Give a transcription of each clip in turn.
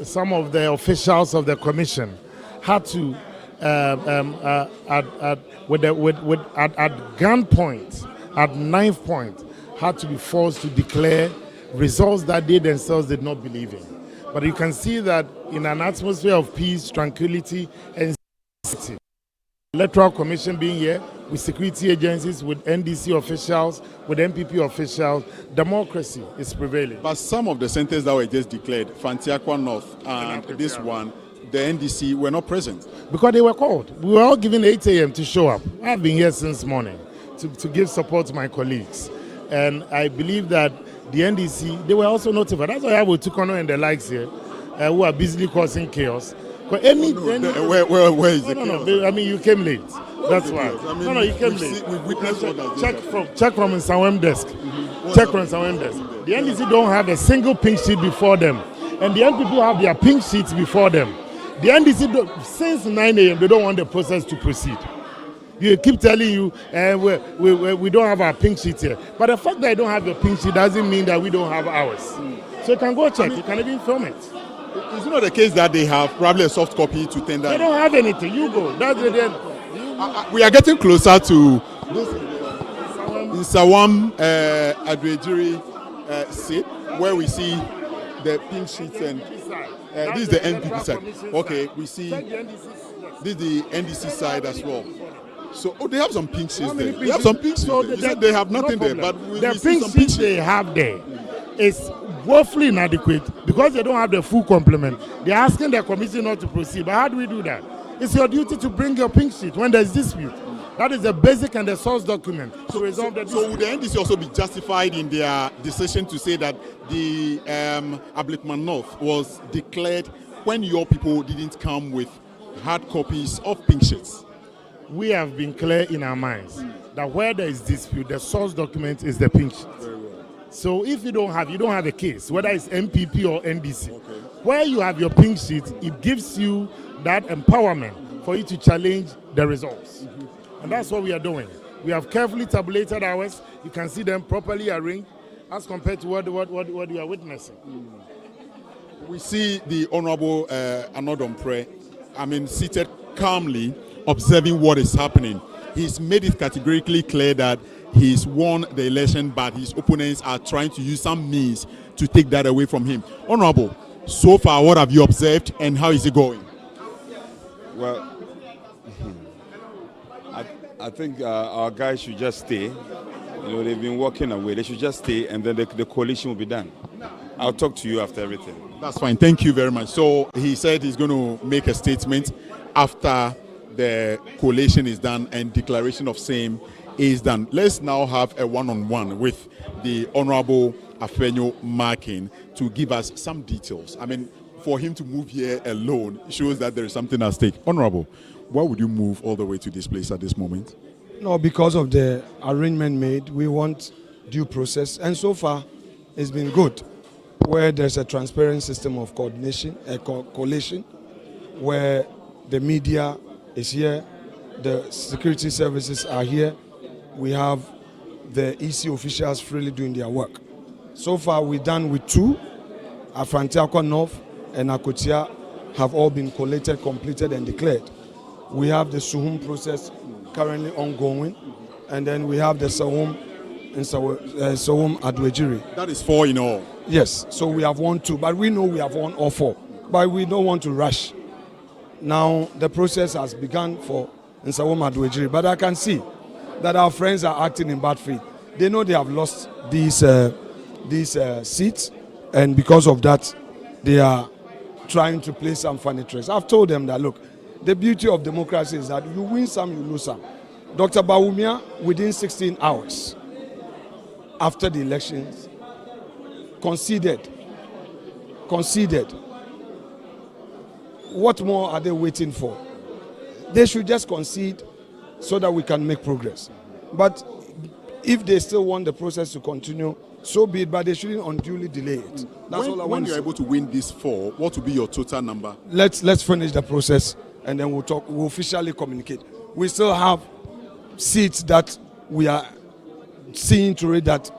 Some of the officials of the commission had to, at gunpoint, at knife point, had to be forced to declare results that they themselves did not believe in. But you can see that in an atmosphere of peace, tranquility, and security, Electoral Commission being here, with security agencies, with NDC officials, with MPP officials, democracy is prevailing. But some of the centers that were just declared, Fanaka North and this one, the NDC were not present. Because they were called. We were all given 8 a.m. to show up. I've been here since morning to give support to my colleagues. And I believe that the NDC, they were also notified. That's why I have Tukono and the likes here, who are busily causing chaos. Where is the chaos? No, I mean, you came late. That's why. I mean, You came late. We witnessed what check from Nsawem desk. Check from Nsawem desk. The NDC don't have a single pink sheet before them. And the NPP have their pink sheets before them. The NDC, since 9 a.m., they don't want the process to proceed. You keep telling you, we don't have our pink sheet here. But the fact that I don't have your pink sheet doesn't mean that we don't have ours. So you can go check. You can even film it. Is it not the case that they have probably a soft copy to tender? They don't have anything. You go. That's the end. We are getting closer to this Nsawam Adwejiri seat, where we see the pink sheets and this is the NPP side. Okay, we see this is the NDC side as well. So they have some pink sheets there. They have some pink sheets. You said they have nothing there, but the pink sheets they have there is woefully inadequate because they don't have the full complement. They're asking the commission not to proceed. But how do we do that? It's your duty to bring your pink sheet when there's dispute. That is the basic and the source document to resolve the dispute. So would the NDC also be justified in their decision to say that the Afenyo North was declared when your people didn't come with hard copies of pink sheets? We have been clear in our minds that where there is dispute, the source document is the pink sheet. So if you don't have a case, whether it's MPP or NDC. Okay. Where you have your pink sheet, it gives you that empowerment for you to challenge the results. And that's what we are doing. We have carefully tabulated ours. You can see them properly arranged as compared to what you are witnessing. We see the Honorable Anodompre, seated calmly, observing what is happening. He's made it categorically clear that he's won the election, but his opponents are trying to use some means to take that away from him. Honorable, so far, what have you observed and how is it going? Well, I think our guys should just stay. They've been walking away. They should just stay, and then the coalition will be done. I'll talk to you after everything. That's fine. Thank you very much. So he said he's going to make a statement after the coalition is done and declaration of same is done. Let's now have a one-on-one with the Honorable Afenyo-Markin to give us some details. For him to move here alone shows that there is something at stake. Honorable, why would you move all the way to this place at this moment? No, because of the arrangement made, we want due process, and so far it's been good, where there's a transparent system of coordination, collation, where the media is here, the security services are here, we have the EC officials freely doing their work. So far we're done with 2, Fanaka North and Akwatia have all been collated, completed and declared. We have the Suhum process currently ongoing, and then we have the Sawum Adwejiri. That is 4 in all. Yes, so we have won 2, but we know we have won all 4. But we don't want to rush. Now the process has begun for Sawum Adwejiri, but I can see that our friends are acting in bad faith. They know they have lost these seats, and because of that, they are trying to play some funny tricks. I've told them that, look, the beauty of democracy is that you win some, you lose some. Dr. Bawumia, within 16 hours after the elections, conceded. What more are they waiting for? They should just concede so that we can make progress. But if they still want the process to continue, so be it, but they shouldn't unduly delay it. That's all I want. When you're able to win this 4, what will be your total number? Let's finish the process and then we'll officially communicate. We still have seats that we are seeing to it that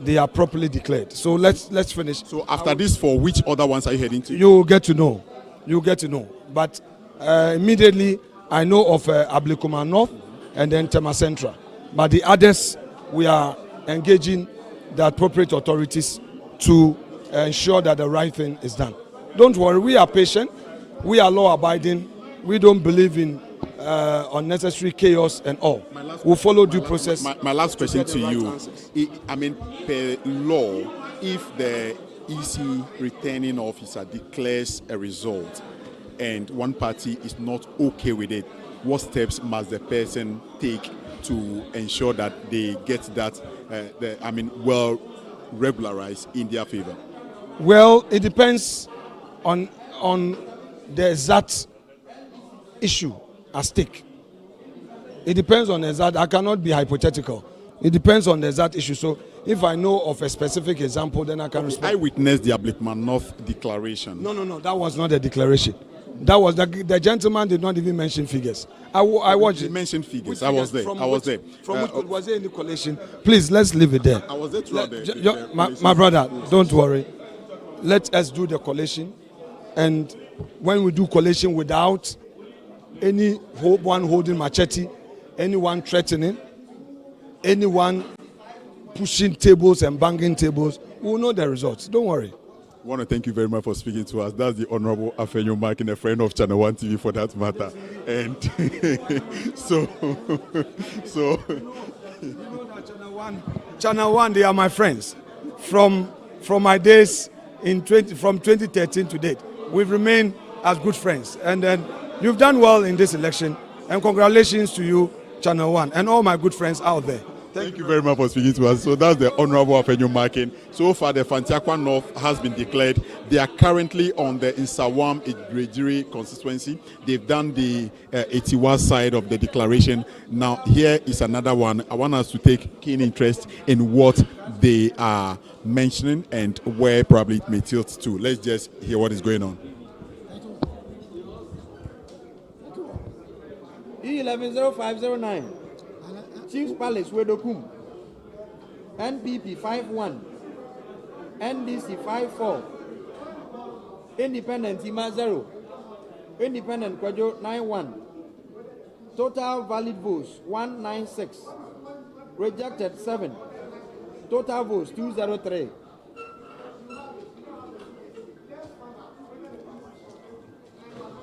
they are properly declared. So let's finish. So after this, for which other ones are you heading to? You'll get to know. You'll get to know. But immediately, I know of Ablikuma North and then Tema Central. But the others, we are engaging the appropriate authorities to ensure that the right thing is done. Don't worry, we are patient. We are law-abiding. We don't believe in unnecessary chaos and all. We'll follow due process. My last question to you. I mean, per law, if the EC returning officer declares a result and one party is not okay with it, what steps must the person take to ensure that they get that, well regularized in their favor? Well, it depends on the exact issue at stake. It depends on the exact. I cannot be hypothetical. It depends on the exact issue. So if I know of a specific example, then I can respond. I witnessed the Ablikuma North declaration. No, that was not a declaration. That was the gentleman did not even mention figures. I watched it. He mentioned figures. I was there. Was there any collation? Please, let's leave it there. I was there throughout my brother, don't worry. Let us do the collation, and when we do collation without anyone holding machete, anyone threatening, anyone pushing tables and banging tables, we will know the results. Don't worry. I want to thank you very much for speaking to us. That's the Honorable Afenyo-Markin, a friend of Channel 1 TV for that matter. And so Channel 1, they are my friends. From my days from 2013 to date, we've remained as good friends. And then you've done well in this election. And congratulations to you, Channel 1, and all my good friends out there. Thank you very much for speaking to us. So that's the Honorable Afenyo-Markin. So far, the Fanaka North has been declared. They are currently on the Nsawam Ejiri constituency. They've done the Etiwa side of the declaration. Now, here is another one. I want us to take keen interest in what they are mentioning and where probably it may tilt to. Let's just hear what is going on. E110509. Chiefs Palace Wedokum, NPP 5-1, NDC 5-4, Independent Ima 0, Independent Kwajo 9-1, total valid votes 196, rejected 7, total votes 203.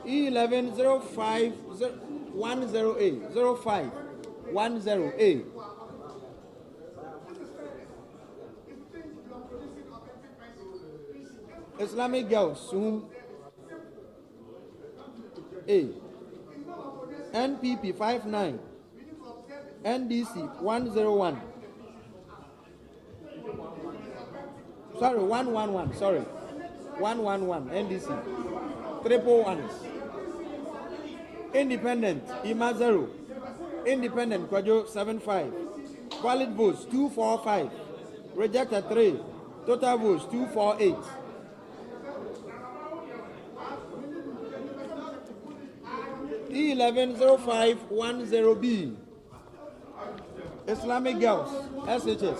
E110510A 0510A. Islamic Girls Suhum A. NPP 59, NDC 101. Sorry, 111. Sorry, 111. NDC 311. Independent Ima 0. Independent Kwajo 75. Valid votes 245. Rejected 3. Total votes 248. E110510B. Islamic Girls SHS.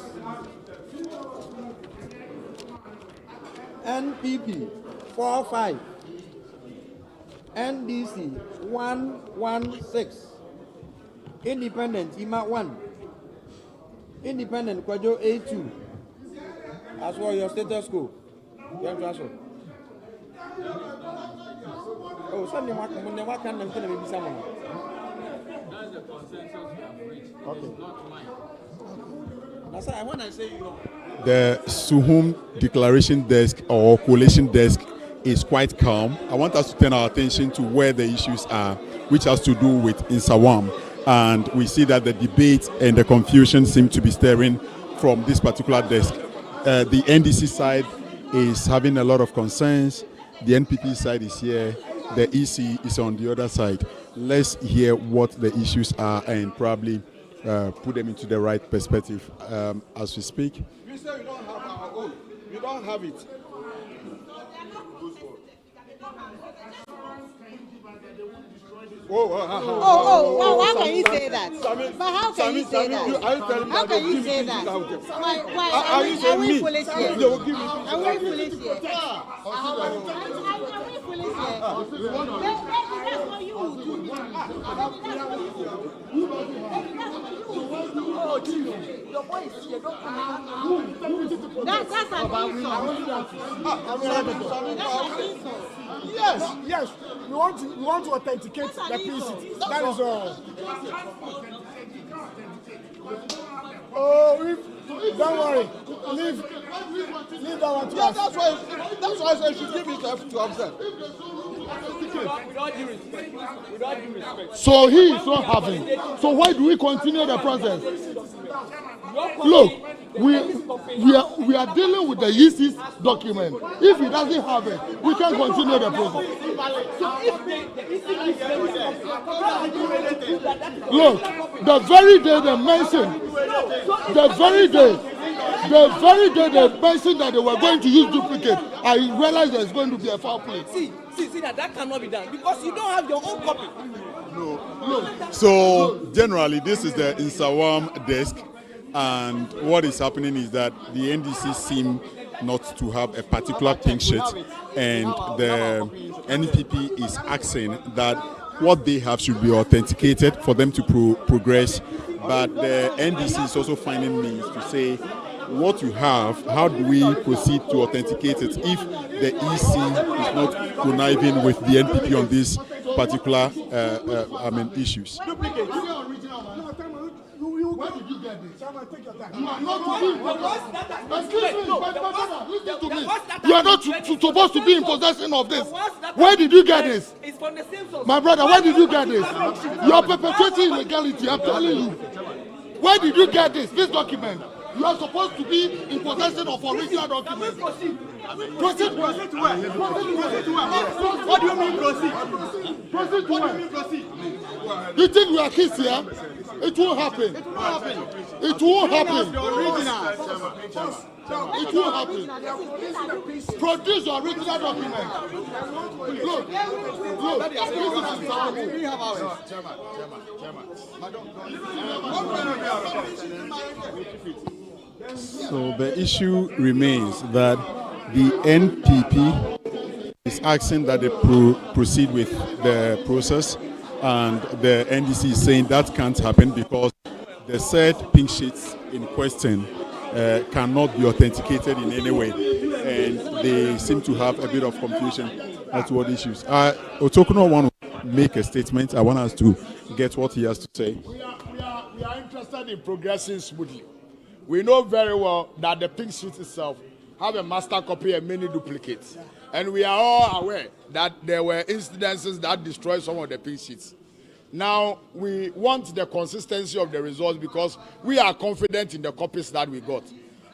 NPP 45. NDC 116. Independent Ima 1. Independent Kwajo A2. As for your status quo. Oh, something what can be someone. That's the consensus we have reached. Okay. It's not mine. That's why when I say you know. The Suhum declaration desk or coalition desk is quite calm. I want us to turn our attention to where the issues are, which has to do with Nsawam. And we see that the debate and the confusion seem to be stirring from this particular desk. The NDC side is having a lot of concerns. The NPP side is here. The EC is on the other side. Let's hear what the issues are and probably put them into the right perspective as we speak. We say we don't have our own. We don't have it. How can you say that? But how can you say that? How can you say that? Why are we foolish here? Are we foolish here? Are we foolish here? That's what you will do. Your boy is here. That's an insult. Yes. We want to authenticate the PC. That is all. Don't worry. Leave that one to us. That's why I said you should give it to himself. Without due respect. So he is not having. So why do we continue the process? Look, we are dealing with the EC's document. If he doesn't have it, we can continue the process. Look, the very day they mentioned, they mentioned that they were going to use duplicate, I realized there's going to be a foul play. See that cannot be done because you don't have your own copy. No. So generally, this is the Insawam desk, and what is happening is that the NDC seem not to have a particular pink sheet, and the NPP is asking that what they have should be authenticated for them to progress. But the NDC is also finding means to say, what you have, how do we proceed to authenticate it if the EC is not conniving with the NPP on these particular issues? Where did you get this? Take your time. You are not You are not supposed to be in possession of this. Where did you get this? It's from the same source. My brother, where did you get this? You are perpetuating illegality, I'm telling you. Where did you get this? This document. You are supposed to be in possession of original documents. Proceed to where? What do you mean proceed? Proceed to What do where? you mean proceed? You think we are kids here? It won't happen. It won't happen. It won't happen. Produce your original document. Look. So the issue remains that the NPP is asking that they proceed with the process, and the NDC is saying that can't happen because the said pink sheets in question cannot be authenticated in any way, and they seem to have a bit of confusion as to what issues. Otokuno want to make a statement. I want us to get what he has to say. We are interested in progressing smoothly. We know very well that the pink sheet itself have a master copy and many duplicates. And we are all aware that there were incidences that destroyed some of the pink sheets. Now, we want the consistency of the results because we are confident in the copies that we got.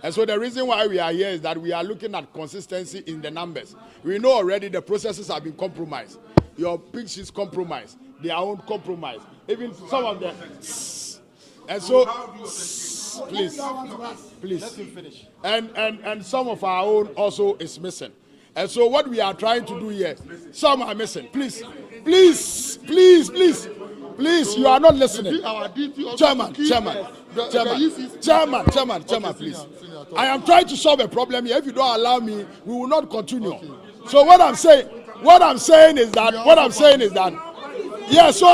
And so the reason why we are here is that we are looking at consistency in the numbers. We know already the processes have been compromised. Your pink sheets compromised, their own compromise, even some of them. And so, please. Let him finish. And some of our own also is missing. And so what we are trying to do here, some are missing. Please, you are not listening. Chairman, please. I am trying to solve a problem here. If you don't allow me, we will not continue. So what I'm saying is that, yes, so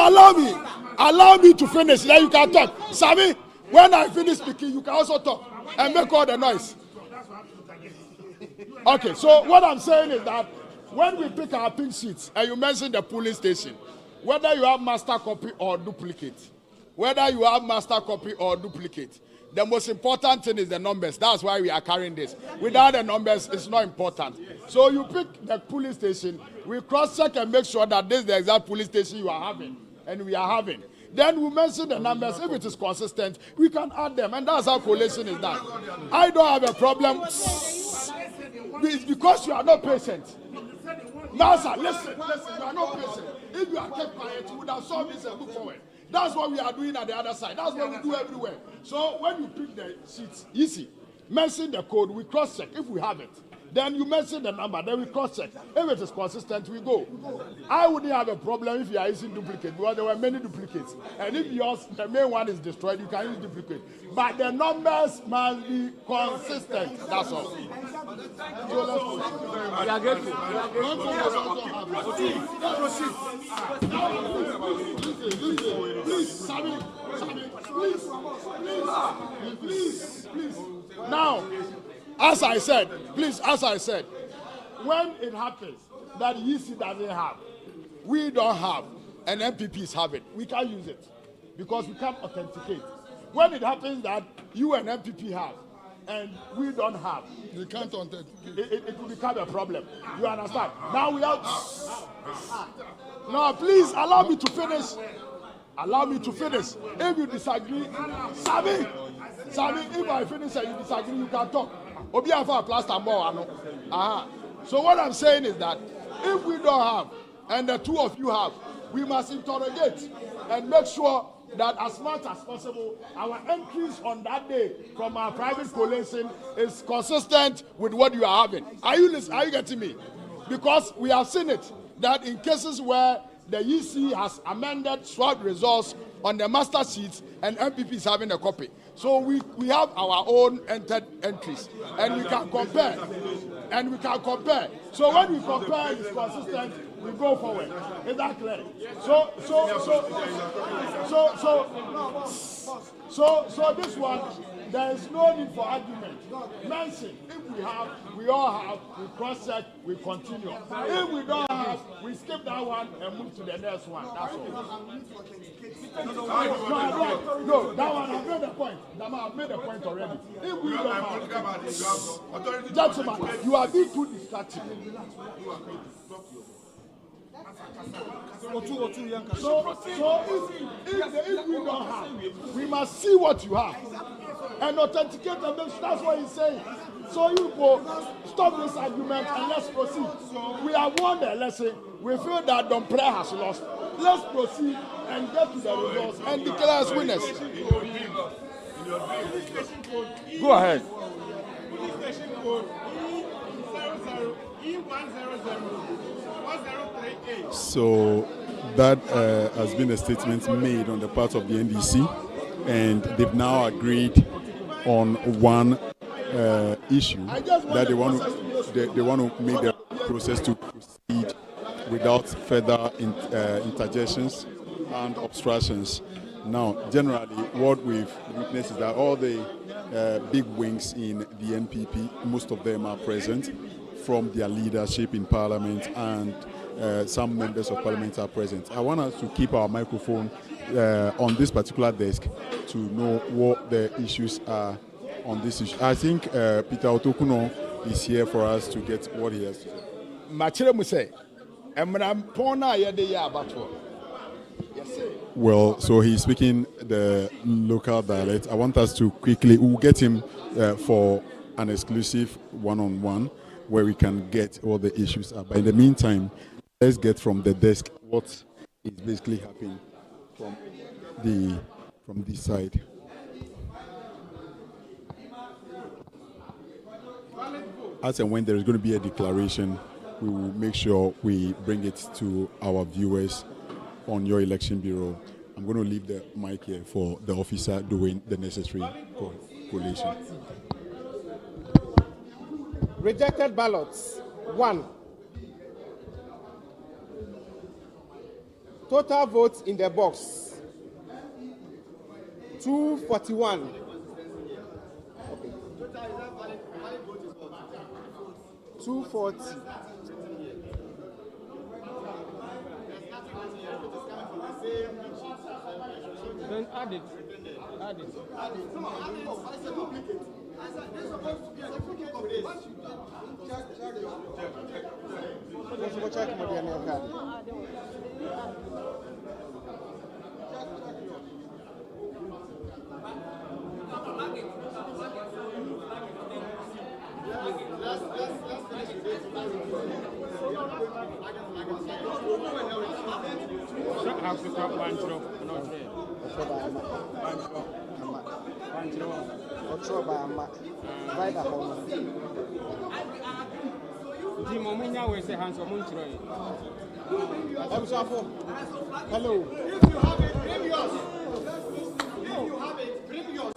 allow me to finish, then you can talk. Sami, when I finish speaking, you can also talk and make all the noise. Okay, so what I'm saying is that when we pick our pink sheets and you mention the polling station, whether you have master copy or duplicate, the most important thing is the numbers. That's why we are carrying this. Without the numbers, it's not important. So you pick the polling station, we cross-check and make sure that this is the exact polling station you are having, and we are having. Then we mention the numbers. If it is consistent, we can add them, and that's how collation is done. I don't have a problem. It's because you are not patient. Master, listen, you are not patient. If you are kept quiet, you would have solved this and move forward. That's what we are doing at the other side. That's what we do everywhere. So when you pick the sheets, easy. Mention the code, we cross-check. If we have it, Then you mention the number, then we cross-check. If it is consistent, we go. I wouldn't have a problem if you are using duplicate, because there were many duplicates. And if yours, the main one is destroyed, you can use duplicate. But the numbers must be consistent, that's all. So We are grateful. Please, Sammy, please. Now, as I said, when it happens that EC doesn't have, we don't have, and MPPs have it, we can't use it because we can't authenticate. When it happens that you and MPP have, and we don't have, You can't authenticate. it will become a problem. You understand? Now we have. No, please allow me to finish. Allow me to finish. If you disagree, Sammy, if I finish and you disagree, you can talk. Obi afa plaster more. So what I'm saying is that if we don't have, and the two of you have, we must interrogate and make sure that as much as possible, our entries on that day from our private collation is consistent with what you are having. Are you listening? Are you getting me? Because we have seen it, that in cases where the EC has amended swap results on the master sheets and MPP is having a copy. So we have our own entered entries and we can compare. So when we compare, it's consistent, we go forward. Is that clear? So this one, there is no need for argument. Mention, if we have, we all have, we cross-check, we continue. If we don't have, we skip that one and move to the next one. That's all. No, that one, I've made the point. I've made the point already. If we don't have, gentlemen, you are being too distracted. So if we don't have, we must see what you have and authenticate and make sure. That's what he's saying. So you go stop this argument and let's proceed. We have won the election. We feel that Dompre has lost. Let's proceed and get to the results and declare us winners. Go ahead. So that has been a statement made on the part of the NDC, and they've now agreed on one issue that they want to make the process to proceed without further interjections and obstructions. Now, generally, what we've witnessed is that all the big wings in the NPP, most of them are present from their leadership in Parliament, and some members of Parliament are present. I want us to keep our microphone on this particular desk to know what the issues are on this issue. I think Peter Otokuno is here for us to get what he has to say. Well, so he's speaking the local dialect. I want us to quickly, we'll get him for an exclusive one-on-one where we can get all the issues up. But in the meantime, let's get from the desk what is basically happening from this side. As and when there is going to be a declaration, we will make sure we bring it to our viewers on your election bureau. I'm going to leave the mic here for the officer doing the necessary collation. Rejected ballots, 1. Total votes in the box, 241. Okay. 240. Then add it. Add it. Hello. If you have it, bring yours. If you have it, bring yours.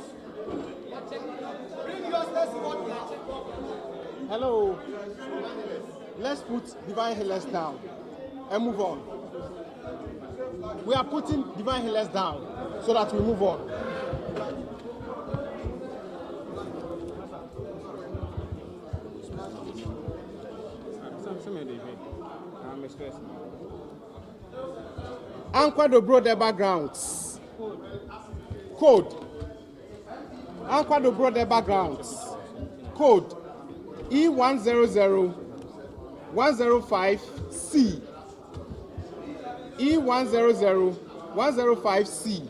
Bring yours, let's see what we have. Hello. Let's put divine healers down and move on. We are putting divine healers down so that we move on. Anqua Dobro the backgrounds. Code. Anqua Dobro the backgrounds. Code E100-105C. E100-105C.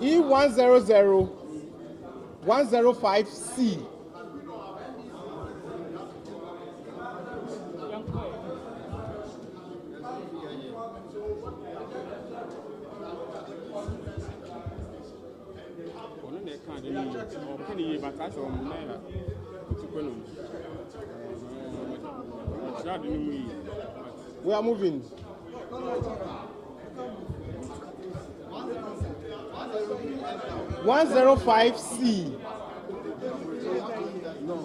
E100-105C. We are moving. (105C). No.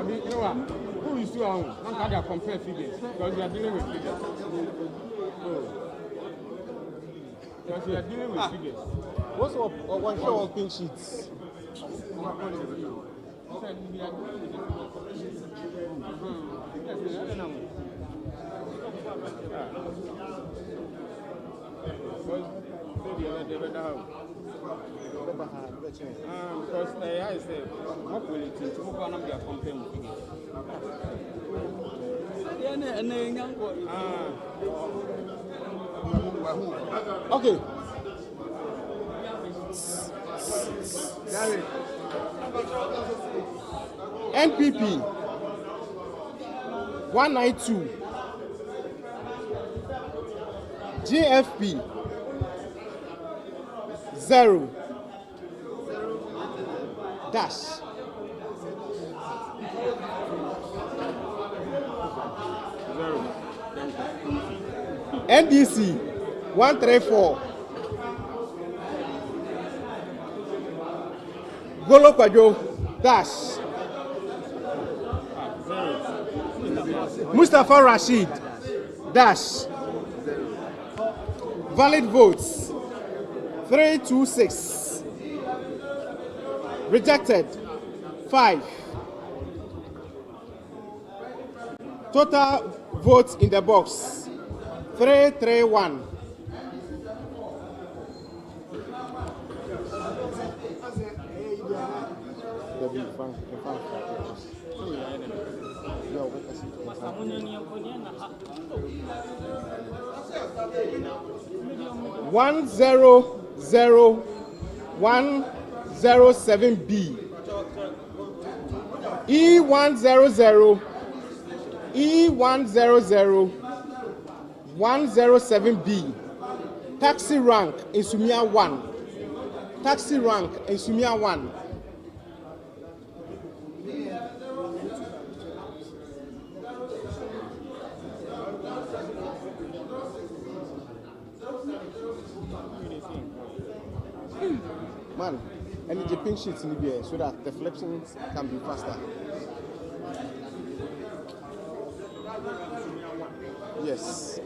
You know what? Who is you on? I'm going to compare figures because we are dealing with figures. Because we are dealing with figures. What's up? One show of pink sheets. Because I say, what will it take to move on and be a company figures? Okay. NPP 192. JFP 0 dash NDC 134 Golo Kwajo dash Mustafa Rashid dash valid votes 326 rejected 5 total votes in the box 331 100-107B E100-107B taxi rank in Sumia 1 taxi rank in Sumia 1 man, I need the pink sheets in here so that the flexions can be faster. Yes.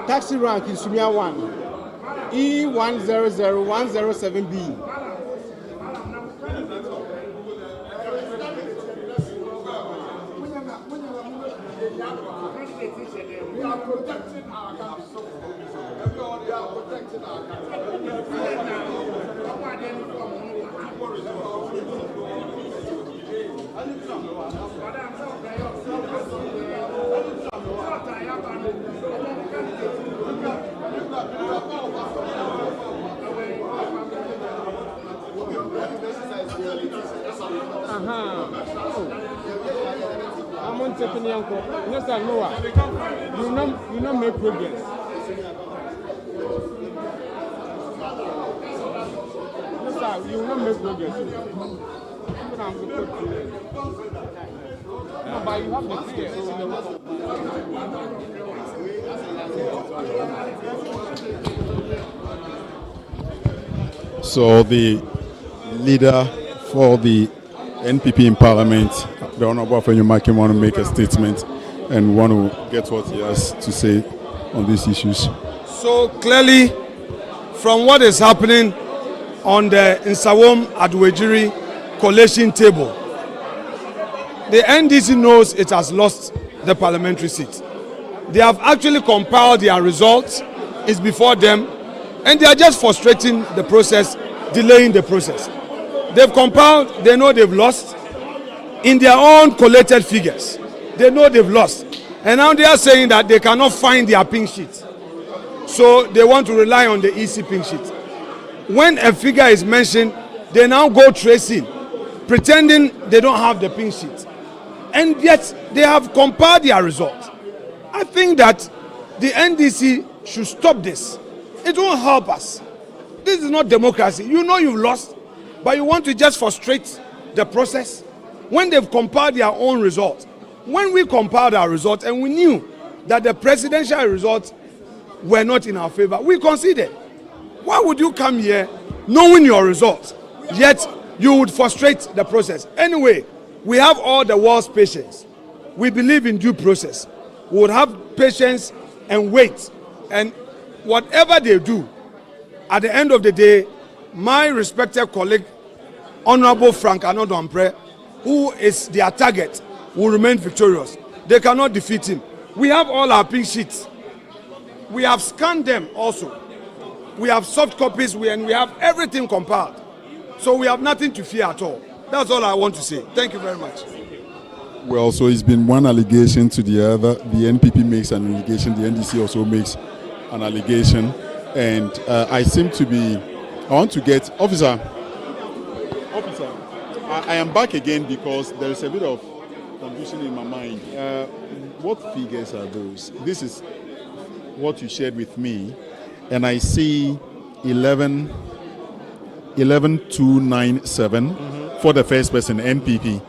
Taxi rank is Sumia 1, E100107B. We are protecting our country. We are protecting our I'm on taking the uncle. Yes, I know. You not make progress. Yes, sir, you will not make progress. No, but you have the fear. So the leader for the NPP in Parliament, the Honorable Afenyo-Markin, want to make a statement and want to get what he has to say on these issues. So clearly, from what is happening on the Nsawam Adwejiri collation table, the NDC knows it has lost the parliamentary seat. They have actually compiled their results, it's before them, and they are just frustrating the process, delaying the process. They've compiled, they know they've lost. In their own collated figures, they know they've lost. And now they are saying that they cannot find their pink sheet. So they want to rely on the EC pink sheet. When a figure is mentioned, they now go tracing, pretending they don't have the pink sheet. And yet they have compiled their results. I think that the NDC should stop this. It won't help us. This is not democracy. You know you've lost, but you want to just frustrate the process. When they've compiled their own results, when we compiled our results and we knew that the presidential results were not in our favor, we conceded. Why would you come here knowing your results, yet you would frustrate the process? Anyway, we have all the world's patience. We believe in due process. We would have patience and wait. And whatever they do, at the end of the day, my respected colleague, Honorable Fanaka North, who is their target, will remain victorious. They cannot defeat him. We have all our pink sheets. We have scanned them also. We have soft copies and we have everything compiled. So we have nothing to fear at all. That's all I want to say. Thank you very much. Well, so it's been one allegation to the other. The NPP makes an allegation, the NDC also makes an allegation. And I want to get, Officer, I am back again because there is a bit of confusion in my mind. What figures are those? This is what you shared with me, and I see 11,297 for the first person, NPP.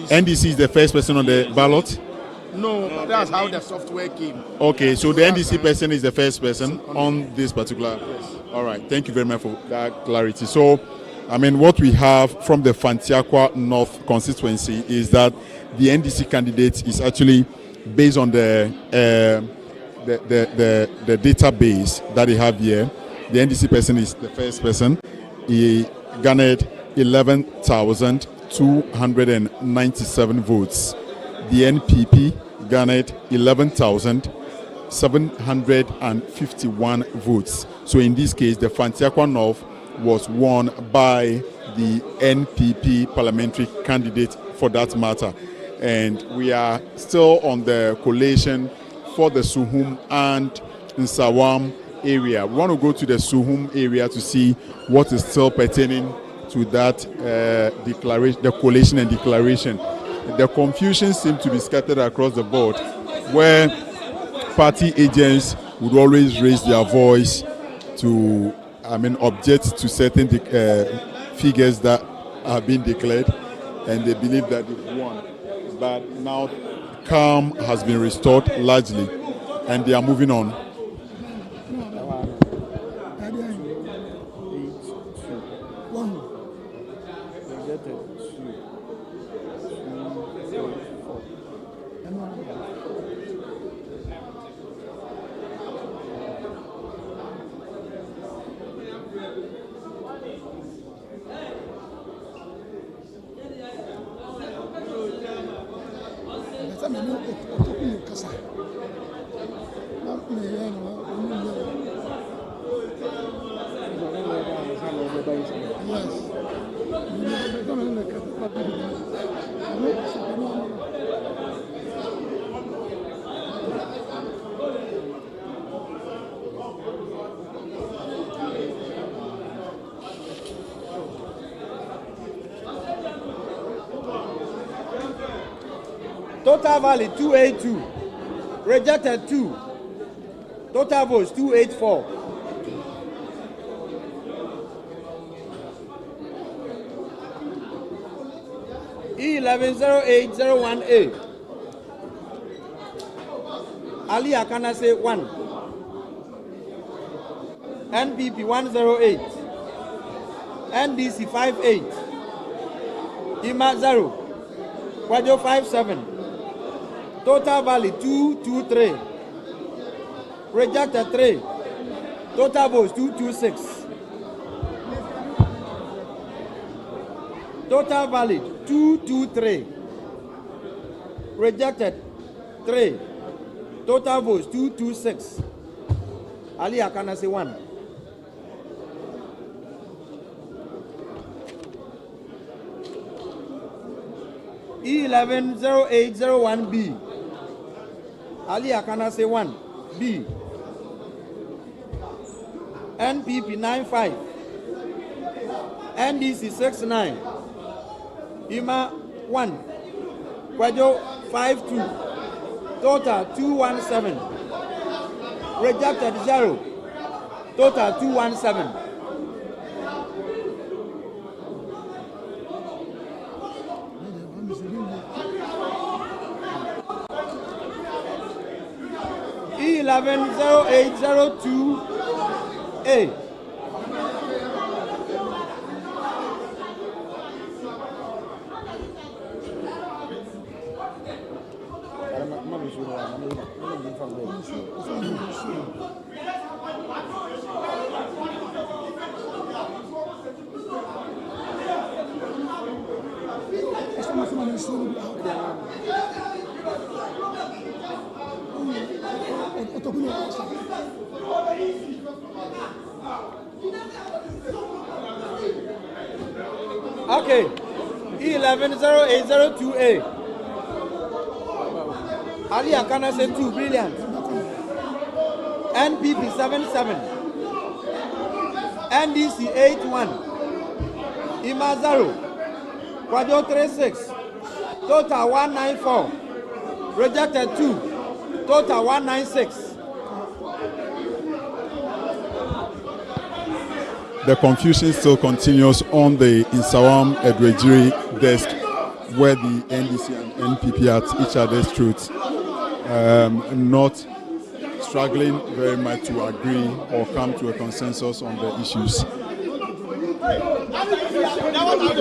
NDC is the first person on the ballot? No, that's how the software came. Okay, so the NDC person is the first person on this particular. Yes. All right, thank you very much for that clarity. So I mean, what we have from the Fanaka North constituency is that the NDC candidate is actually based on the database that they have here. The NDC person is the first person. He garnered 11,297 votes. The NPP garnered 11,751 votes. So in this case, the Fanaka North was won by the NPP parliamentary candidate for that matter. And we are still on the collation for the Suhum and Nsawam area. We want to go to the Suhum area to see what is still pertaining to that declaration, the collation and declaration. The confusion seems to be scattered across the board, where party agents would always raise their voice to, object to certain figures that have been declared, and they believe that they've won. But now calm has been restored largely, and they are moving on. Total valid 282. Rejected 2. Total votes 284. E110801A. Ali Akanase 1. NPP 108. NDC 58. Ima 0. Kwajo 57. Total valid 223. Rejected 3. Total votes 226. Total valid 223. Rejected 3. Total votes 226. Ali Akanase 1. E110801B. Ali Akanase 1. B. NPP 95. NDC 69. Ima 1. Kwajo 52. Total 217. Rejected 0. Total 217. E110802A. Okay, E110802A. Ali Akanase 2, brilliant. NPP 77. NDC 81. Ima 0. Kwajo 36. Total 194. Rejected 2. Total 196. The confusion still continues on the Insawam Edwejiri desk, where the NDC and NPP are at each other's throats, not struggling very much to agree or come to a consensus on the issues. don't have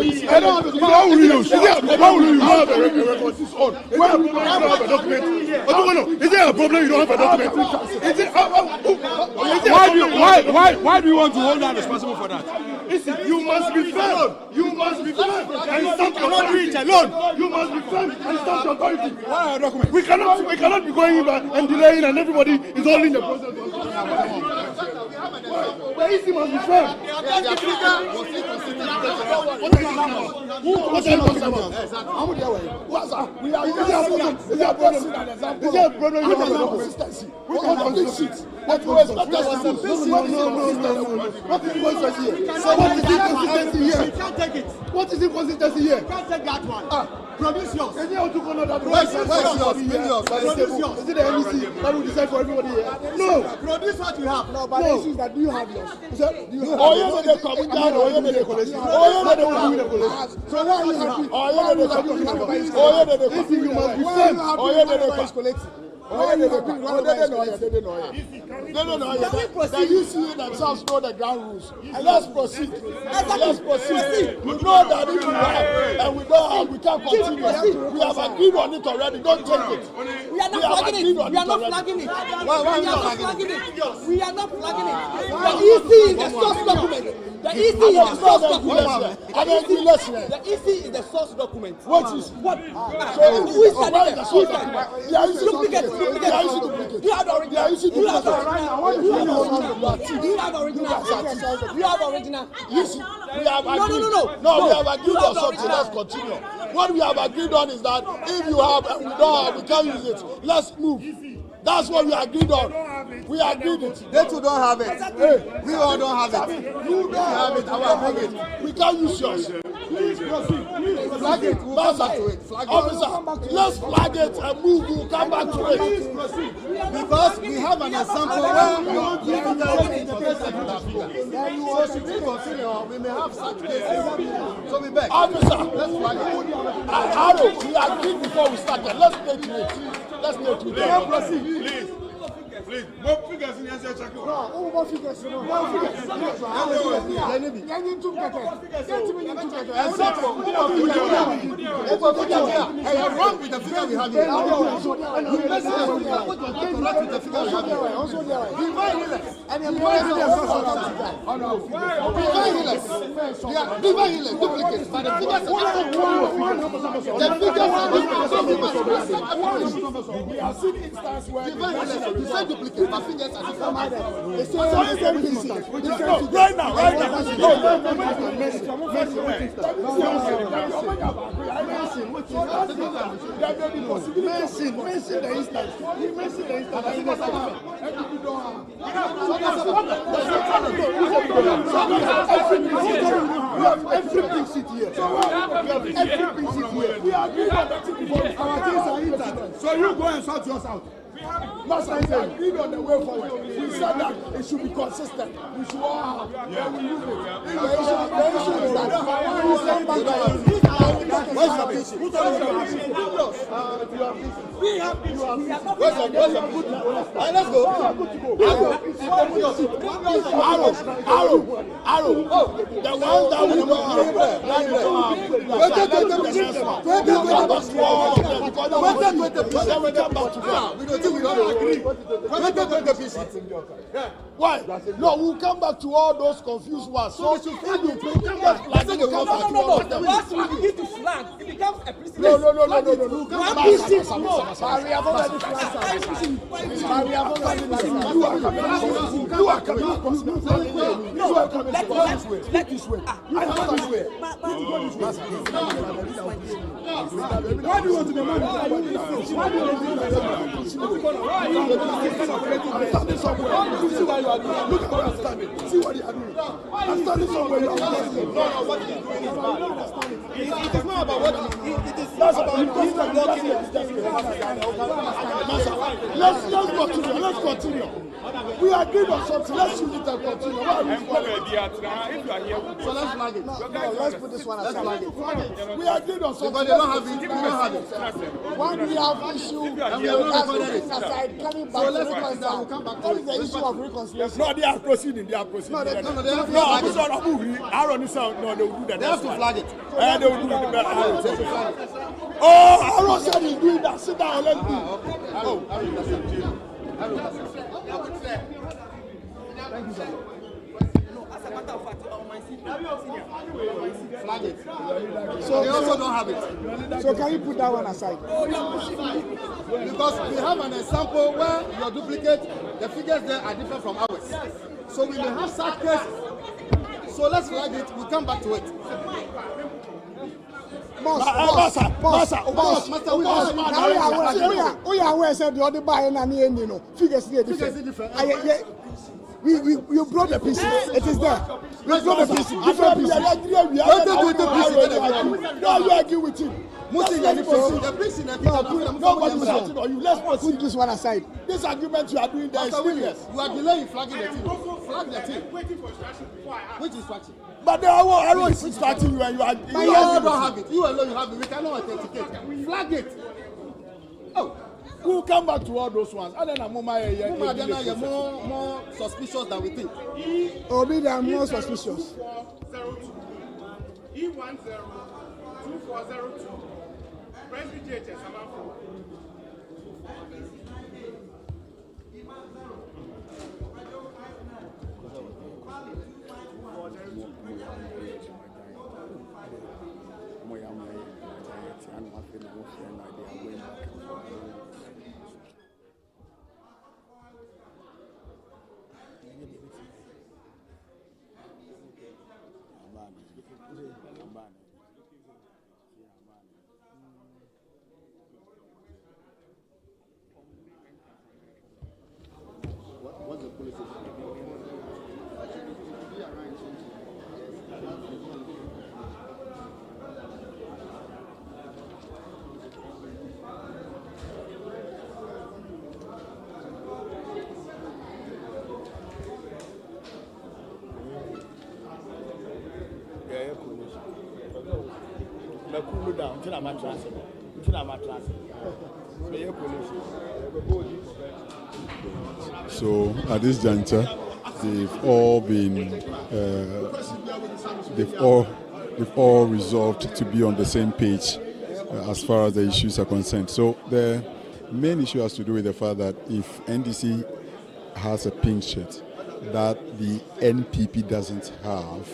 it. What will you use? What will you use? Have a record. It's on. Why do you have a document? Is there a problem you don't have a document? Is it? Why do you want to hold that responsible for that? Listen, you must be firm. You must be firm and stop authority alone. You must be firm and stop authority. Why are documents? We cannot be going and delaying and everybody is all in the process. The EC must be firm. What are you talking about? Is there a problem? Is there a problem? You don't have a consistency. What is it? What is inconsistency here? You can't take it. What is inconsistency here? You can't take that one. Produce yours. Is it Where's yours? Is it the MEC that will decide for everybody here? No. Produce what you have. No, but the issue is that do you have yours? Oh, yeah, they come down. Oh, yeah, they collect. Oh, yeah, they will do the collect. So why are you happy? Oh, yeah, they come. Oh, yeah, they come. You must be firm. Oh, yeah, they collect. Oh, they don't know. They used to themselves know the ground rules. And let's proceed. Let's proceed. We know that if we have and we don't have, we can't continue. We have agreed on it already. Don't take it. We are not flagging it. We are not flagging it. We are not flagging it. The EC is the source document. The EC is the source document. The EC is the source document. What is? What? Who is that? Duplicate. Do you have the original? Do you have the original? We have agreed. No, we have agreed on something. Let's continue. What we have agreed on is that if you have and we don't have, we can't use it. Let's move. That's what we agreed on. We agreed it. They too don't have it. Hey, we all don't have it. You don't have it. I will bring it. We can't use yours. Please proceed. Flag it. We'll come back to it. Officer, let's flag it and move. We'll come back to it. Because we have an example where we may have such cases. So we beg. Officer, let's flag it. We agreed before we started. Let's take it. Let's take it. Let's proceed. Please, what figures in your check? No, what figures? No, wrong with the figure we have here. You mess up with the figure we have here. Divine healers, duplicates, but the figures are different. We have seen instances where the same duplicate, but fingers are different. Right now. Everything sit here. We are agreed on the thing before our things are intact. So you go and sort yours out. Last time we agreed on the way forward. We said that it should be consistent. We should all have. Yeah. We use it. The issue is that we send back where's the issue? Who told you we have this. Where's the good? Let's go. Arrow. The one that we why? No, we'll come back to all those confused ones. So we should flag it. No. Once we begin to flag, it becomes a precedent. No. You are coming. Let this way. I have this way. Why do you want to demand? Why do you want to demand? See what you are doing. Look at what I'm standing. See what you are doing. I'm standing somewhere. What he's doing is bad. It is not about what it is. That's about blocking it. Let's continue. We agreed on something. Let's use it and continue. Why are we so let's flag it. No, let's put this one aside. Let's flag it. We agreed on something. But they don't have it. We don't have it. When we have issue, and we have aside coming back. So let's we'll come back. What is the issue of reconciliation? No, they are proceeding. They are proceeding. No, they have to flag it. No, they will do that. They have to flag it. They will do that. Oh, Aaron said he's doing that. Sit down, let's do. Oh, thank you, sir. Flag it. So they also don't have it. So can you put that one aside? Because we have an example where your duplicate, the figures there are different from ours. So we may have such cases. So let's flag it. We'll come back to it. Boss. We are aware said the other buy and you know figures different. We brought the pieces. It is there. We brought the pieces. Different pieces. No, you argue with him. Let's put this one aside. This argument you are doing there is serious. You are delaying flagging the team. Flag the team. Which instruction? But the arrow is instructing you and you are. You don't have it. You alone you have it. We cannot authenticate. Flag it. Oh. We'll come back to all those ones. And then more suspicious than we think. Obi, they are more suspicious. E102402. President Savannah. What's the policy? So at this juncture, they've all resolved to be on the same page as far as the issues are concerned. So the main issue has to do with the fact that if NDC has a pink sheet that the NPP doesn't have,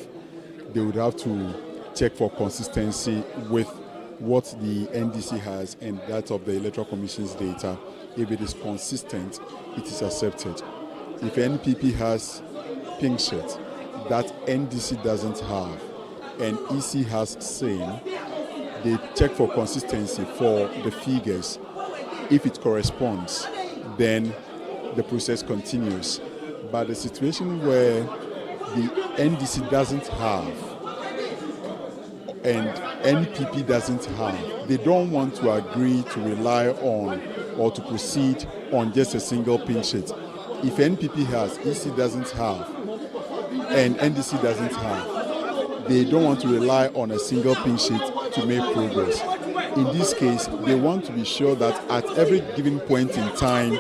they would have to check for consistency with what the NDC has and that of the Electoral Commission's data. If it is consistent, it is accepted. If NPP has pink sheet that NDC doesn't have and EC has same, they check for consistency for the figures. If it corresponds, then the process continues. But the situation where the NDC doesn't have and NPP doesn't have, they don't want to agree to rely on or to proceed on just a single pink sheet. If NPP has, EC doesn't have, and NDC doesn't have, they don't want to rely on a single pink sheet to make progress. In this case, they want to be sure that at every given point in time,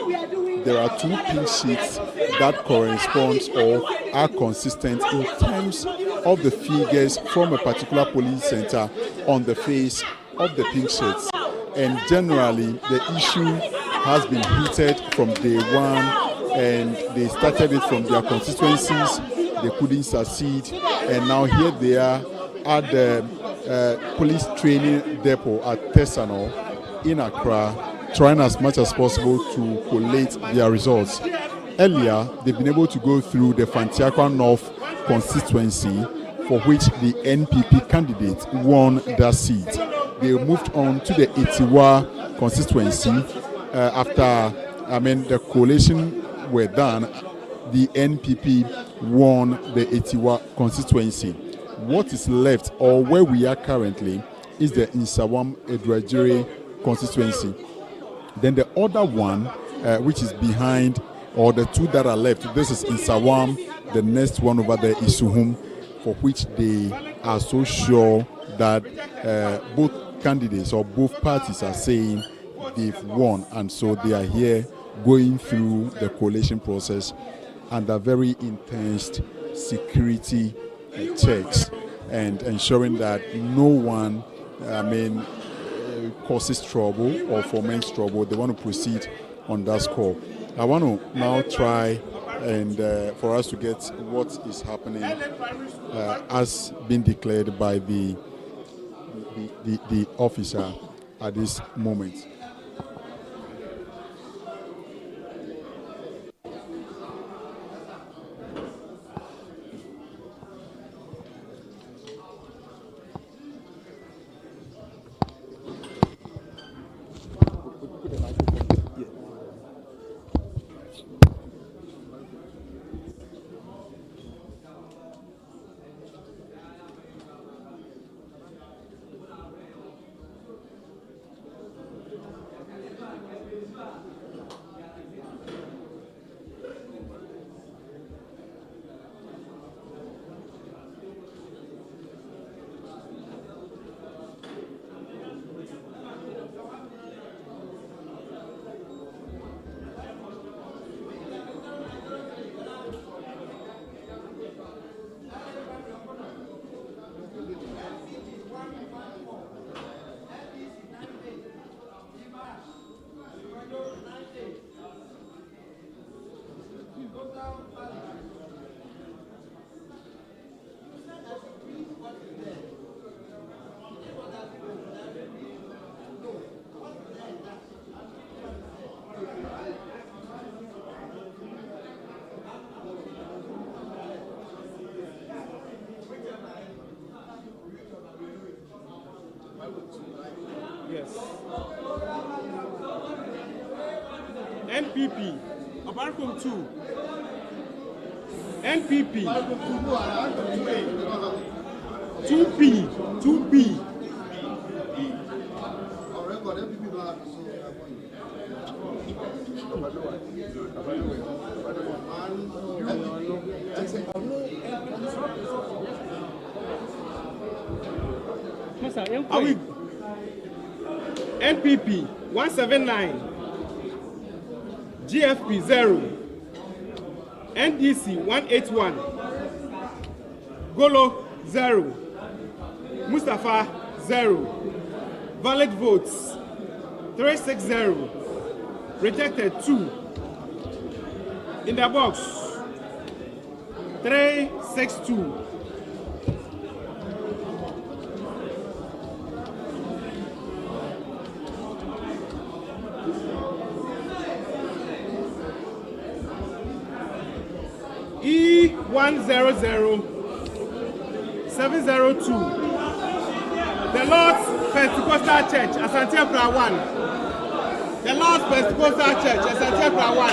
there are two pink sheets that correspond or are consistent in terms of the figures from a particular polling center on the face of the pink sheets. And generally, the issue has been heated from day one, and they started it from their constituencies. They couldn't succeed, and now here they are at the police training depot at Tesano in Accra, trying as much as possible to collate their results. Earlier, they've been able to go through the Fanaka North constituency, for which the NPP candidate won that seat. They moved on to the Etiwa constituency after the coalition were done. The NPP won the Etiwa constituency. What is left, or where we are currently, is the Nsawam Edwajiri constituency. Then the other one which is behind, or the two that are left. This is in Sawam. The next one over there is Suhum, for which they are so sure that both candidates or both parties are saying they've won, and so they are here going through the collation process under very intense security checks and ensuring that no one, causes trouble or foments trouble. They want to proceed on that score. I want to now try and for us to get what is happening as been declared by the officer at this moment. NPP, Abarcom 2. NPP, 2P, 2P. Are we NPP 179, GFP 0, NDC 181, Golo 0, Mustafa 0, valid votes 360, rejected 2, in the box 362. E100702, the Lord's Pentecostal Church, Asante Pra 1. The Lord's Pentecostal Church, Asante Pra 1.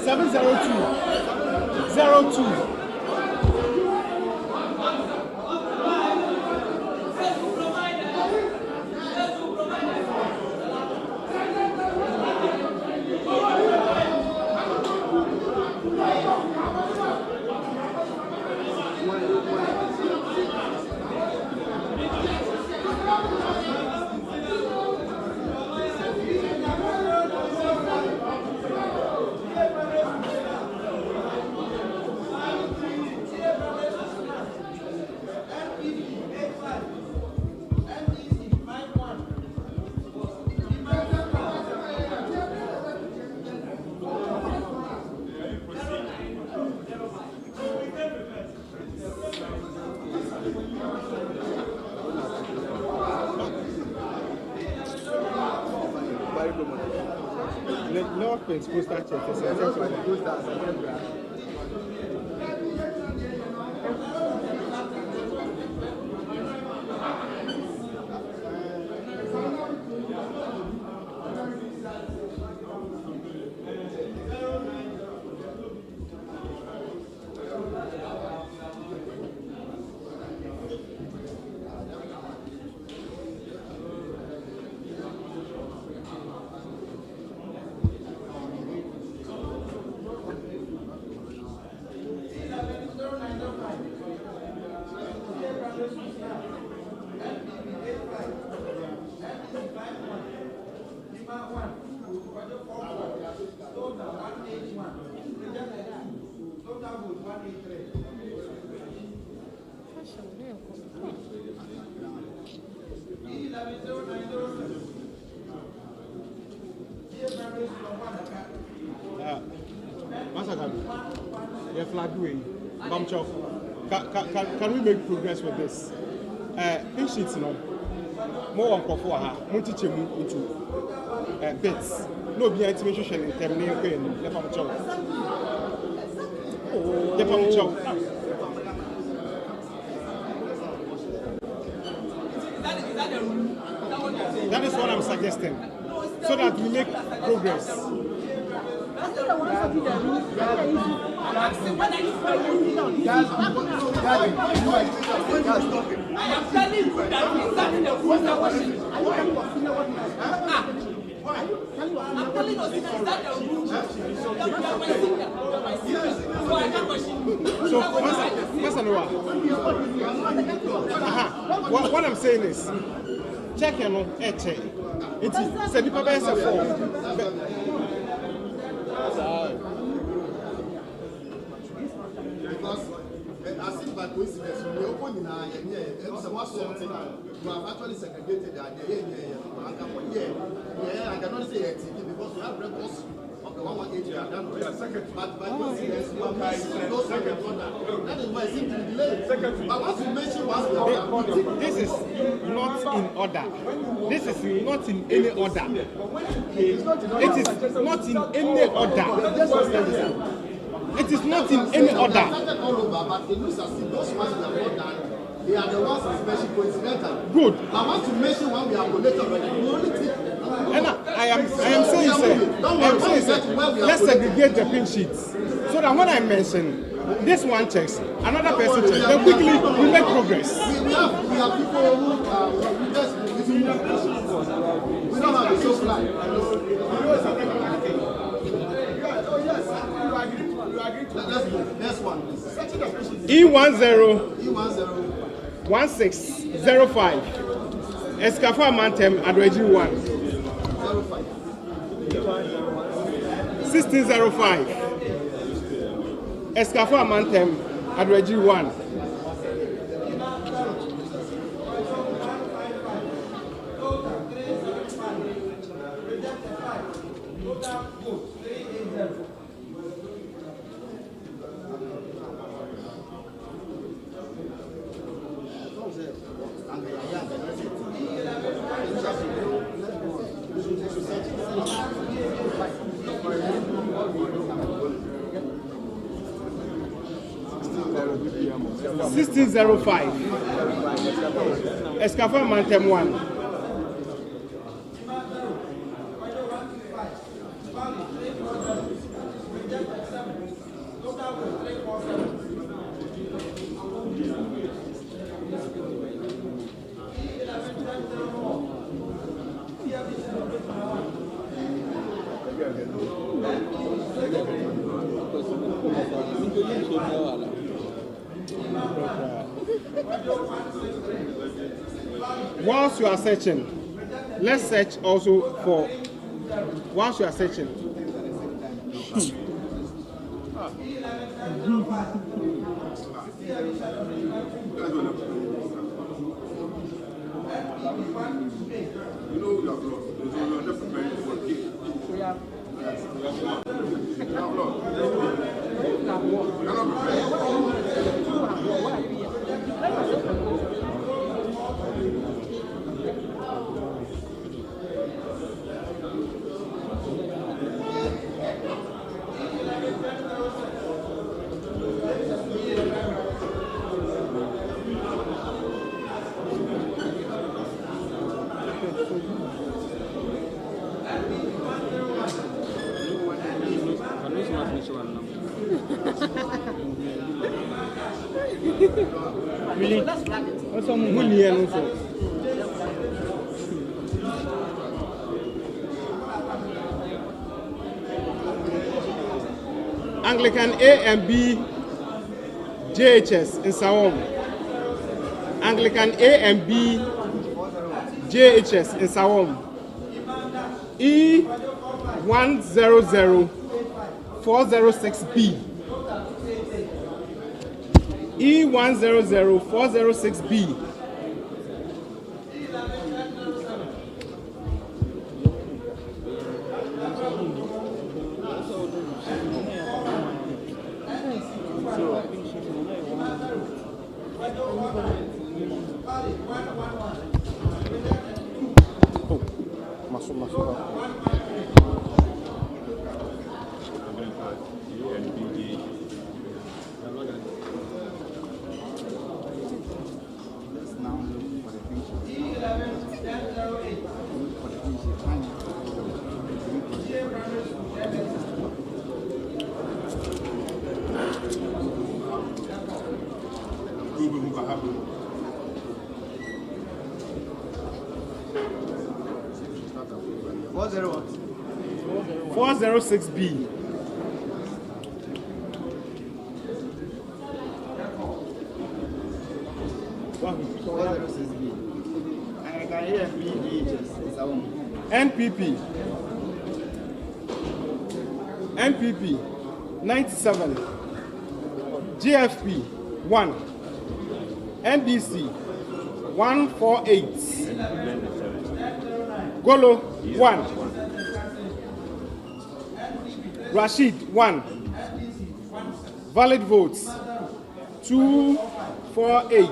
702. North Pentecostal Church, Can we make progress with this? Pink sheets, no. More on Kofuaha, Muntichemu into bits. No, be intimation in terminating the Pam Chow. The Pam Chow. That is what I'm suggesting, so that we make progress. So, what I'm saying is, check and check. It's a because as if by coincidence, we open in our something you have actually segregated the idea. I cannot say it because we have records of the 118 we have done. But by coincidence, we have missing those records. That is why it seems to be delayed. But once you mention once we have done, this is not in order. This is not in any order. It is not in any order. It is not in any order. But it looks as if those ones we have not done, they are the ones especially coincidental. Good. I want to mention one we have collected already. We only take. I am saying, sir, let's segregate the pin sheets so that when I mention this one checks, another person checks, then quickly we make progress. We have people who we don't have a show flag. Next one, please. E101605 Escafo Amantem Adreji 1 1605 Escafo Amantem Adreji 1 1605 Escafo Amantem 1 Whilst you are searching, let's search also for, whilst you are searching. Really? What's some money here also? Anglican A and B JHS in Sawom. Anglican A and B JHS in Sawom. E100406B. E100406B. What? 406B. NPP 97. GFP 1. NDC 148. Golo 1. Rashid 1. Valid votes 248.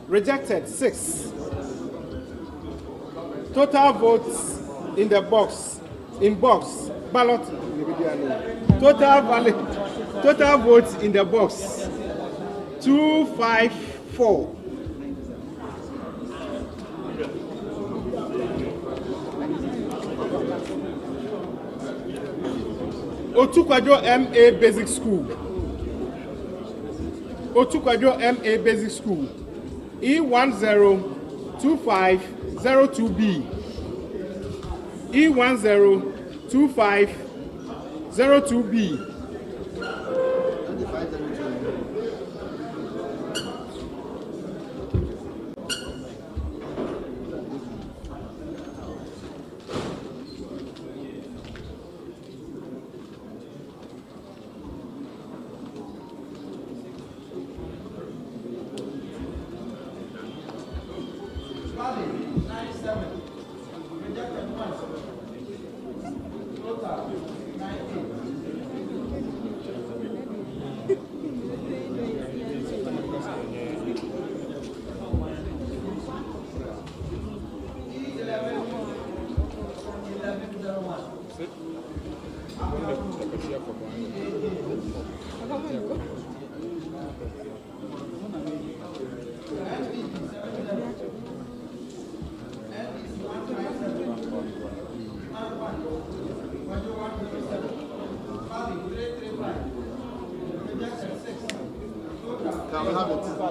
Rejected 6. Total votes in the box. Ballot. Total votes in the box 254. Otukwajo MA Basic School. E102502B. E102502B.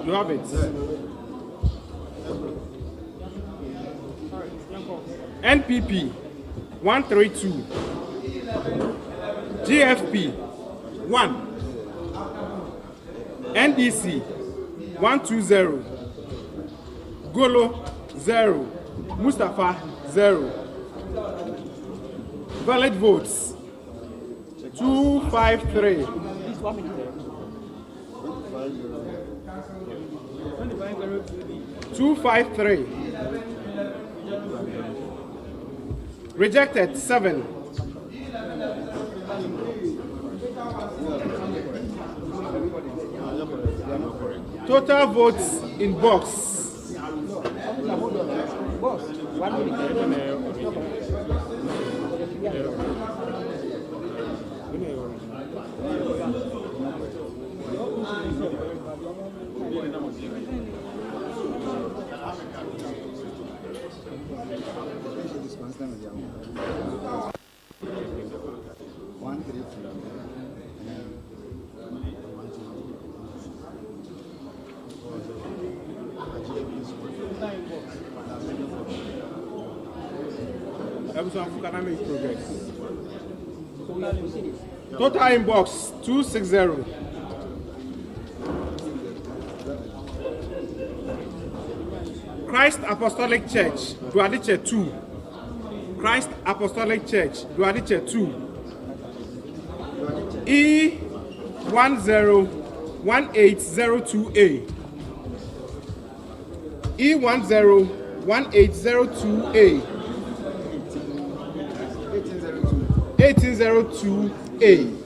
You have it. NPP 132. GFP 1. NDC 120. Golo 0. Mustafa 0. Valid votes 253. Rejected 7. Total votes in box. Can I make progress? Total inbox 260. Christ Apostolic Church, Duadiche 2. Christ Apostolic Church, Duadiche 2. E101802A. E101802A. 1802A.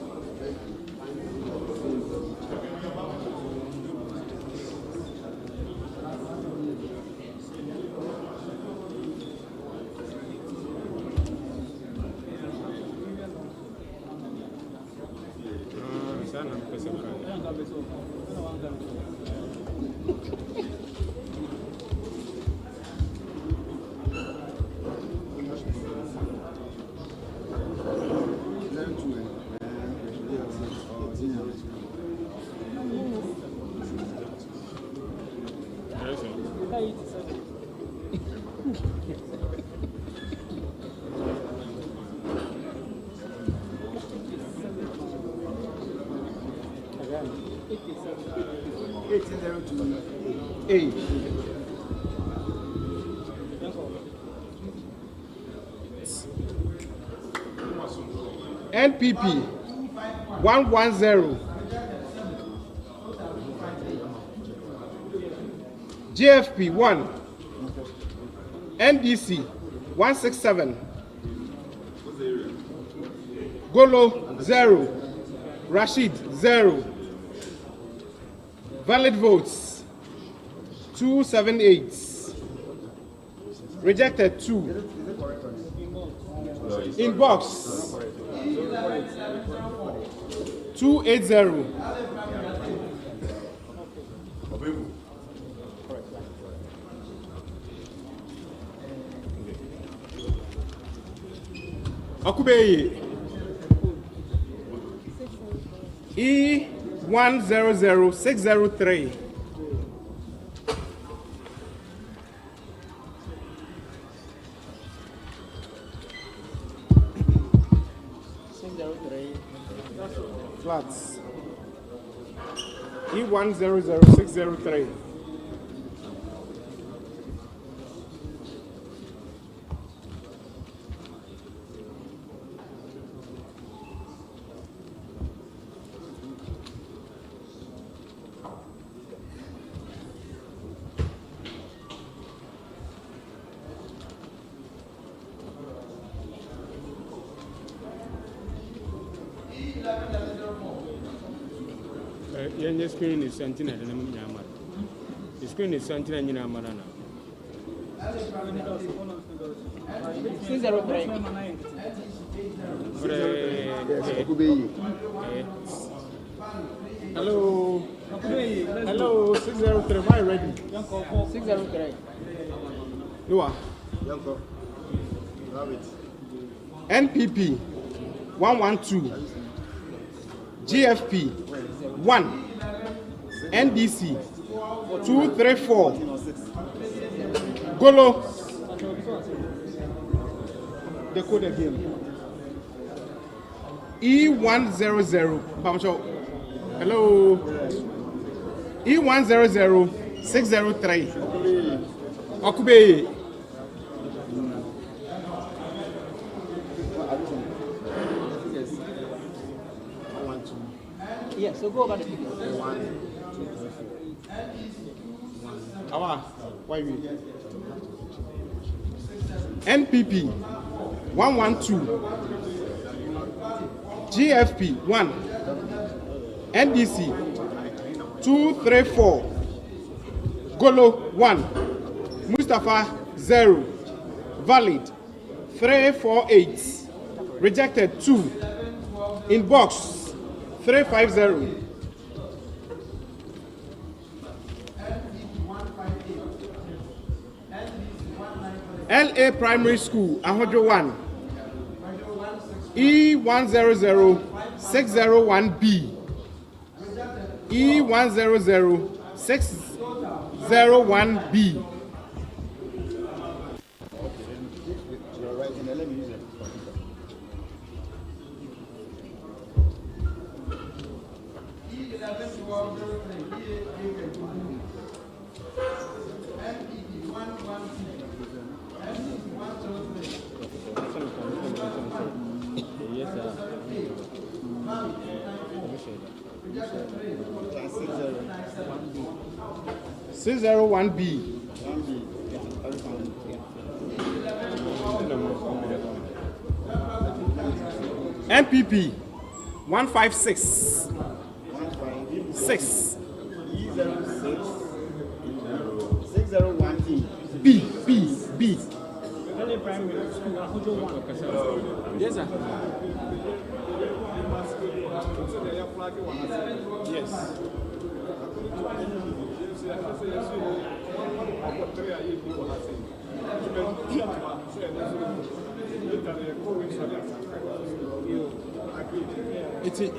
NPP 110. JFP 1. NDC 167. Golo 0. Rashid 0. Valid votes 278. Rejected 2. In box 280. Akubeye E100603. Flats. E100603. Your screen is sentinel and the screen is sentinel in Amarana. 603. Hello. Hello, 603. Why ready? 603. Noah. NPP 112. GFP 1. NDC 234. Golo. The code again. E100. Hello. E100603. Okube. Yeah, so go over the figures. Why we? NPP 112. GFP 1. NDC 234. Golo 1. Mustafa 0. Valid 348. Rejected 2. In box 350. LA Primary School, 101. E100601B. E100601B. 601B. MPP 156. 6. 601T. B. Yes, sir. Yes. It's it.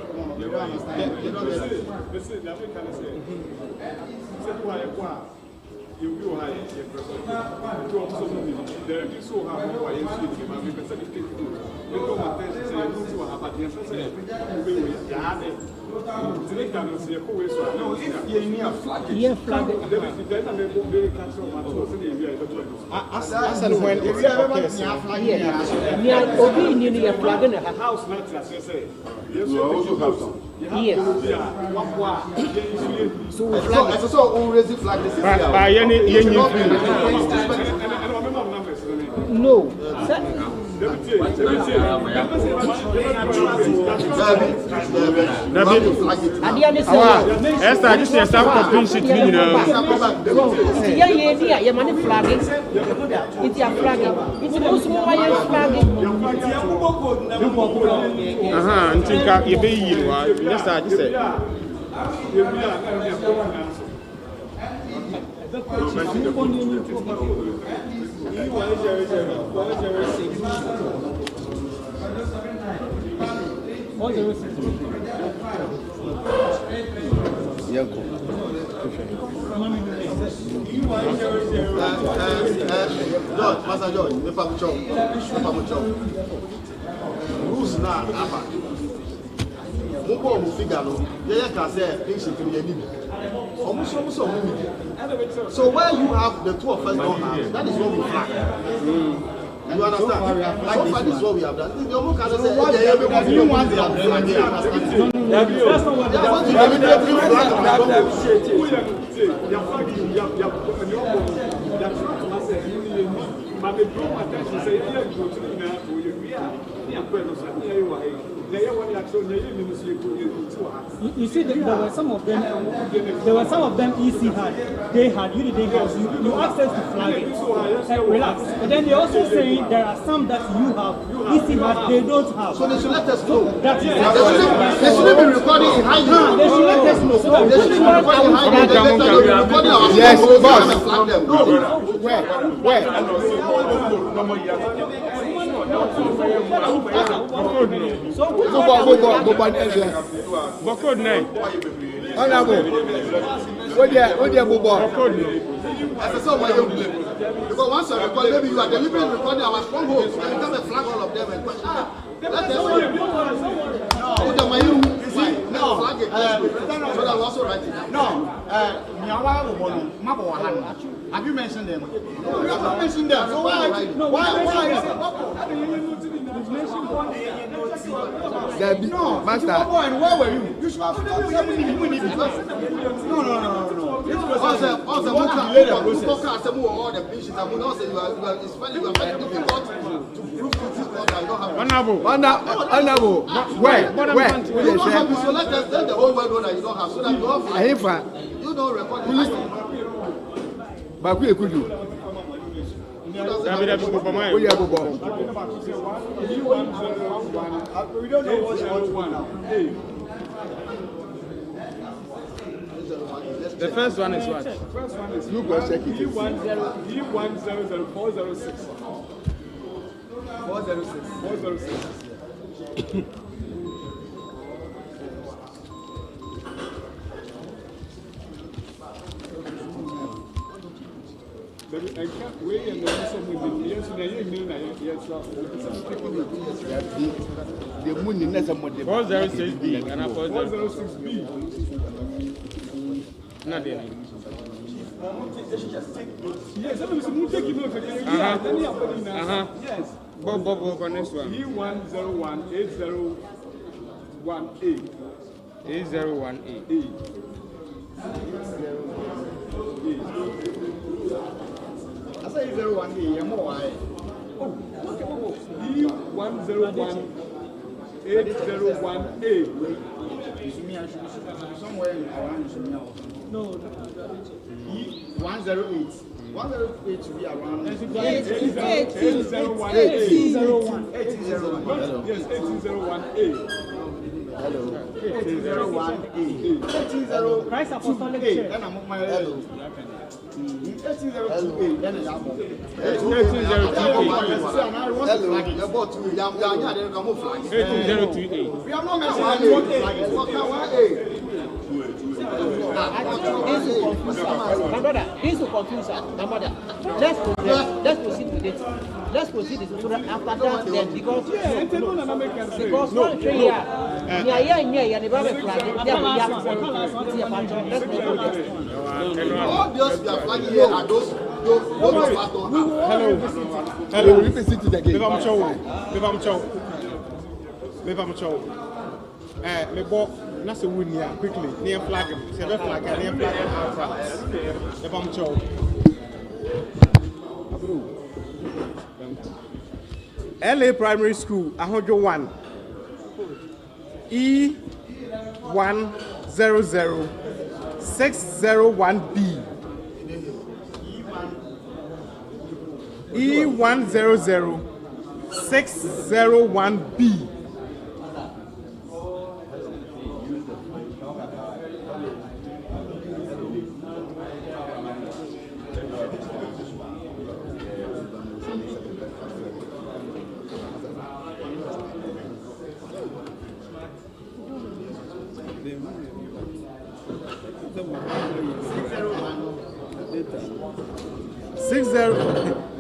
No. Esther, this is some copy sheet, you know. Yeah, money flagging. It's your flagging. It's also why flagging. Think you be you. Yes, I just said. George, Master George, me pamucho. Rules na aba. Mo figure no. Ye can say things to be need. So where you have the two of us don't have, that is what we flag. You understand? So far this is what we have done. The Omo can say, you want to have flag here. You see, there were some of them. EC had. They had. You didn't have. You asked us to flag it. Relax. And then they also saying there are some that you have. EC had. They don't have. So they should let us know. That is. They shouldn't be recording in hiding. They should let us know. So that they shouldn't be recording in hiding. Recording our yes, boss. Where? Because once you record, maybe you are deliberately recording our strongholds and you come and flag all of them and question. Let us flag it. So that we also write it down. Have you mentioned them? No, you have not mentioned them. So why is it? No, Master. And where were you? You should have told me. No. Also, all the patients. It's funny. You are very difficult to prove to this court that you don't have. Honorable. Where? You don't have. So let us tell the whole world that you don't have, so that you don't feel. You don't record. But we could do. The first one is what? You go check it. E100406. 406. The moon in the 406B and 406B. Not there. Yes, I'm taking note. Yes. Bob, on this one. E1018018. 801A. 801A, more. Oh, E101 801A. Somewhere around No. E108. 108 should be around 801A. Yes, 1801A. Hello. 1801A. Christ Apostolic Church. Then I'm on my hello. 1802A. Then it's up. 1802A. We have not mentioned My brother, this will confuse us. My brother, let's proceed with it. Let's proceed with it. So that after that, then because one train here, the brother flagging, all those we are flagging here are those Hello. Repeat it again. Leave am chow. Me bo na se win here quickly. Near flag him. Se be flag and near flag out front. Leave am chow. LA Primary School, 101. E100601B. E100601B.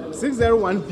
Six zero one B.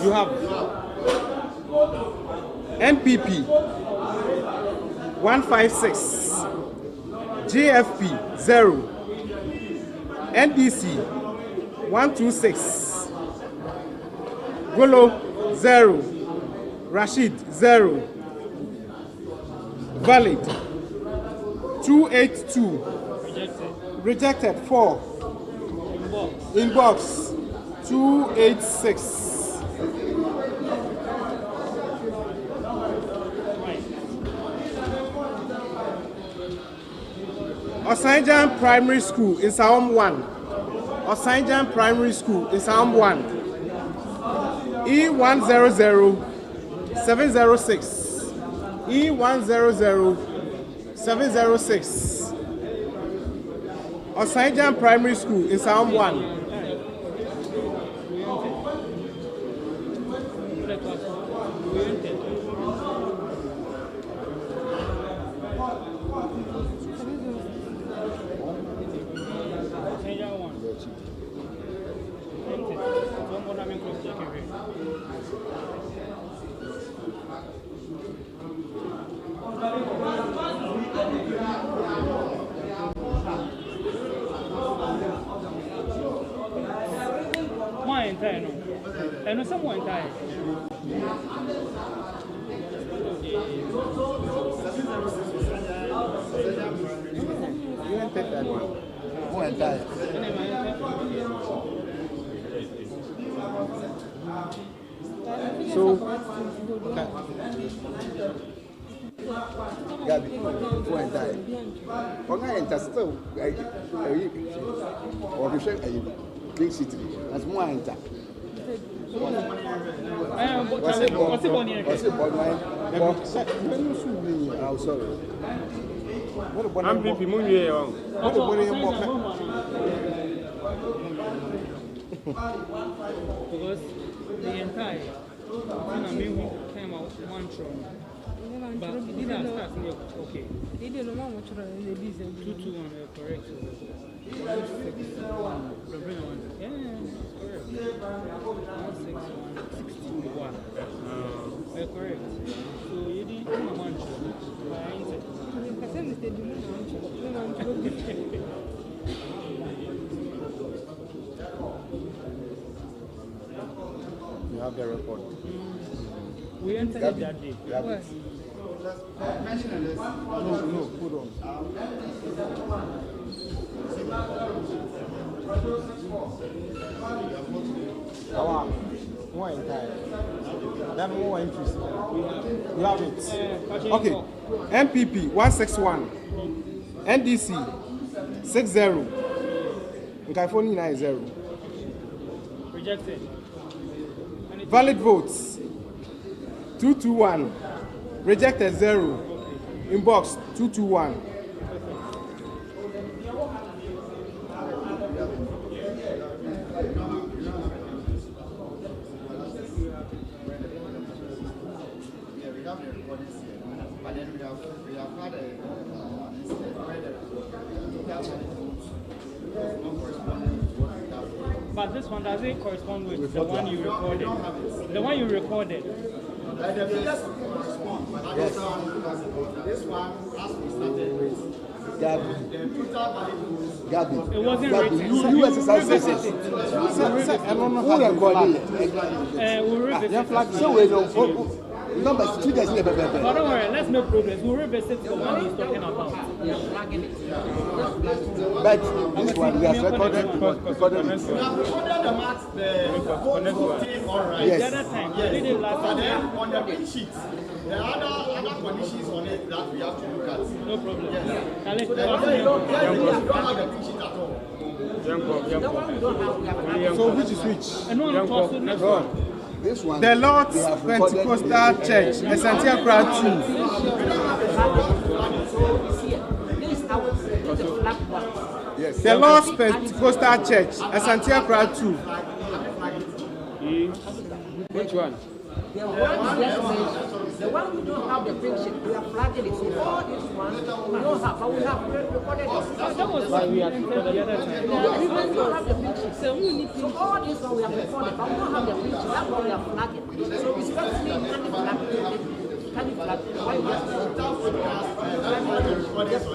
You have NPP 156, JFP 0, NDC 126, Golo 0, Rashid 0, Valid 282, Rejected 4, Inbox 286. Osanjan Primary School in Saum 1. Osanjan Primary School in Saum 1. E100706. E100706. Osanjan Primary School in Saum 1. And someone died. You didn't take that one. One died. So, Gabi, one died. On I enter still, or the shame big city. That's more enter. What's it born here? I'm sorry. I'm people moving here. what the money more? Because the entire Okay. 221, correct. 161. Yeah, correct. 161, 61. Correct. So you did one show. You have the record. We entered it that day. What? Mention this. No, hold on. More entire. Then more interest. You have it. Okay. MPP 161. NDC 60. Nkaiphone 90. Rejected. Valid votes 221. Rejected 0. Inbox 221. But this one doesn't correspond with the one you recorded. The one you recorded. The figures correspond, but this one, as we started with, Gabi. the total valid votes. Gabi. It wasn't Gabi. written. You exercise this. Who recorded it? We'll revisit. So we know. Number 2 days. But don't worry, let's make progress. We'll revisit the one he's talking about. But this one we have recorded. We have recorded the marks, the votes obtained all right. Yes. The other time, we did it last But time. then on the pin sheet, there are other conditions on it that we have to look at. No problem. Yes. Alex, So then you don't have the pin sheet at all. So which is which? And one of us, next one. This one. The Lord's Pentecostal Church, Essential Crowd 2. Yes. The Lord's Pentecostal Church, Essential Crowd 2. Which one? The one you just mentioned, the one we don't have the pink sheet, we are flagging it. So all these ones we don't have, but we have recorded it. That was why we had recorded the other time. We don't have the pink sheet. So all these ones we have recorded, but we don't have the pink sheet. That's why we are flagging. So it's not me can flag. Can you flag? Why you just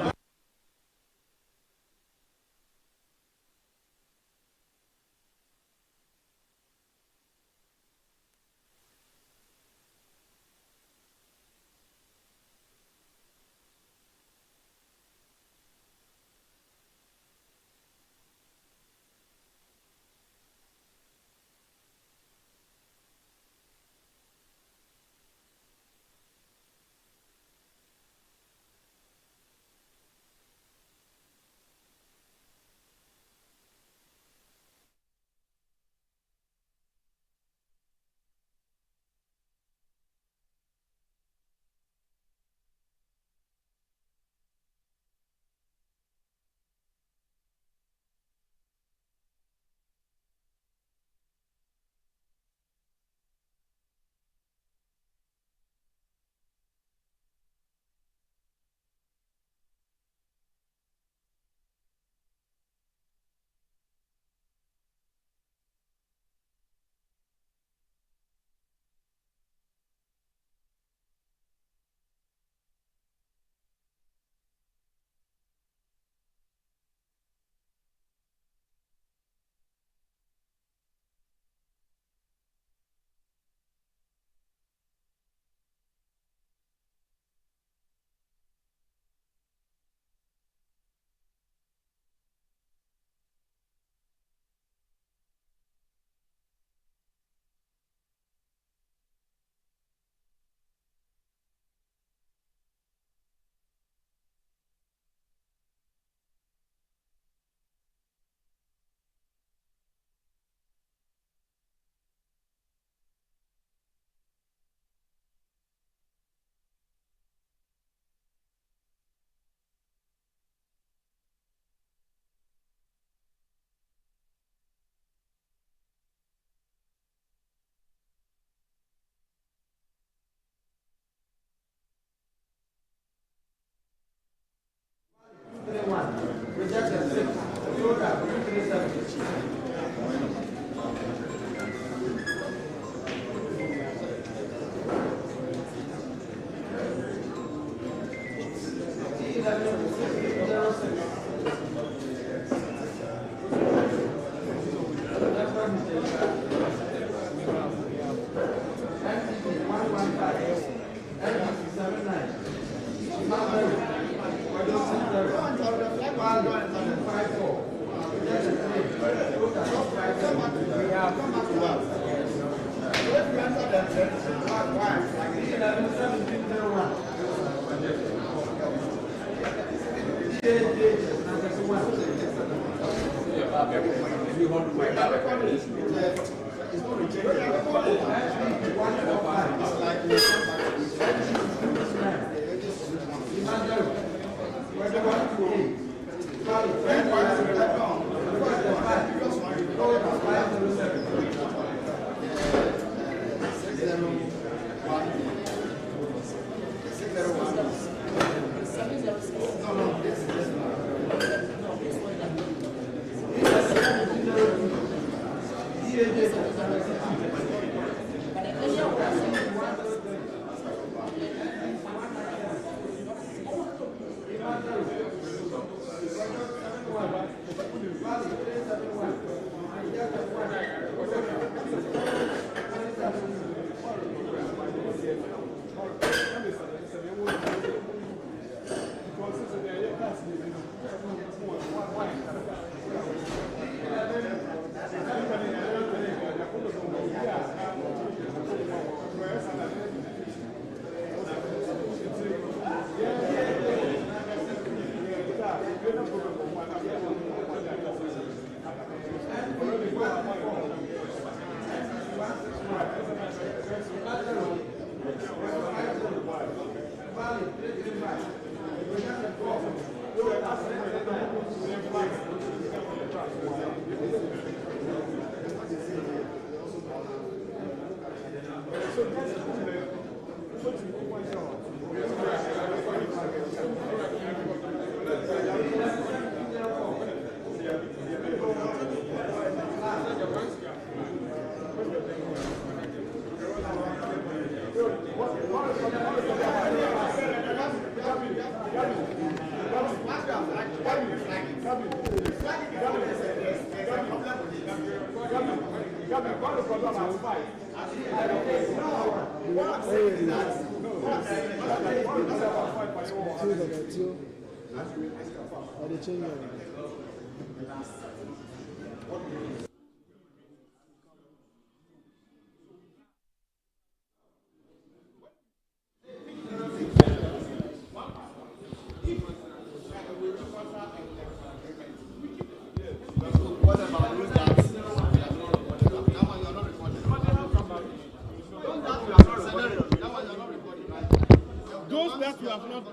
Those that you have not.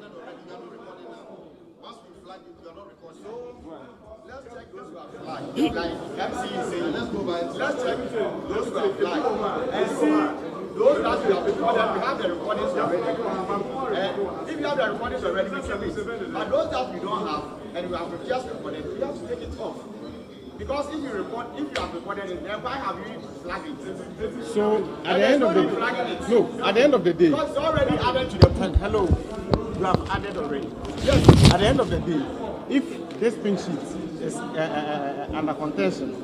Let's check those who have flagged. Like MC is saying, let's go by. Let's check those who have flagged and see those that we have recorded. We have the recordings already. If you have the recordings already, we can it. But those that we don't have and we have just recorded, we have to take it off. Because if you have recorded it, then why have you flagged it? So at the end of the day, at the end of the day, because it's already added to the point. Hello, you have added already. Yes. At the end of the day, if this pin sheet is under contention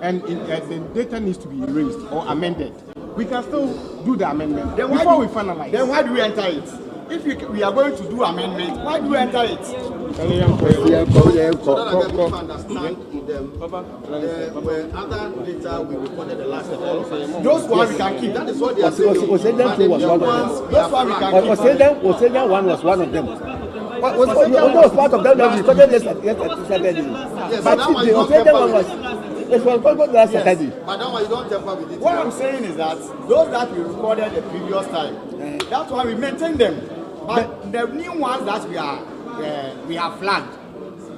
and the data needs to be erased or amended, we can still do the amendment before we finalize. Then why do we enter it? If we are going to do amendment, why do we enter it? So that I can understand them. The other data we recorded the last time. Those ones we can keep. That is what they are saying. Those ones we can keep. Osejan one was one of them. Was part of them that we recorded yesterday. But the Osejan one was. It was recorded last Saturday. But that one you don't temper with it. What I'm saying is that those that we recorded the previous time, that's why we maintain them. But the new ones that we have flagged,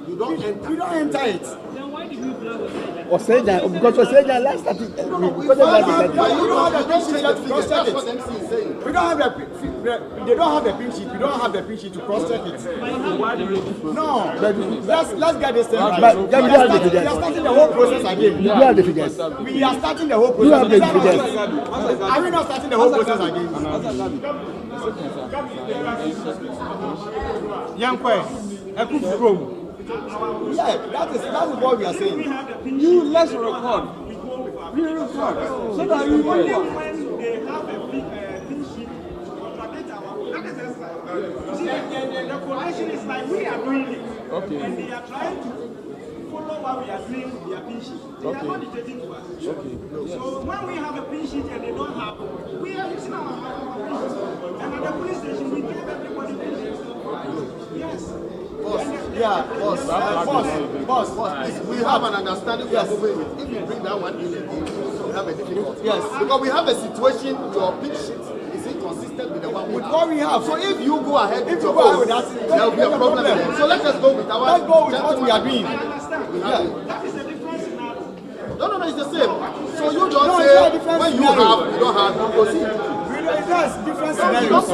we don't enter it. Then why did you flag Osejan? Because Osejan last Saturday. You don't have the pin sheet to cross check it. We don't have they don't have the pin sheet. We don't have the pin sheet to cross check it. No, let's get this thing right. We are starting the whole process again. You have the figures. We are starting the whole process. You have the figures. Are we not starting the whole process again? Young yeah, that is what we are saying. You let's record. We record. So that you when they have a pin sheet to contradict our, that is exercise. See, the coalition is like we are doing it. Okay. And they are trying to follow what we are doing with their pin sheet. They are not dictating to us. So when we have a pin sheet and they don't have, we are using our pin sheet. And at the police station, we give everybody pin sheet. Yes. Boss, we have an understanding we are moving with. If you bring that one in again, we have a difficulty. Yes. Because we have a situation, your pin sheet is inconsistent with the one with what we have. So if you go ahead with your own, there will be a problem there. So let us go with our. Let's go with what we are doing. That is the difference in our. No, it's the same. So you don't say when you have, you don't have, you proceed. There's different scenarios.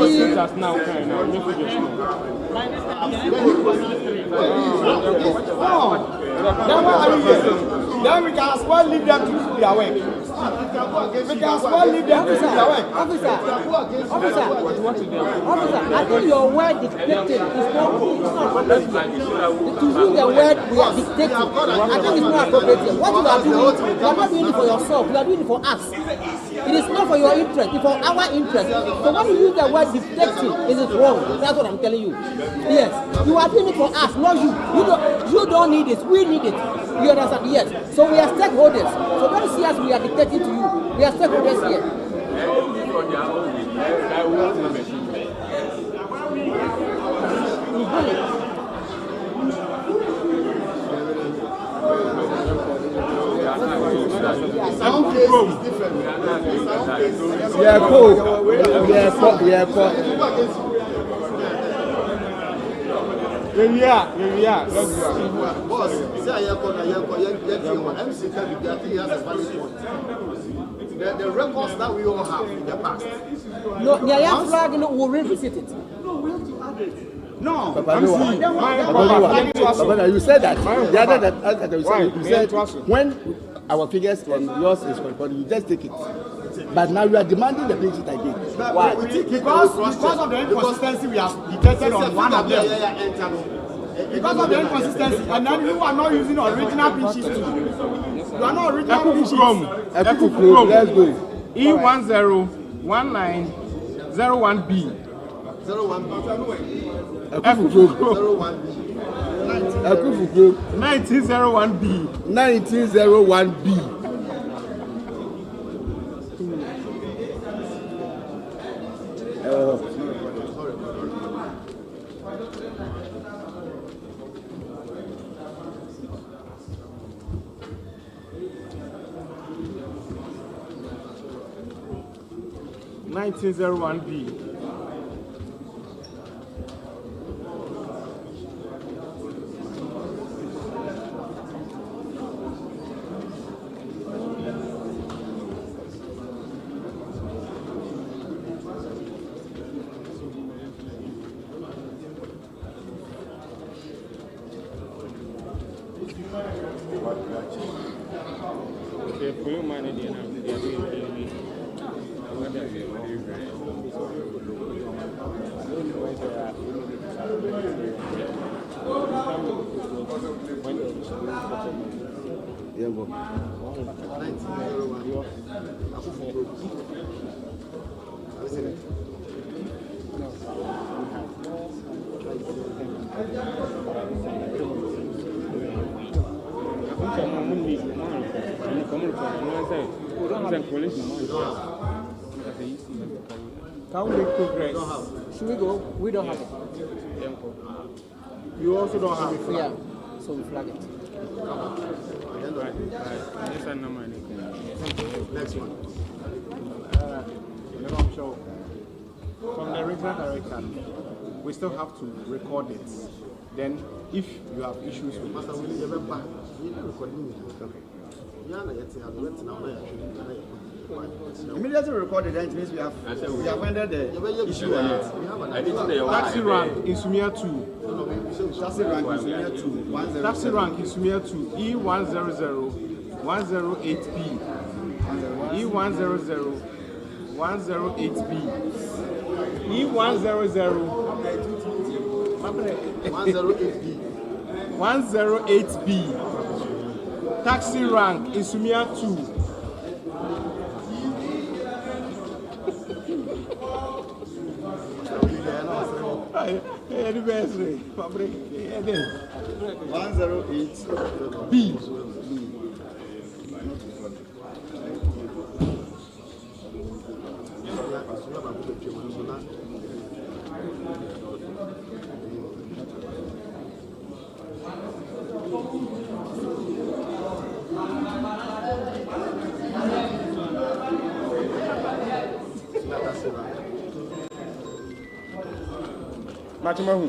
Then we can as well leave them to do their work. We can as well leave them to do their work. Officer, I think your word dictated is not appropriate. To use the word we are dictating, I think it's not appropriate. What you are doing, you are not doing it for yourself, you are doing it for us. It is not for your interest, it's for our interest. So when you use the word dictating, it is wrong. That's what I'm telling you. Yes, you are doing it for us, not you. You don't need it, we need it. You understand? Yes. So we are stakeholders. So don't see us, we are dictating to you. We are stakeholders here. Some case is different. Boss, MC can be there, he has a valid point. The records that we all have in the past. No, the flag will revisit it. No, we have to add it. No, Savannah, you said that. The other that you said when our figures and yours is recorded, you just take it. But now you are demanding the pin sheet again. Why? Because of the inconsistency we have detected on one of them. Because of the inconsistency, and then you are not using original pin sheet too. You are not original pin sheet. Let's go. E101901B. 01B. 1901B. 1901B. Can we make progress? Should we go? We don't have it. You also don't have it. Yeah, so we flag it. Next one. From the regional director, we still have to record it. Then, if you have issues with Master, we need to back. We need to record it. Immediately recorded, that means we have ended the issue on it. Taxi rank in Sumia 2. Taxi rank in Sumia 2. Taxi rank in Sumia 2. E100 108B. E100 108B. E100 108B. Taxi rank in Sumia 2. Anniversary, fabric, B. Machimahu.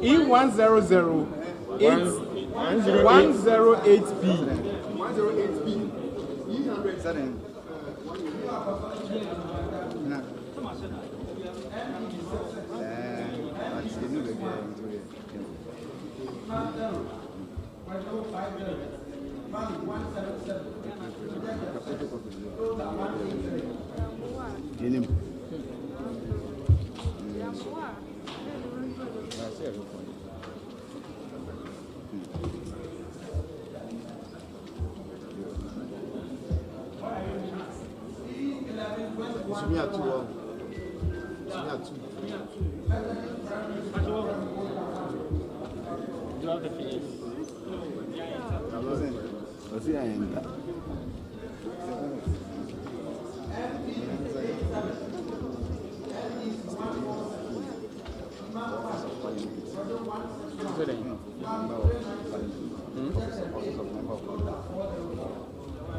E1008B. 108B.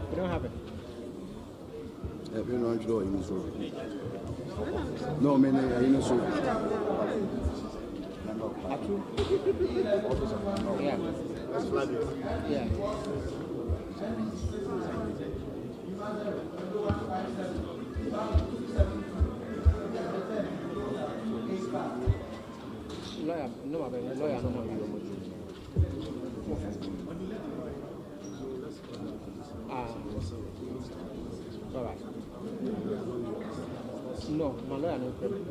You don't have it. No, man, I know so. Yeah. That's flag. Yeah. Lawyer, no, lawyer, no, all right. No, my lawyer, no problem.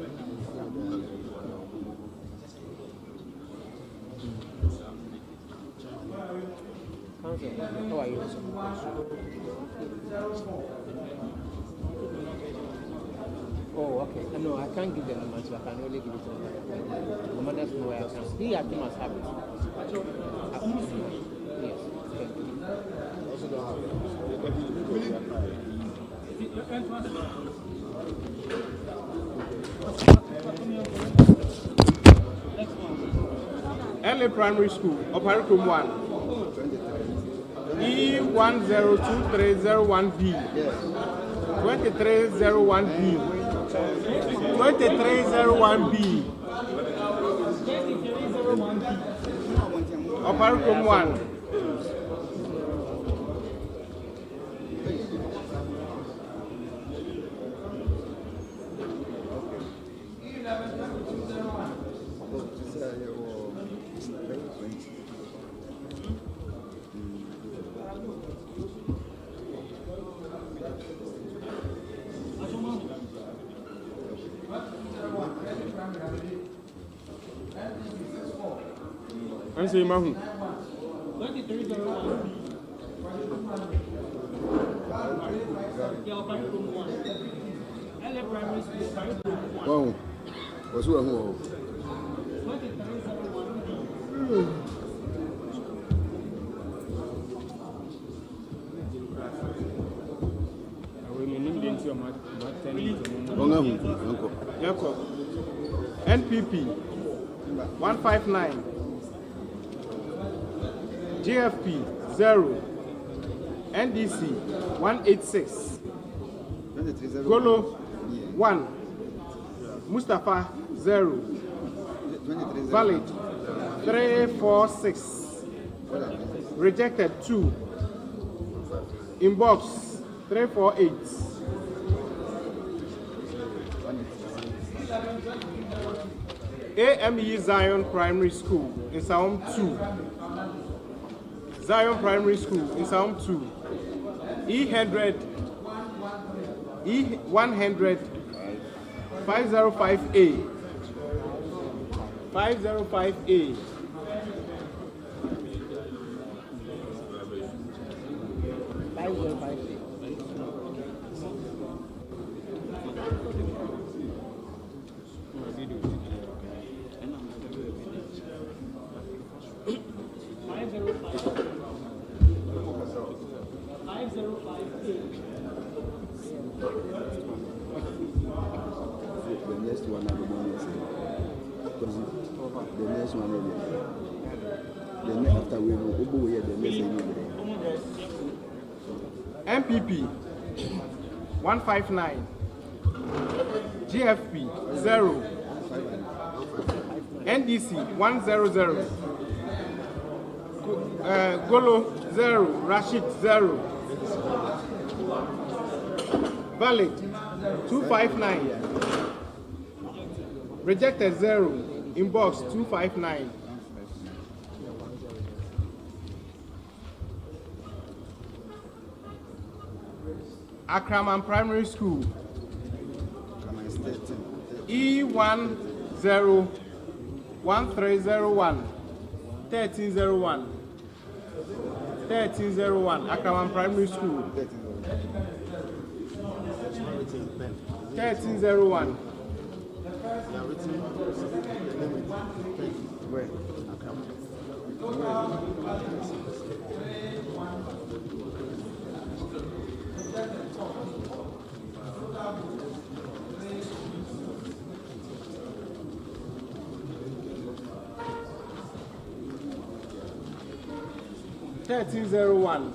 Counsel, how are you? Oh, okay. No, I can't give them the money, so I can only give it to them. No matter where I can. He has to must have it. Yes. Also don't have LA Primary School, Oparikum 1. E102301B. 2301B. 2301B. Oparikum 1. I'm saying, Mahu. 2301. Wow. What's wrong? NPP 159. GFP 0. NDC 186. Golo 1. Mustafa 0. Valid 346. Rejected 2. Inbox 348. AME Zion Primary School in Sound 2. Zion Primary School in Sound 2. E100 505A 505A. next one, the next one, after we know, the next MPP 159, GFP 0, NDC 100, Golo 0, Rashid 0, Valid 259, Rejected 0, Inbox 259. Akraman Primary School E101301 1301 Akraman Primary School 1301 1301.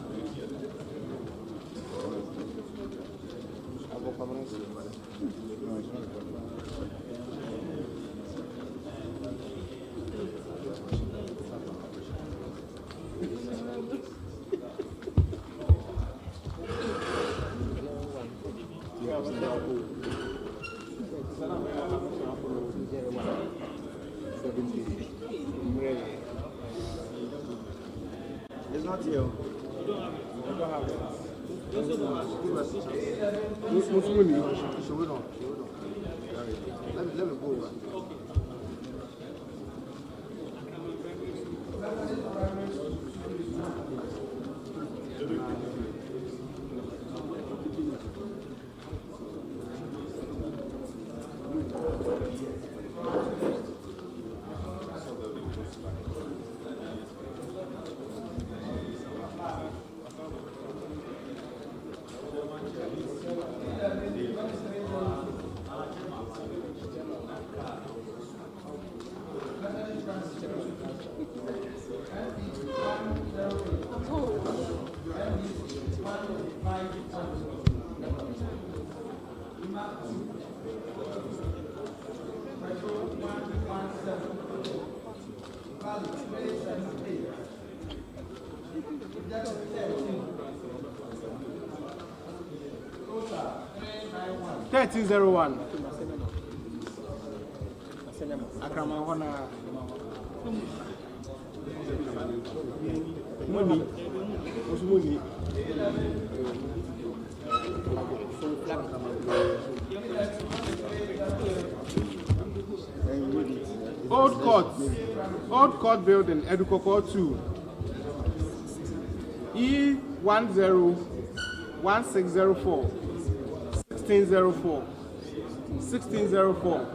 It's not here. You don't have it. Let me go over. 1301. Akramahona. Money. Old Court Building, Edukoko 2. E101604. 1604. 1604.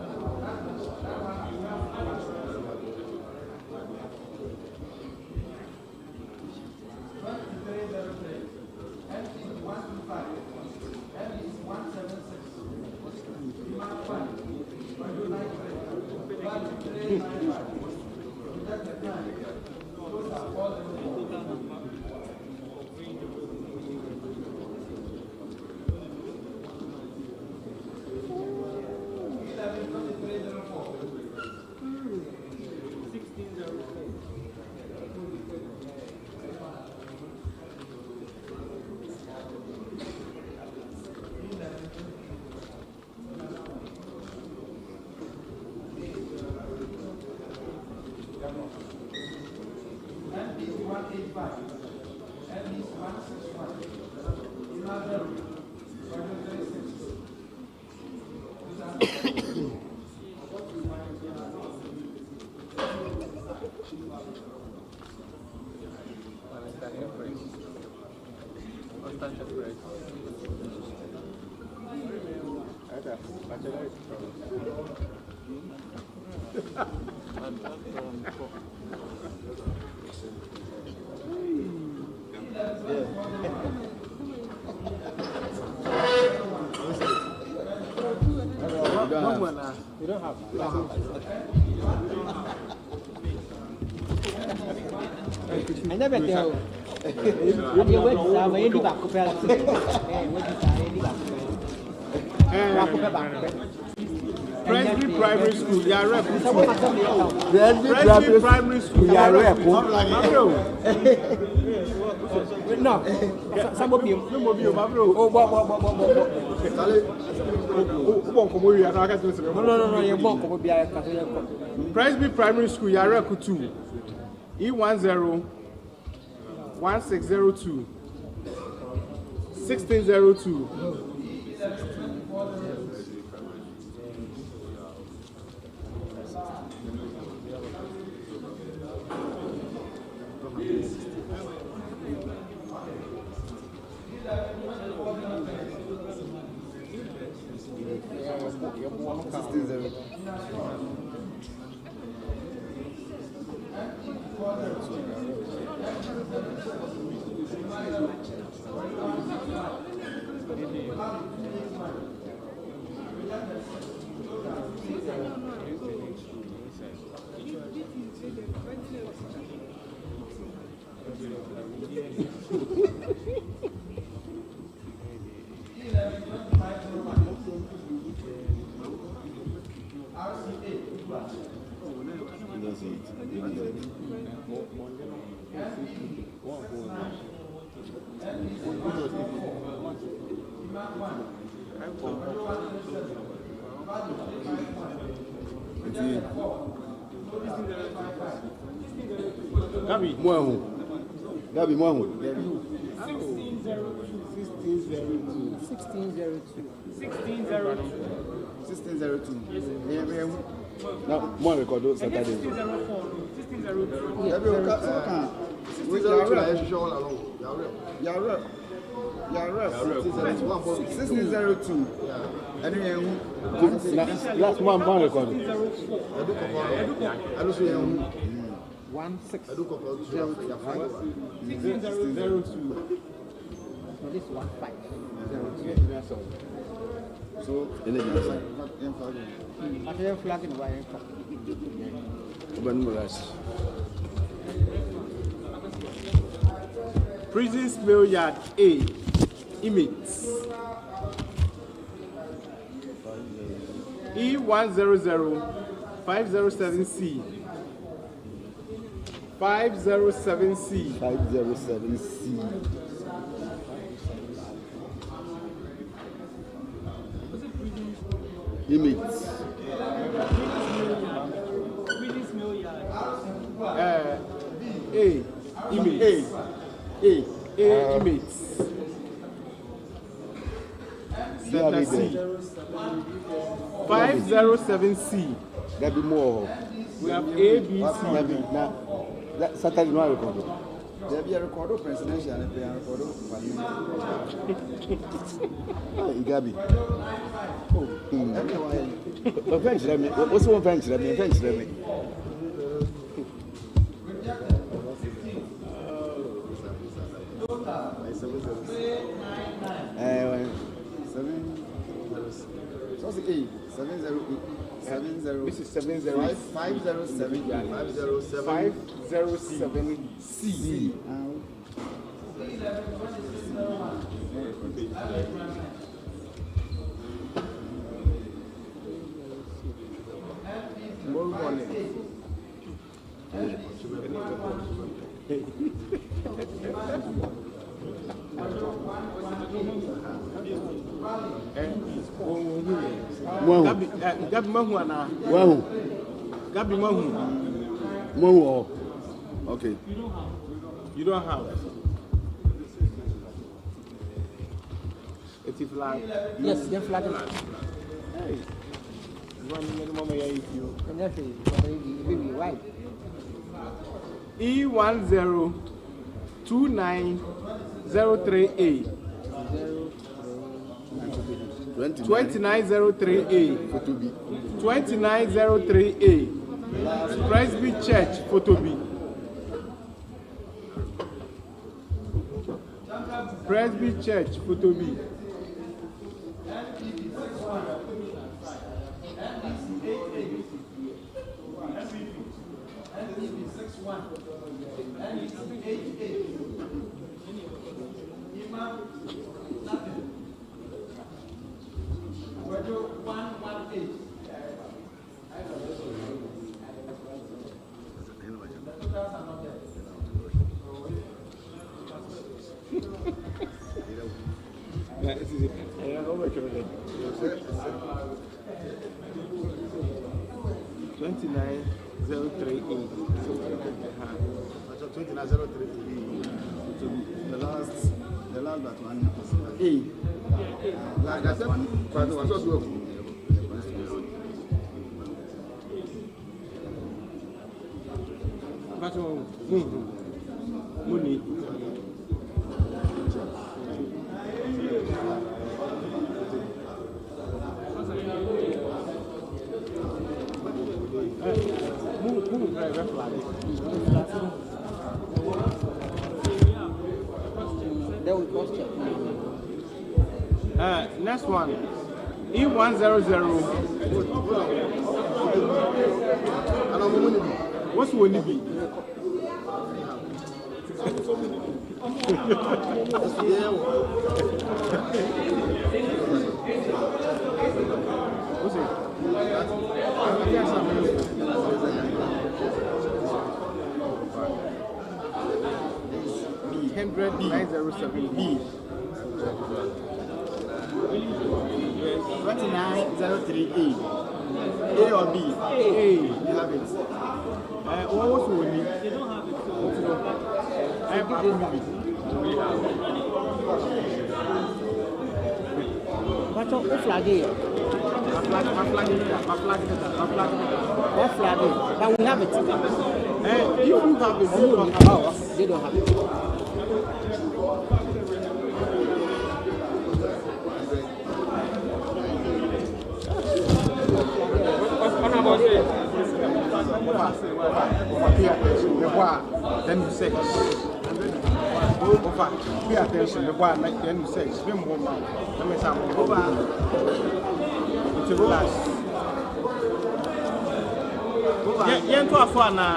We don't have. I never tell. Presby Primary School, you are rep. Presby Primary School, you are rep. No, some of you. No, You won't come here. Presby Primary School, you are rep 2. E10 1602 1602. Gabi, Moahu. 1602. Now, more record Saturday. 1602. Last one record. 1602. So this 1502. So, flag in the Prisons Mill Yard A. Image. E100 507C. 507C. 507C. Image. A. Image. A. Image. Center C. 507C. That be more. We have A, B, C. That Saturday no record. There be a record presidential and a record. Igabi. Oh, French me. What's one French me? French me. This is 70. 507. 507C. More money. Gabi Mahuana. Wow. Gabi Mahu. Mahu. Okay. You don't have. It's a flag. Yes, the flag. Hey. E10 2903A. 2903A. 2903A. Presby Church, photo B. Presby Church, photo B. The last that one. That's one. Next one, E100. What's one be? What's it? 100,907B. 2903A. A or B? A. You have it. What was one? They don't have it. What's up? What flag here? What flag? But we have it. You don't have it. They don't have it. Then you search. Pay attention. The boy like then you search. Let me say over. It's relax. Yeah, into a phone now.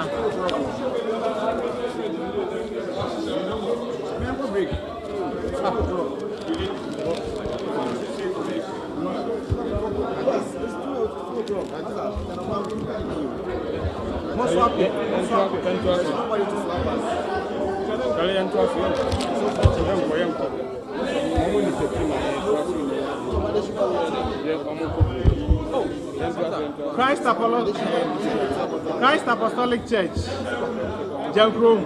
Break. Most happy. Christ Apostolic Church, Jankrom.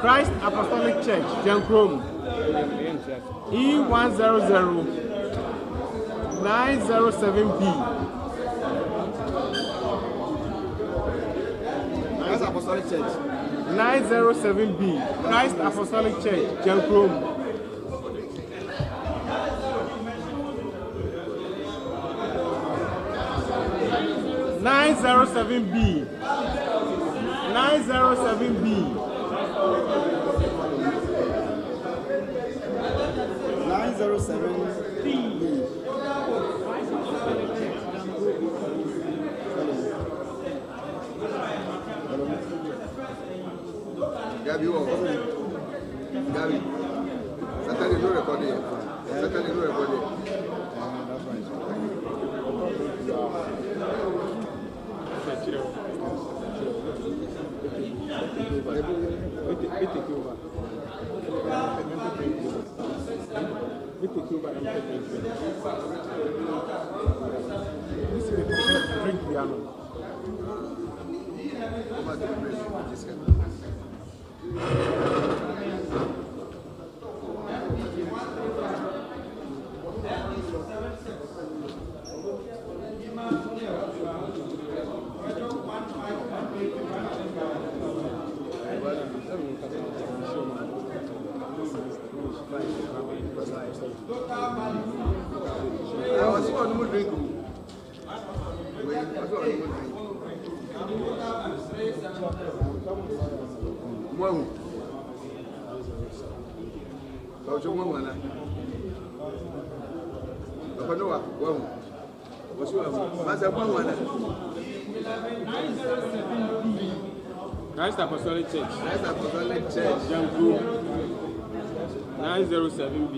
Christ Apostolic Church, Jankrom. E100,907B. Christ Apostolic Church. 907B. Christ Apostolic Church, Jankrom. (907B). 907B. 907B. Gabi, Saturday no recording. Saturday no recording. Drink piano. Christ Apostolic Church. Christ Apostolic Church. Jankrom. 907B.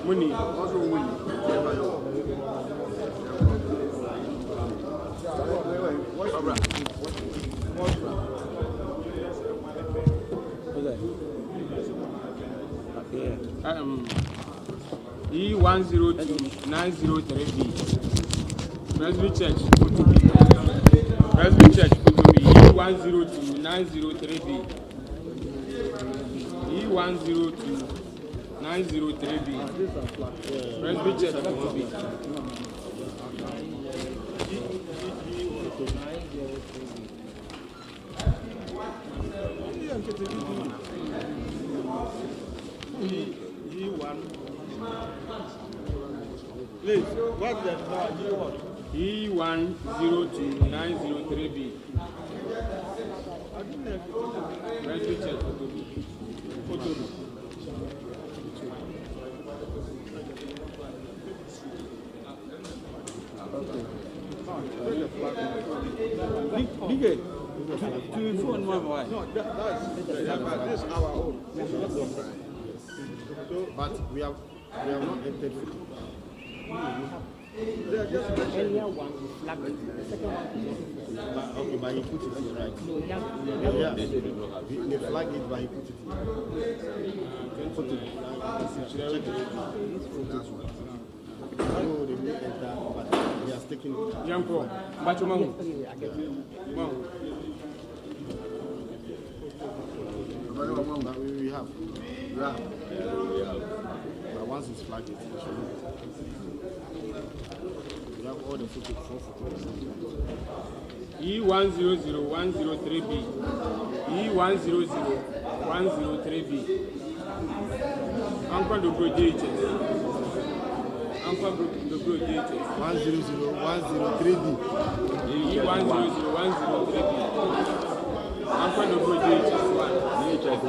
Money. E102903B. Presby Church, Kutubi. Presby Church, Kutubi. E102903B. E102903B. Presby Church, Kutubi. Please, what's that? E102903B. Presby Church, Kutubi. To phone my wife. No, that's our own. But we have not entered. Earlier one we flagged it. The second one. Okay, but you put it in right. No, yeah. They flag it, but you put it in. Put it. So they will enter, but they are sticking it. Yanko, Bachumangu. But we have. But once it's flagged, it should. We have all the footage, 4 footage. E100103B. E100103B. Uncle the Good DHS. Uncle the Good DHS. 100-103B. E100103B. Uncle the Good DHS 1. DHS 1.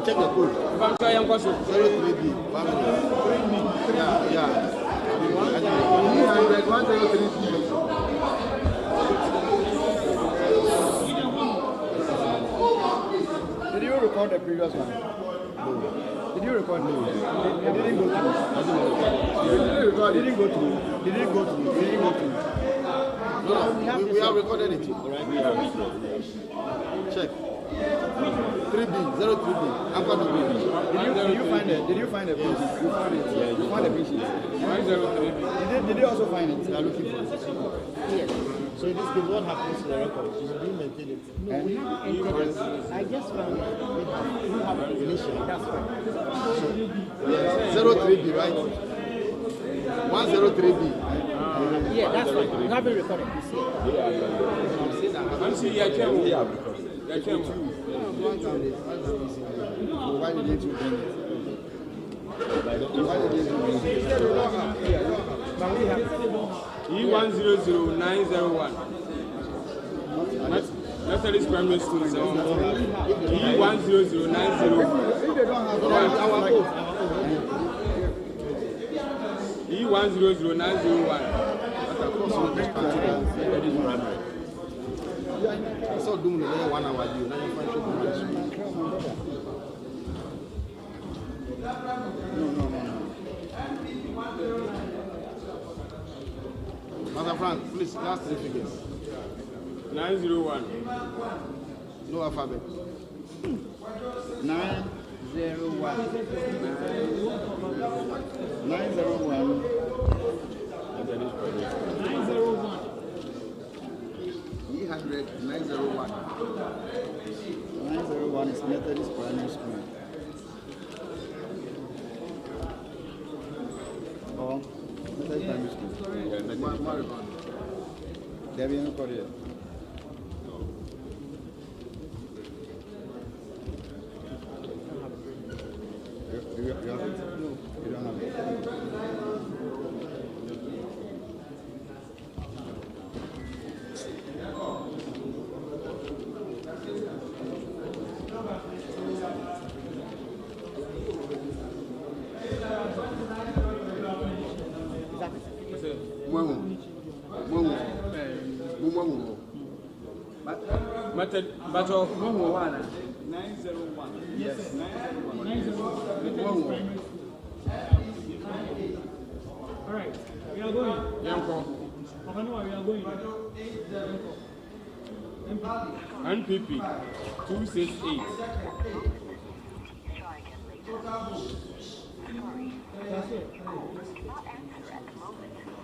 Check the code. 03B. Yeah. Did you record the previous one? No. Did you record it? It didn't go through. It didn't go through. No, we have recorded it. Right? Check. 3B, 03B. I'm going to be. Did you find the pin sheet? You found it. Yeah, you found the pin sheet. 103B. Did they also find it? They are looking for it. Yes. So in this case, what happens to the record? You do maintain it. No, we have entered. I just found it. We have an initial. That's right. So, 03B, right? 103B. Yeah, that's right. We haven't recorded this yet. I'm seeing you came. Why did you bring it? E100901. Methodist Primary School. E100901. E100901. I saw doing 1 hour. Mother Frank, please, last 3 figures. 901. No alphabet. 901. 901. 300. 901. 901 is Methodist Primary School. Oh, Methodist Primary School. Debian Korea. You have it? No, you don't have it. Battle 901. Yes. 901. All right, we are going. Afenyo, we are going. NPP 268.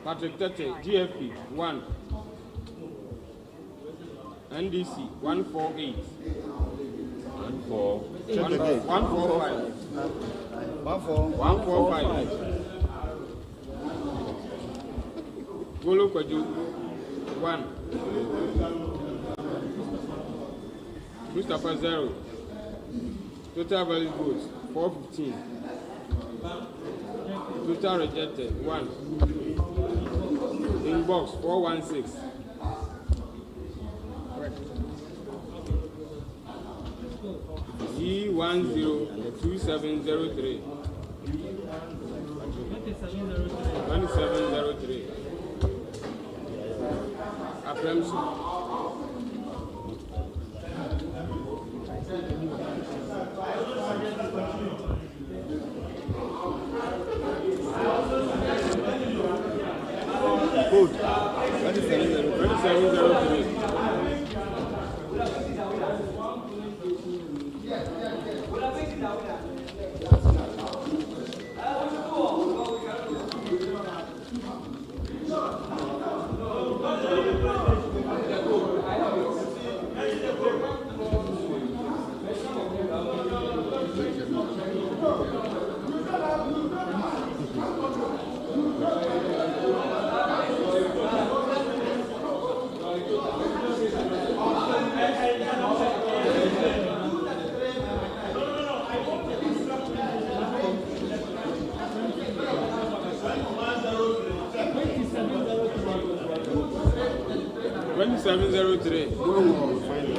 Patrick Tete, GFP 1. NDC 148. 145. 145. Golo Kwaju 1. Mustafa 0. Total valid votes 415. Total rejected 1. Inbox 416. E102703. 2703. Apremso. Good. 2703. 2703.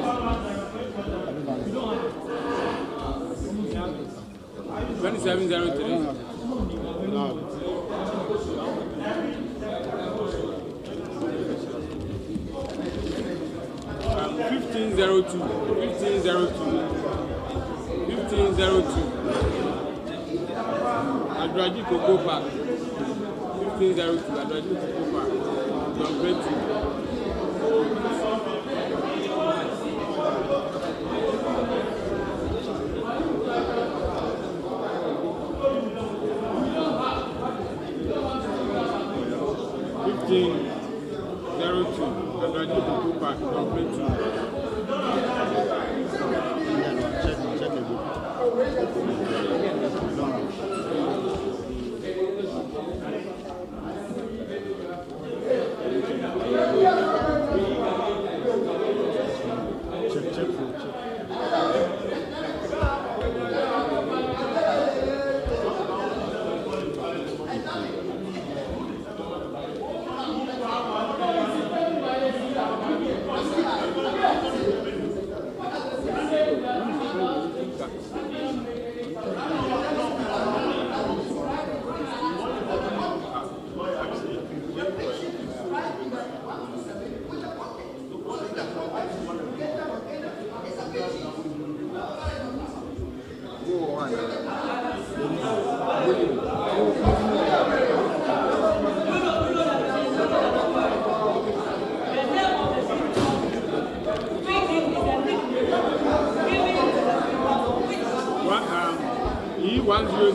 2703. 1502. 1502. Adraji Coco Park. 1502. Adraji Coco Park. Don't break it.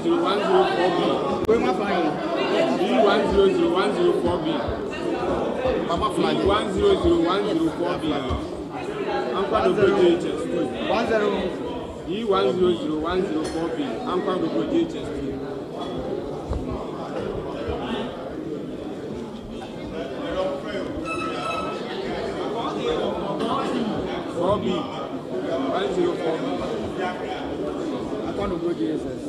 E1000104B. E1000104B. E1000104B. Ankwadogo JHS2. E1000104B. Ankwadogo JHS2. 4B. 104B. Ankwadogo JHS.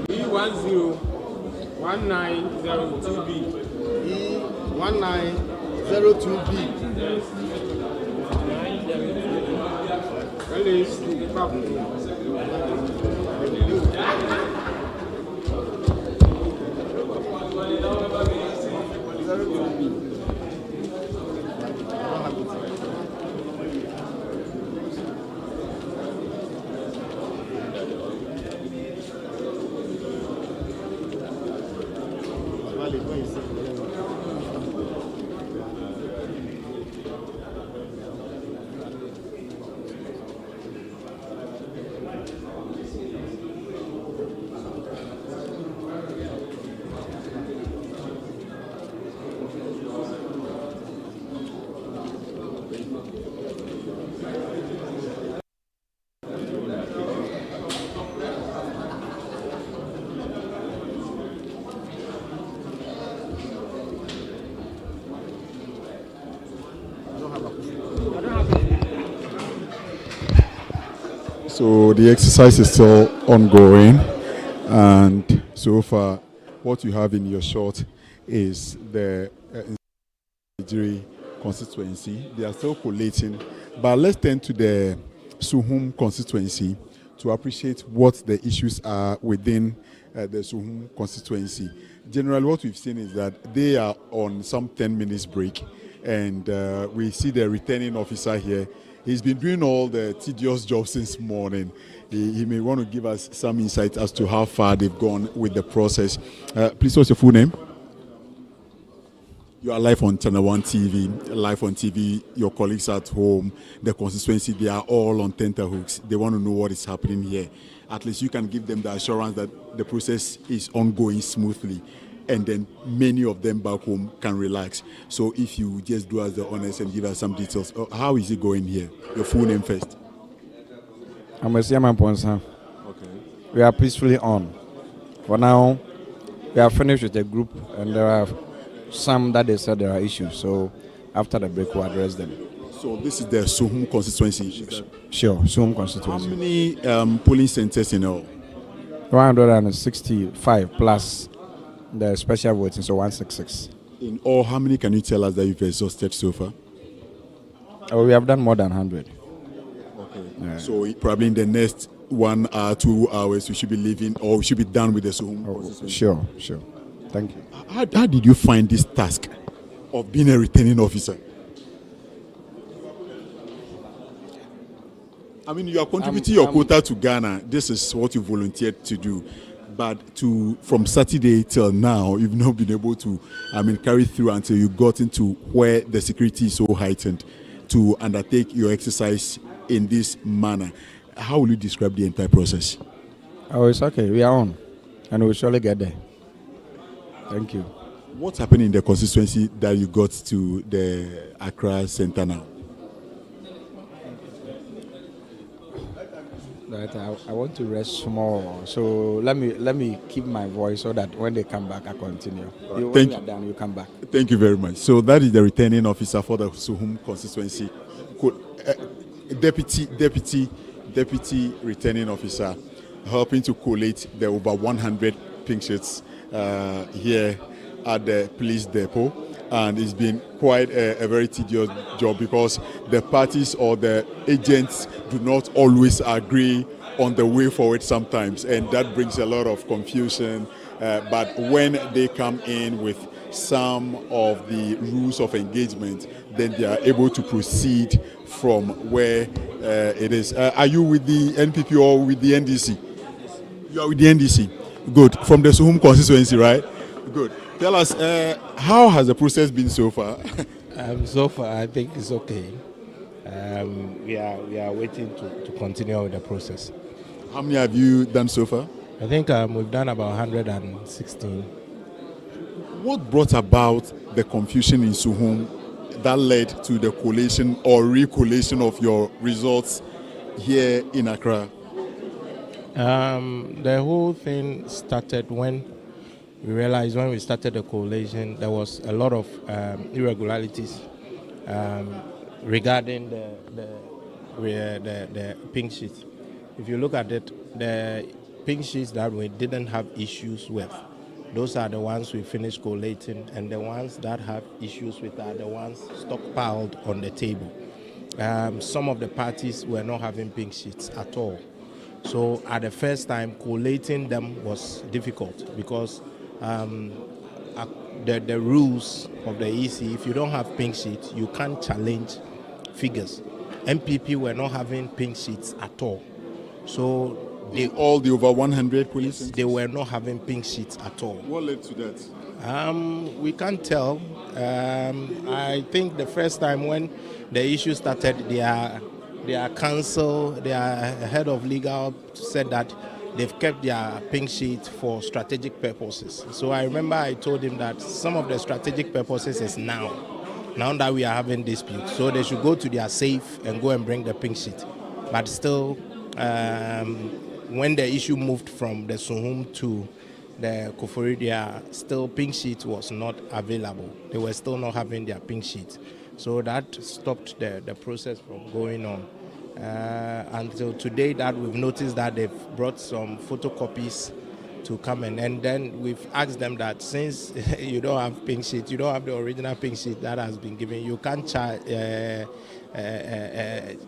E1019002B. E1902B. Release. So the exercise is still ongoing, and so far what you have in your shot is the Nigeria constituency. They are still collating, but let's turn to the Suhum constituency to appreciate what the issues are within the Suhum constituency. Generally, what we've seen is that they are on some 10 minutes break, and we see the returning officer here. He's been doing all the tedious jobs since morning. He may want to give us some insight as to how far they've gone with the process. Please, what's your full name? You are live on Channel 1 TV, live on TV. Your colleagues at home, the constituency, they are all on tenterhooks. They want to know what is happening here. At least you can give them the assurance that the process is ongoing smoothly, and then many of them back home can relax. So if you just do us the honors and give us some details, how is it going here? Your full name first. I'm a Siaman Ponsa. Okay. We are peacefully on. For now, we are finished with the group, and there are some that they said there are issues. So after the break, we'll address them. So this is the Suhum constituency? Sure, Suhum constituency. How many polling centers in all? 165 plus the special voting, so 166. In all, how many can you tell us that you've exhausted so far? We have done more than 100. Okay. So probably in the next 1 hour, 2 hours, we should be leaving, or we should be done with the Suhum constituency. Sure. Thank you. How did you find this task of being a returning officer? I mean, you are contributing your quota to Ghana. This is what you volunteered to do. But from Saturday till now, you've not been able to, carry through until you got into where the security is so heightened to undertake your exercise in this manner. How will you describe the entire process? Oh, it's okay. We are on, and we'll surely get there. Thank you. What's happening in the constituency that you got to the Accra Center now? That I want to rest small, so let me keep my voice so that when they come back, I continue. When we are done, you come back. Thank you very much. So that is the returning officer for the Suhum constituency, deputy returning officer, helping to collate the over 100 pink sheets here at the police depot. And it's been quite a very tedious job because the parties or the agents do not always agree on the way forward sometimes, and that brings a lot of confusion. But when they come in with some of the rules of engagement, then they are able to proceed from where it is. Are you with the NPP or with the NDC? You are with the NDC. Good. From the Suhum constituency, right? Good. Tell us, how has the process been so far? So far, I think it's okay. We are waiting to continue with the process. How many have you done so far? I think we've done about 116. What brought about the confusion in Suhum that led to the collation or re-collation of your results here in Accra? The whole thing started when we realized when we started the collation there was a lot of irregularities regarding the pink sheets. If you look at it, the pink sheets that we didn't have issues with, those are the ones we finished collating, and the ones that have issues with are the ones stockpiled on the table. Some of the parties were not having pink sheets at all. So at the first time, collating them was difficult because the rules of the EC, if you don't have pink sheets, you can't challenge figures. MPP were not having pink sheets at all. So all the over 100 police? They were not having pink sheets at all. What led to that? We can't tell. I think the first time when the issue started, their counsel, their head of legal said that they've kept their pink sheet for strategic purposes. So I remember I told him that some of the strategic purposes is now that we are having disputes. So they should go to their safe and go and bring the pink sheet. But still, when the issue moved from the Suhum to the Koforidia, still pink sheet was not available. They were still not having their pink sheet. So that stopped the process from going on. Until today that we've noticed that they've brought some photocopies to come in, and then we've asked them that since you don't have pink sheet, you don't have the original pink sheet that has been given, you can't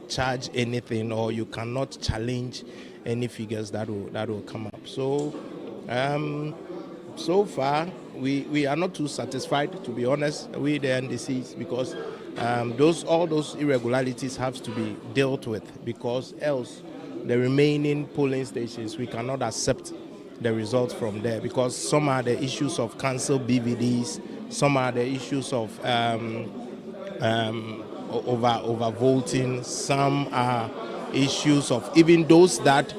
charge anything, or you cannot challenge any figures that will come up. So so far we are not too satisfied, to be honest, with the NDCs, because all those irregularities have to be dealt with, because else the remaining polling stations, we cannot accept the results from there, because some are the issues of cancelled BVDs, some are the issues of over voting, some are issues of even those that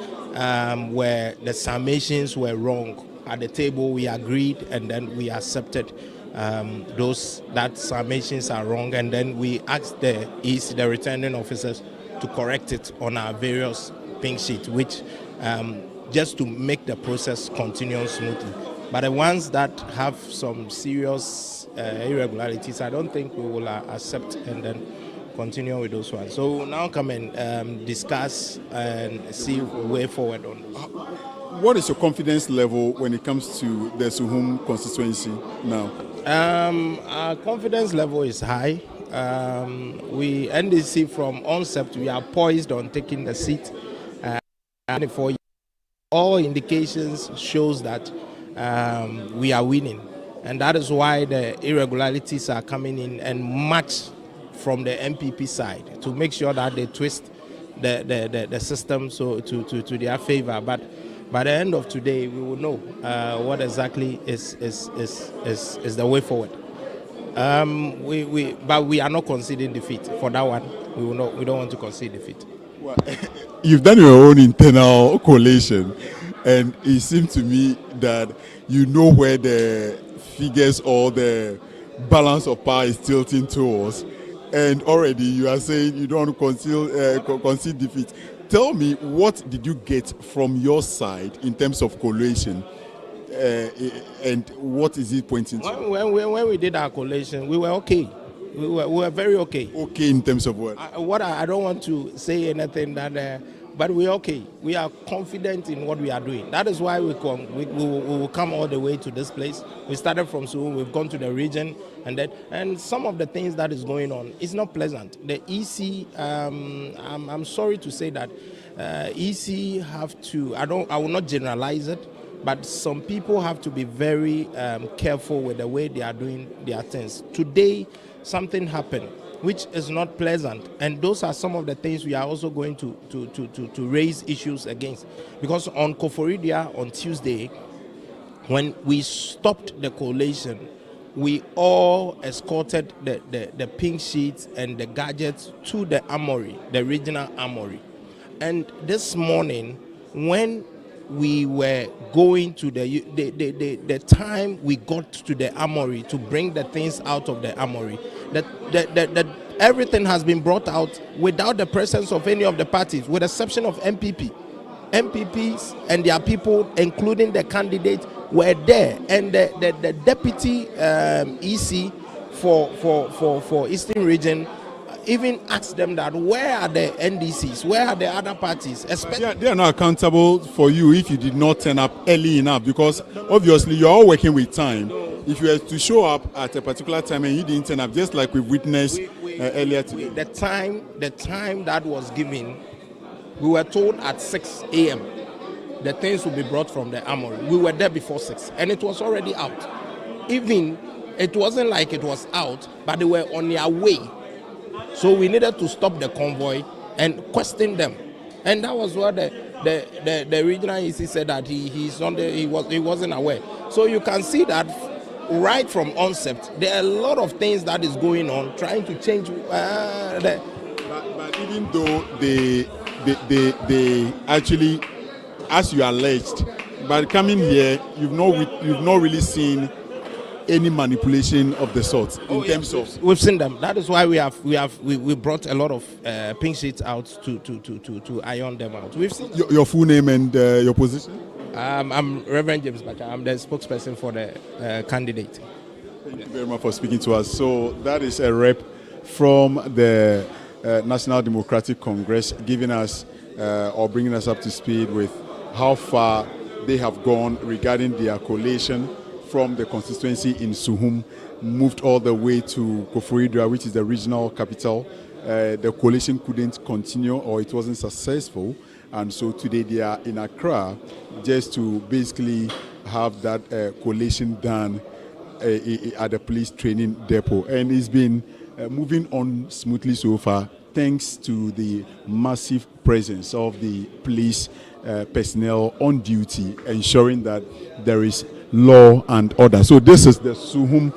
where the summations were wrong. At the table we agreed, and then we accepted those that summations are wrong, and then we asked the returning officers to correct it on our various pink sheets, which just to make the process continue smoothly. But the ones that have some serious irregularities, I don't think we will accept and then continue with those ones. So we'll now come and discuss and see a way forward on those. What is your confidence level when it comes to the Suhum constituency now? Our confidence level is high. We NDC from onset, we are poised on taking the seat. And for all indications shows that we are winning, and that is why the irregularities are coming in, and much from the MPP side to make sure that they twist the system so to their favor. But by the end of today, we will know what exactly is the way forward. But we are not conceding defeat for that one. We don't want to concede defeat. Well, you've done your own internal collation, and it seems to me that you know where the figures or the balance of power is tilting towards, and already you are saying you don't want to concede defeat. Tell me, what did you get from your side in terms of collation, and what is it pointing to? When we did our collation, we were okay. We were very okay. Okay in terms of what? I don't want to say anything that, but we're okay. We are confident in what we are doing. That is why we will come all the way to this place. We started from Suhum, we've gone to the region, and some of the things that is going on is not pleasant. The EC, I'm sorry to say that EC have to. I will not generalize it, but some people have to be very careful with the way they are doing their things. Today, something happened which is not pleasant, and those are some of the things we are also going to raise issues against. Because on Koforidia on Tuesday, when we stopped the collation, we all escorted the pink sheets and the gadgets to the armory, the regional armory. And this morning, when we were going to the time we got to the armory to bring the things out of the armory, that everything has been brought out without the presence of any of the parties, with the exception of MPPs and their people, including the candidate, were there, and the deputy EC for Eastern Region even asked them that where are the NDCs, where are the other parties? They are not accountable for you if you did not turn up early enough, because obviously you're all working with time. If you were to show up at a particular time and you didn't turn up, just like we've witnessed earlier today. The time that was given, we were told at 6 a.m. the things will be brought from the armory. We were there before 6, and it was already out. Even it wasn't like it was out, but they were on their way. So we needed to stop the convoy and question them, and that was what the regional EC said, that he wasn't aware. So you can see that right from onset, there are a lot of things that is going on, trying to change. But even though they actually, as you alleged, but coming here, you've not really seen any manipulation of the sort in terms of. We've seen them. That is why we brought a lot of pink sheets out to iron them out. We've seen your full name and your position. I'm Reverend James Bacha. I'm the spokesperson for the candidate. Thank you very much for speaking to us. So that is a rep from the National Democratic Congress, giving us or bringing us up to speed with how far they have gone regarding their collation from the constituency in Suhum, moved all the way to Koforidua, which is the regional capital. The coalition couldn't continue, or it wasn't successful, and so today they are in Accra just to basically have that coalition done at the police training depot. And it's been moving on smoothly so far, thanks to the massive presence of the police personnel on duty, ensuring that there is law and order. So this is the Suhum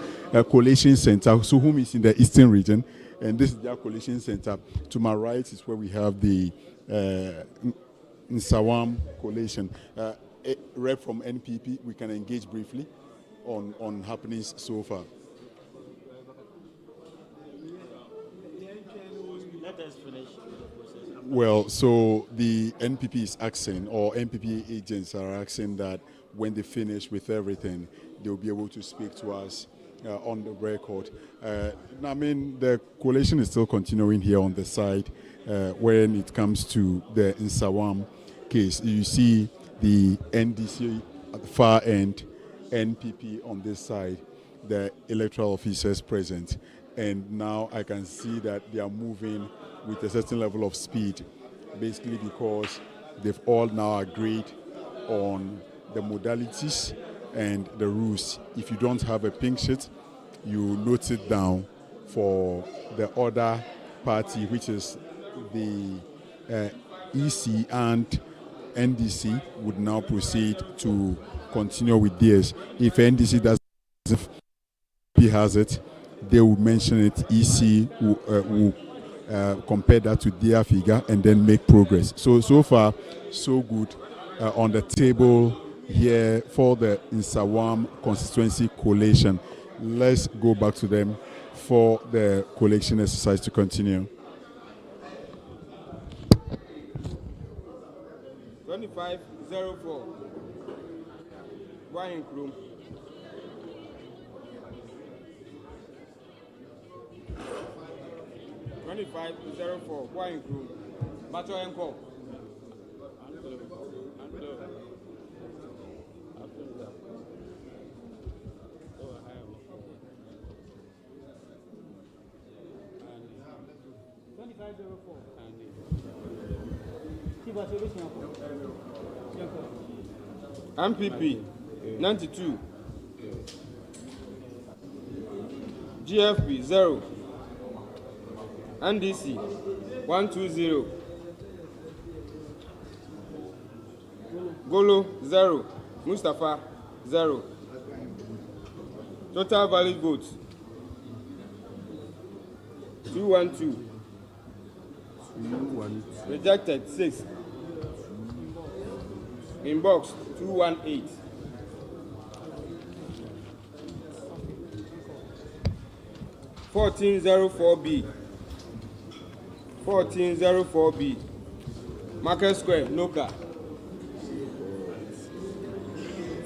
Collation Center. Suhum is in the Eastern Region, and this is their Collation Center. To my right is where we have the Nsawam Collation. A rep from NPP, we can engage briefly on happenings so far. Let us finish the process. Well, so the NPP is asking, or NPP agents are asking that when they finish with everything, they'll be able to speak to us on the record. I mean, the coalition is still continuing here on the side when it comes to the Nsawam case. You see the NDC at the far end, NPP on this side, the electoral officers present. And now I can see that they are moving with a certain level of speed, basically because they've all now agreed on the modalities and the rules. If you don't have a pink sheet, you note it down for the other party, which is the EC and NDC would now proceed to continue with theirs. If NDC doesn't, if P has it, they will mention it. EC will compare that to their figure and then make progress. So far, so good on the table here for the Nsawam Constituency collation. Let's go back to them for the collection exercise to continue. 2504. Wine room. 2504. Wine room. Macho Enko. 2504. MPP 92. GFP 0. NDC 120. Golo 0. Mustafa 0. Total valid votes 212. Rejected 6. Inbox 218. (1404B). 1404B. Market Square, Noka.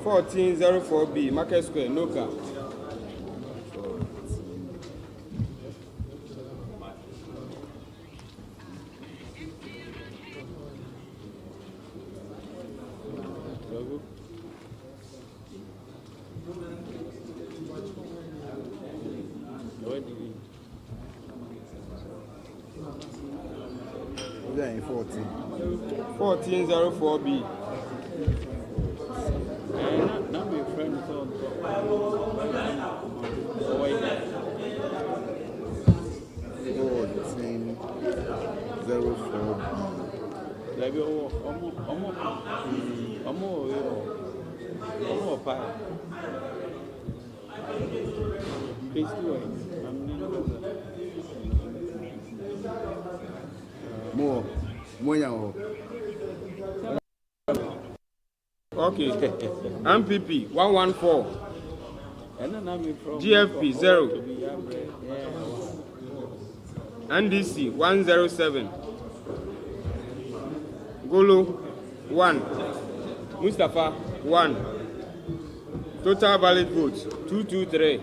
1404B. Market Square, Noka. Yeah, in 14. 1404B. Not my friend. Okay. MPP 114. GFP 0. NDC 107. Golo 1. Mustafa 1. Total valid votes 223.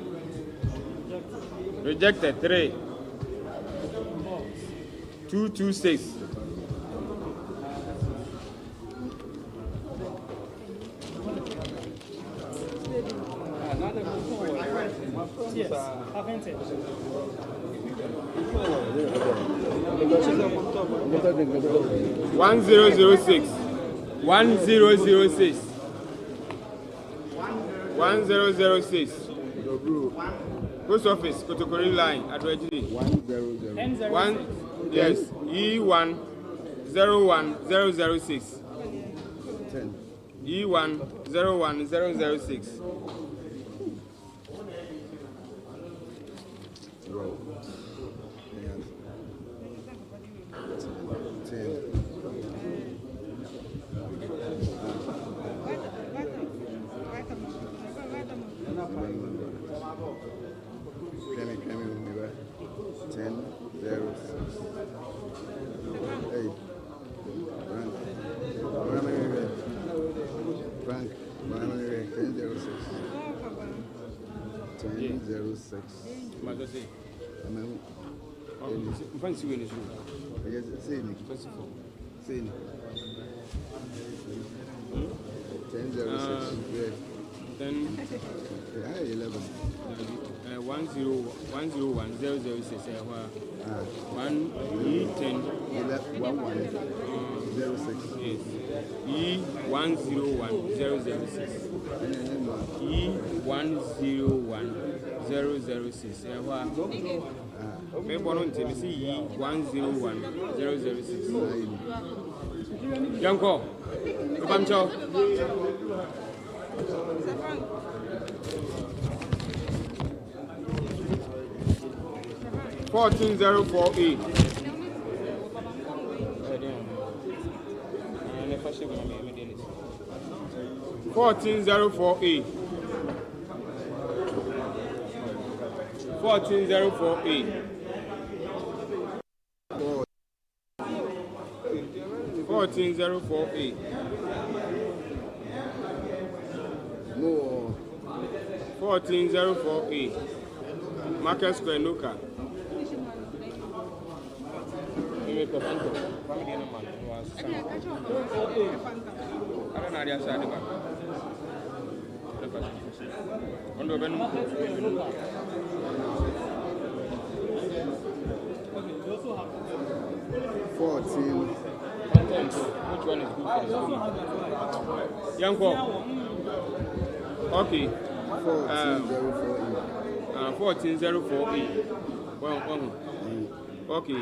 Rejected 3. 226. Yes, Afenyo. 1006. 1006. 1006. Post office, Kotokori line, Adwaji. 100. 1, yes, E1 01006. 10. E1 01006. Fancy when it's you. Yes, say me. 1006. Then 11. 10101006. 1 E10 1106. Yes. E101006. E101006. Me born to see 101006. Yanko, Pamcho. 14048. 14048. 14048. 14048. More. 14048. Market Square Nuka. Which one is good for the young okay. 14048. Well, okay.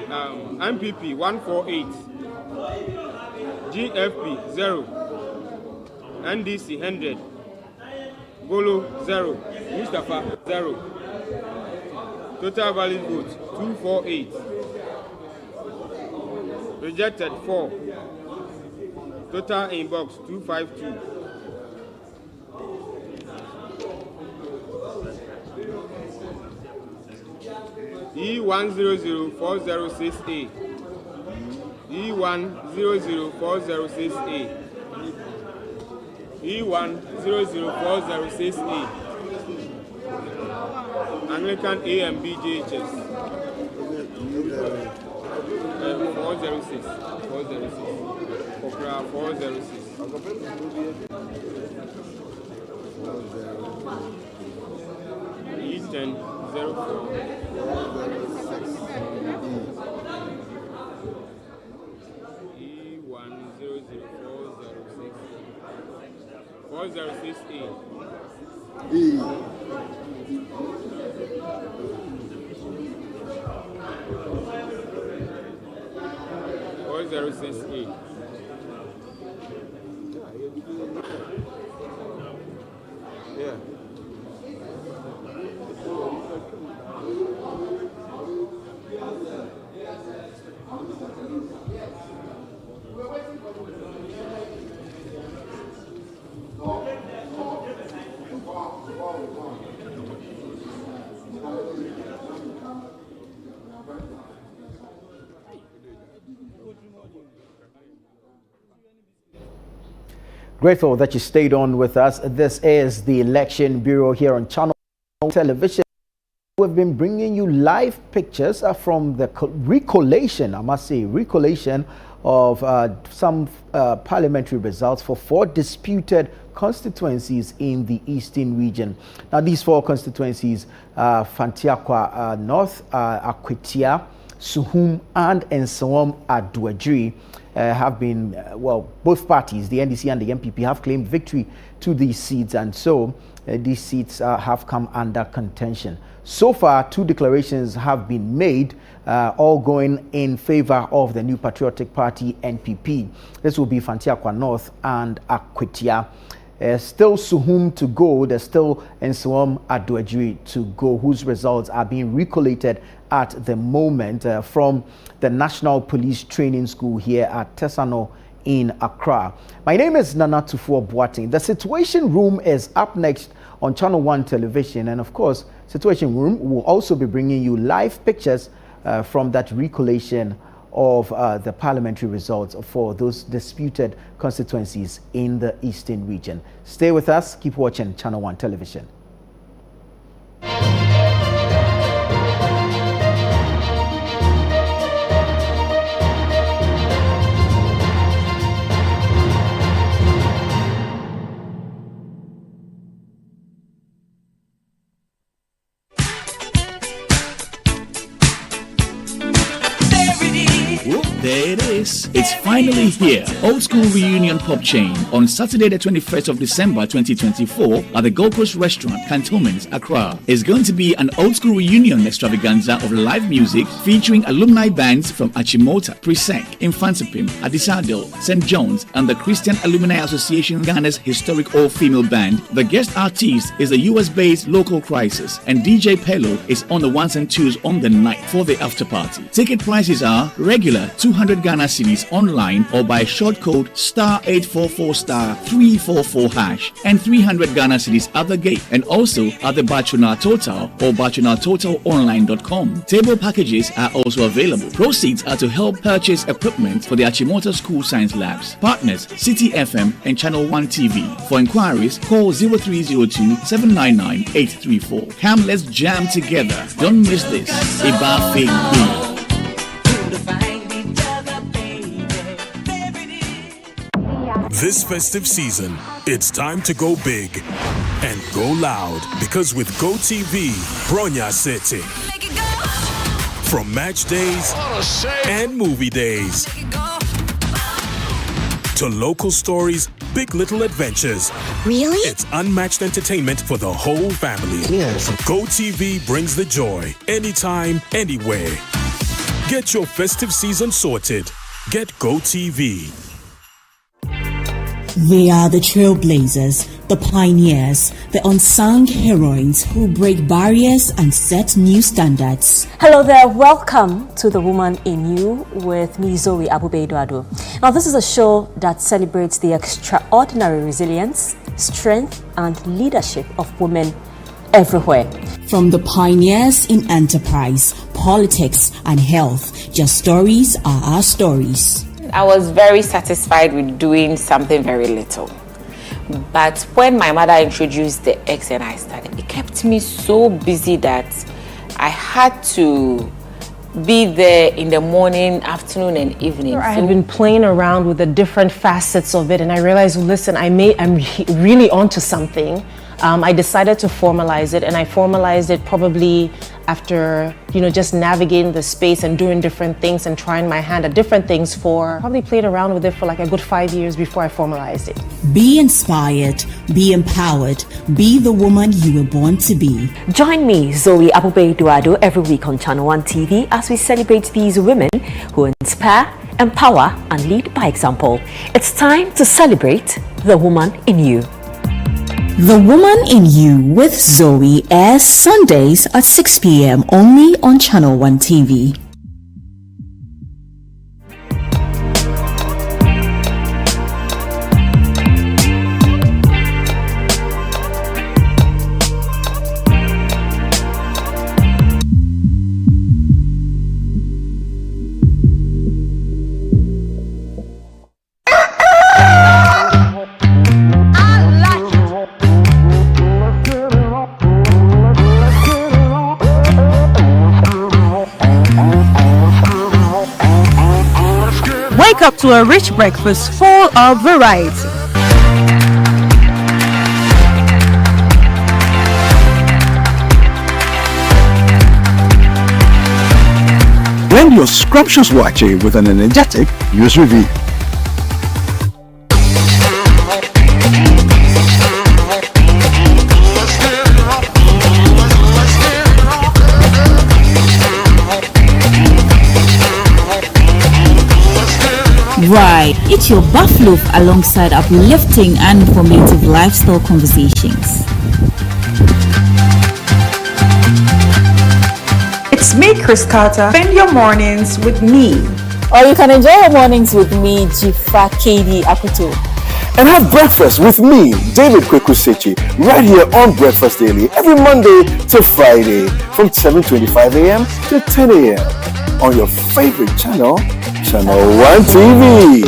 MPP 148. GFP 0. NDC 100. Golo 0. Mustafa 0. Total valid votes 248. Rejected 4. Total inbox 252. E1004068. E1004068. E1004068. American AMBJHS 406. 406. Okra 406. E10 04. E1004006. 406A. E. 406A. Yeah. Grateful that you stayed on with us. This is the Election Bureau here on Channel Television. We've been bringing you live pictures from the re-collation, I must say, re-collation of some parliamentary results for 4 disputed constituencies in the Eastern region. Now, these 4 constituencies, Fanaka North, Akwatia, Suhum, and Nsawam Aduadjiri, have been, well, both parties, the NDC and the MPP, have claimed victory to these seats, and so these seats have come under contention. So far, 2 declarations have been made, all going in favor of the New Patriotic Party, NPP. This will be Fanaka North and Akwatia. Still Suhum to go. There's still Nsawam Aduadjiri to go, whose results are being recollated at the moment from the National Police Training School here at Tesano in Accra. My name is Nana Tufuo Boateng. The Situation Room is up next on Channel 1 Television, and of course, Situation Room will also be bringing you live pictures from that recollation of the parliamentary results for those disputed constituencies in the Eastern region. Stay with us. Keep watching Channel 1 Television. There it is. It's finally here. Old School Reunion Pub Chain on Saturday the 21st of December 2024 at the Gold Coast Restaurant, Cantonments, Accra. It's going to be an old school reunion extravaganza of live music featuring alumni bands from Achimota, Presec, Infantipim, Adisadel, St. John's, and the Christian Alumni Association Ghana's historic all-female band. The guest artist is a US-based Local Crisis, and DJ Pello is on the ones and twos on the night for the after party. Ticket prices are regular 200 Ghana cedis online or by short code *844*344# and 300 Ghana cedis at the gate, and also at the Bachuna Total or BachunaTotalOnline.com. Table packages are also available. Proceeds are to help purchase equipment for the Achimota School Science Labs. Partners City FM and Channel 1 TV. For inquiries, call 0302-799-834. Come, let's jam together. Don't miss this. Iba Fake B. This festive season, it's time to go big and go loud, because with GoTV, Bronya City. From match days and movie days to local stories, big little adventures. Really? It's unmatched entertainment for the whole family. Yes. GoTV brings the joy anytime, anywhere. Get your festive season sorted. Get GoTV. They are the trailblazers, the pioneers, the unsung heroines who break barriers and set new standards. Hello there, welcome to The Woman in You with me, Zoe Abubedoado. Now, this is a show that celebrates the extraordinary resilience, strength, and leadership of women everywhere. From the pioneers in enterprise, politics, and health, their stories are our stories. I was very satisfied with doing something very little. But when my mother introduced the eggs and I started, it kept me so busy that I had to be there in the morning, afternoon, and evening. I had been playing around with the different facets of it, and I realized, listen, I'm really onto something. I decided to formalize it, and I formalized it probably after, just navigating the space and doing different things and trying my hand at different things probably played around with it for like a good 5 years before I formalized it. Be inspired, be empowered, be the woman you were born to be. Join me, Zoe Abubedoado, every week on Channel 1 TV as we celebrate these women who inspire, empower, and lead by example. It's time to celebrate the woman in you. The Woman in You with Zoe airs Sundays at 6 p.m. only on Channel 1 TV. Up to a rich breakfast full of variety. Blend your scrumptious wache with an energetic use review. Right, eat your buff loaf alongside uplifting and informative lifestyle conversations. It's me, Chris Carter. Spend your mornings with me. Or you can enjoy your mornings with me, Jifa KD Akuto. And have breakfast with me, David Kwekusechi, right here on Breakfast Daily, every Monday to Friday from 7:25 a.m. to 10 a.m. on your favorite channel, Channel 1 TV.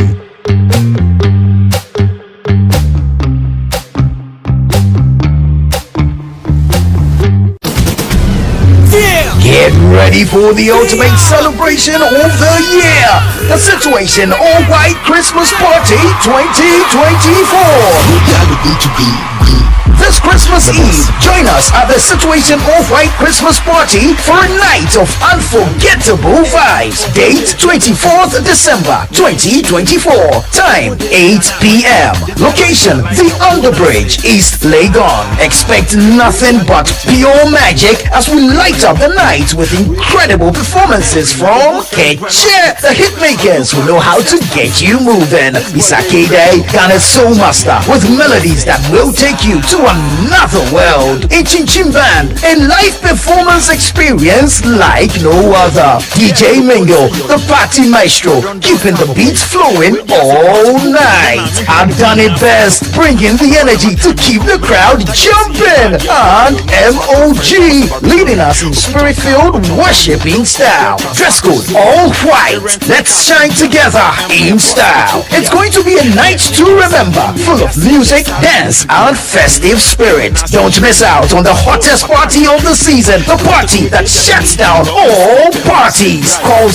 Get ready for the ultimate celebration of the year, the Situation All White Christmas Party 2024. This Christmas Christmas Eve. Join us at the Situation All-White Christmas Party for a night of unforgettable vibes. Date 24th December 2024. Time 8 p.m. Location The Underbridge, East Legon. Expect nothing but pure magic as we light up the night with incredible performances from Keche, the hitmakers who know how to get you moving. Isakede, Ghana's Soul Master, with melodies that will take you to another world. A Chin Band, a live performance experience like no other. DJ Mingo, the party maestro, keeping the beats flowing all night. I've done it best, bringing the energy to keep the crowd jumping. And MOG, leading us in spirit-filled worshiping style. Dress code all white. Let's shine together in style. It's going to be a night to remember, full of music, dance, and festive spirit. Don't miss out on the hottest party of the season, the party that shuts down all parties. Call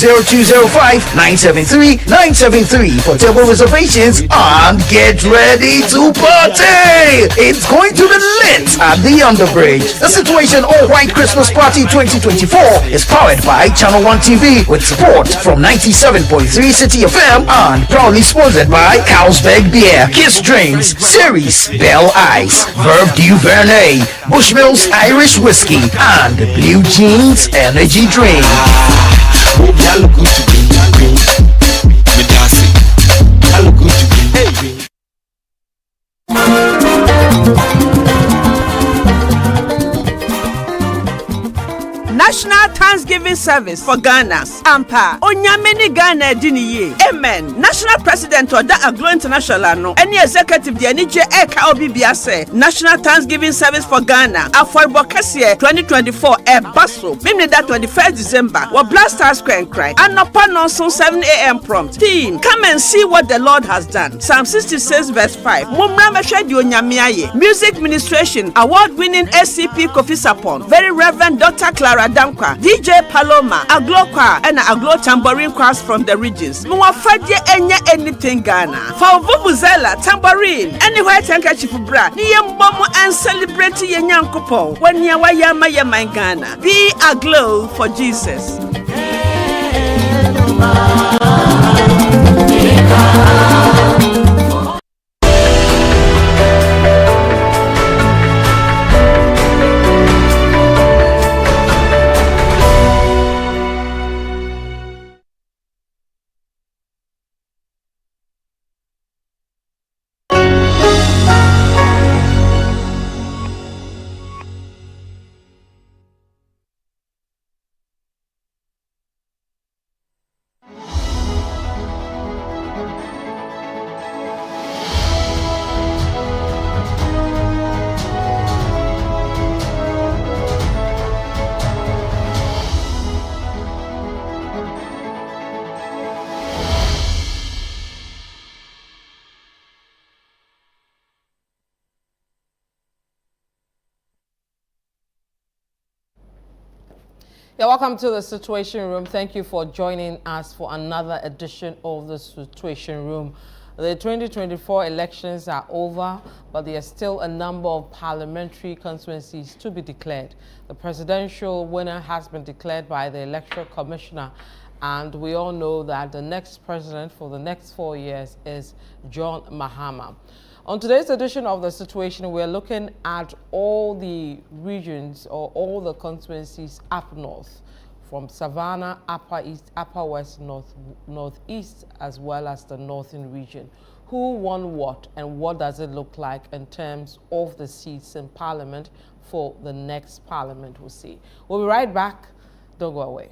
0205-973-973 for table reservations and get ready to party. It's going to be lit at the Underbridge. The Situation All-White Christmas Party 2024 is powered by Channel 1 TV with support from 97.3 City FM and proudly sponsored by Carlsberg Beer, Kiss Drinks, Series, Bell Ice, Verve du Vernet, Bushmills Irish Whiskey, and Blue Jeans Energy Drink. National Thanksgiving Service for Ghana. Ampa. Onyameni Ghana Diniye. Amen. National President Oda Aglo International no. Any executive the Anije Eka Obibia say. National Thanksgiving Service for Ghana. Aforibo Kesiye 2024 Basso. Mimni that 21st December. Wa Blaster Square and Cry. Anopa Nonson 7 a.m. prompt. Team, come and see what the Lord has done. Psalm 66 verse 5. Mumra Meshedi Onyamiaye. Music Ministration. Award-winning SCP Kofi Sapon. Very Reverend Dr. Clara Dankwa, DJ Paloma, Aglo Kwa, and Aglo Tambourine Choirs from the regions. Mwafadye enye anything Ghana. For Vuvuzela, Tambourine, anywhere handkerchief bra. Niye mbomo and celebrate ye nyankopo. When ya wayama ye my Ghana. Be aglow for Jesus. Yeah, welcome to the Situation Room. Thank you for joining us for another edition of the Situation Room. The 2024 elections are over, but there are still a number of parliamentary constituencies to be declared. The presidential winner has been declared by the Electoral Commissioner, and we all know that the next president for the next 4 years is John Mahama. On today's edition of The Situation, we're looking at all the regions or all the constituencies up north, from Savannah, Upper East, Upper West, Northeast, as well as the Northern region. Who won what and what does it look like in terms of the seats in Parliament for the next Parliament we'll see. We'll be right back. Don't go away.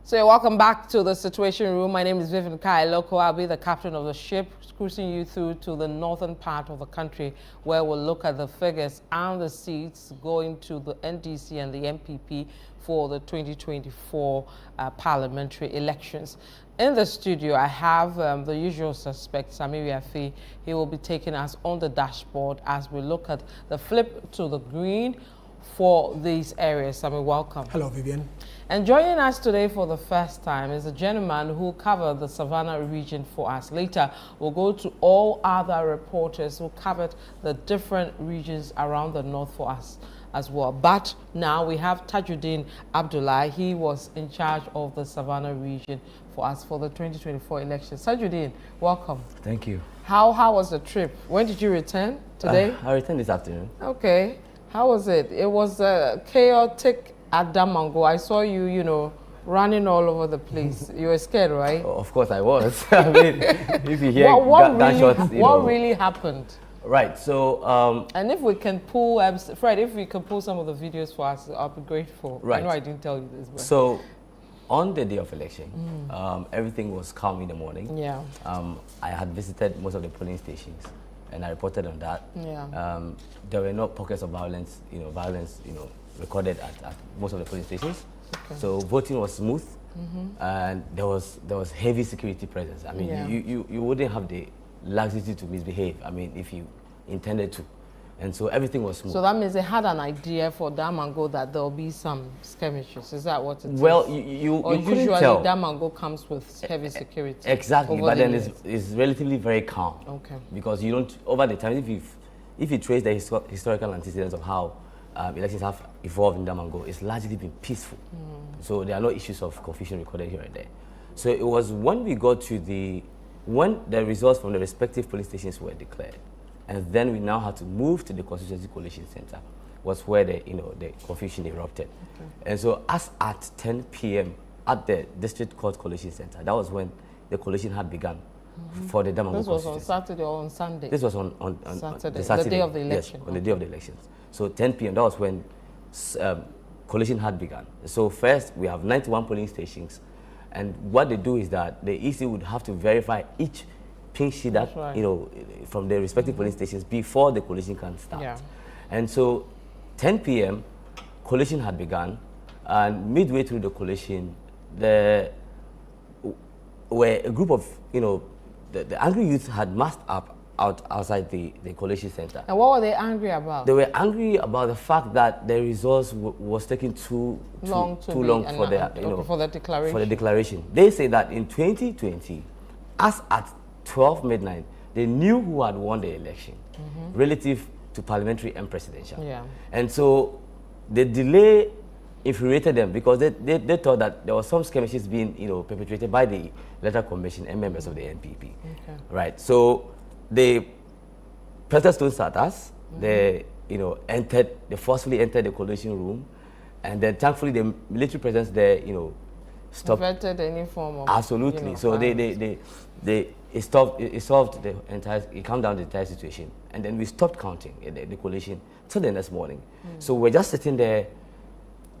So welcome back to the Situation Room. My name is Vivian Kai Lokko. I'll be the captain of the ship, cruising you through to the northern part of the country, where we'll look at the figures and the seats going to the NDC and the MPP for the 2024 parliamentary elections. In the studio, I have the usual suspect, Samiri Afi. He will be taking us on the dashboard as we look at the flip to the green for these areas. Samiri, welcome. Hello, Vivian. And joining us today for the first time is a gentleman who covered the Savannah region for us. Later, we'll go to all other reporters who covered the different regions around the north for us as well. But now we have Tajuddin Abdullah. He was in charge of the Savannah region for us for the 2024 elections. Tajuddin, welcome. Thank you. How was the trip? When did you return? Today? I returned this afternoon. Okay. How was it? It was chaotic at Damongo. I saw you, you know, running all over the place. You were scared, right? Of course I was. I mean, if you hear gunshots, what really happened? Right, so... and if we can pull, Fred, if we can pull some of the videos for us, I'll be grateful. Right. I know I didn't tell you this, but... So, on the day of election, everything was calm in the morning. Yeah. I had visited most of the polling stations, and I reported on that. Yeah. There were no pockets of violence, recorded at most of the polling stations. Okay. So voting was smooth, and there was heavy security presence. I mean, you wouldn't have the laxity to misbehave. I mean, if you intended to, and so everything was smooth. So that means they had an idea for Damongo that there will be some skirmishes. Is that what it is? Well, you usually tell. Damongo comes with heavy security. Exactly, but then it's relatively very calm. Okay. Because you don't over the time if you trace the historical antecedents of how elections have evolved in Damongo, it's largely been peaceful. So there are no issues of confusion recorded here and there. So it was when we got to when the results from the respective police stations were declared, and then we now had to move to the Constituency Collation Center, was where the confusion erupted. Okay. And so as at 10 p.m. at the District Court Collation Center, that was when the collation had begun for the Damongo This was on Saturday or on Sunday? This was on Saturday, the Saturday, the day of the election. Yes, on the day of the elections. So 10 p.m., that was when collation had begun. So first, we have 91 polling stations. And what they do is that the EC would have to verify each pink sheet that, from the respective polling stations before the collation can start. Yeah. And so 10 p.m., collation had begun. And midway through the collation, there were a group of, the angry youth had massed up outside the collation center. And what were they angry about? They were angry about the fact that the results was taking too long for the declaration. For the declaration, they say that in 2020, as at 12 midnight, they knew who had won the election relative to parliamentary and presidential. Yeah. And so the delay infuriated them because they thought that there was some skirmishes being perpetrated by the Electoral Commission and members of the NPP. Okay. Right. So they pressed stones at us. They forcefully entered the collation room, and then thankfully the military presence there stopped. Prevented any form of absolutely. So it calmed down the entire situation, and then we stopped counting the collation till the next morning. So we're just sitting there.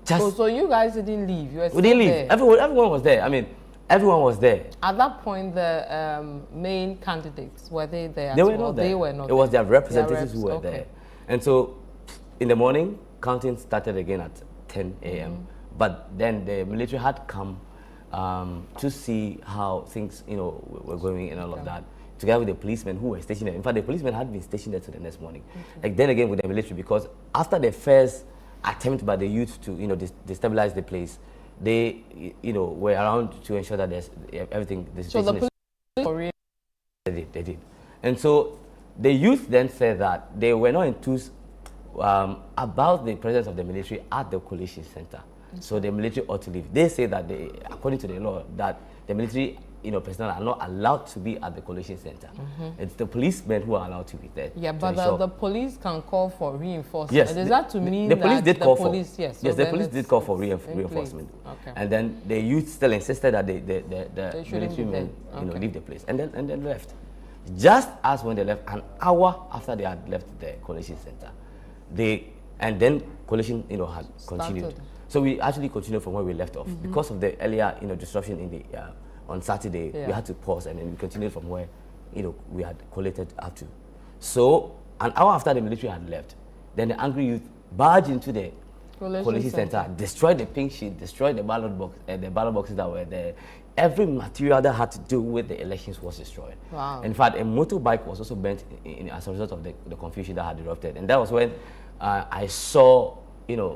So you guys didn't leave? You were we didn't leave. There. Everyone was there. I mean, everyone was there. At that point, the main candidates, were they there? They were not there. They were not. It was their representatives who were there. And so, in the morning, counting started again at 10 a.m. But then the military had come to see how things, were going and all of that, together with the policemen who were stationed there. In fact, the policemen had been stationed there till the next morning. Like then again with the military, because after the first attempt by the youth to, destabilize the place, they, were around to ensure that there's everything. So the police they did. And so the youth then said that they were not enthused about the presence of the military at the collation center. So the military ought to leave. They say that according to the law, that the military personnel are not allowed to be at the collation center. It's the policemen who are allowed to be there. Yeah, but the police can call for reinforcement. Yes, and is that to mean the police did call for? Yes, yes, the police did call for reinforcement. Okay. And then the youth still insisted that the military men leave the place, and then left. Just as when they left, an hour after they had left the collation center, and then collation had continued. So we actually continued from where we left off. Because of the earlier, disruption in the on Saturday, we had to pause, and then we continued from where, we had collated up to. So an hour after the military had left, then the angry youth barged into the collation center, destroyed the pink sheet, destroyed the ballot boxes that were there. Every material that had to do with the elections was destroyed. Wow. In fact, a motorbike was also burnt as a result of the confusion that had erupted. And that was when I saw,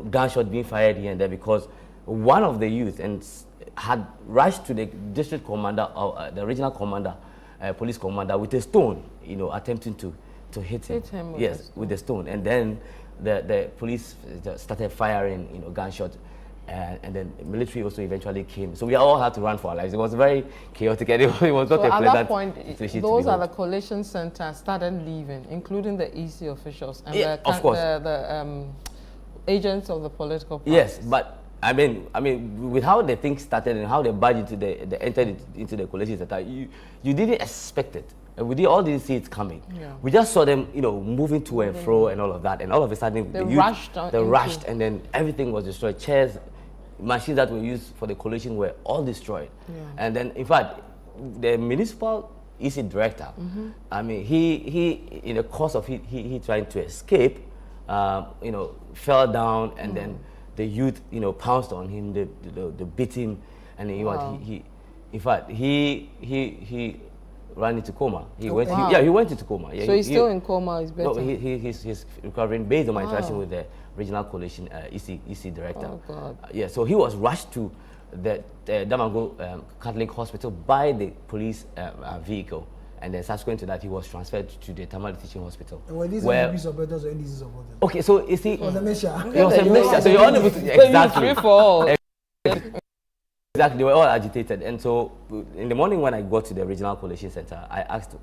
gunshots being fired here and there, because one of the youth had rushed to the district commander, the regional commander, police commander, with a stone, attempting to hit him. With a stone. And then the police started firing, gunshots. And then the military also eventually came. So we all had to run for our lives. It was very chaotic, and it was not a pleasant at that point, those are the collation centers started leaving, including the EC officials and of course. the agents of the political parties. Yes, but I mean, with how the thing started and how they barged entered into the collation center, you didn't expect it. And we all didn't see it coming. Yeah. We just saw them, moving to and fro and all of that. And all of a sudden, they rushed, and then everything was destroyed. Chairs, machines that were used for the collation were all destroyed. Yeah. And then, in fact, the municipal EC director, I mean, he in the course of he trying to escape, fell down, and then the youth, pounced on him, they beat him, and he in fact, he ran into coma. He went into coma. Yeah, so he's still in coma. He's better. No, he's recovering based on my interaction with the regional coalition EC director. Oh God. So he was rushed to the Damongo Catholic Hospital by the police vehicle, and then subsequent to that, he was transferred to the Tamale Teaching Hospital. And were these NDC supporters or NDC supporters? Okay, so you see, it was a mixture. It was a mixture. So you're unable to exactly. Exactly, they were all agitated, and so in the morning when I got to the regional coalition center, I asked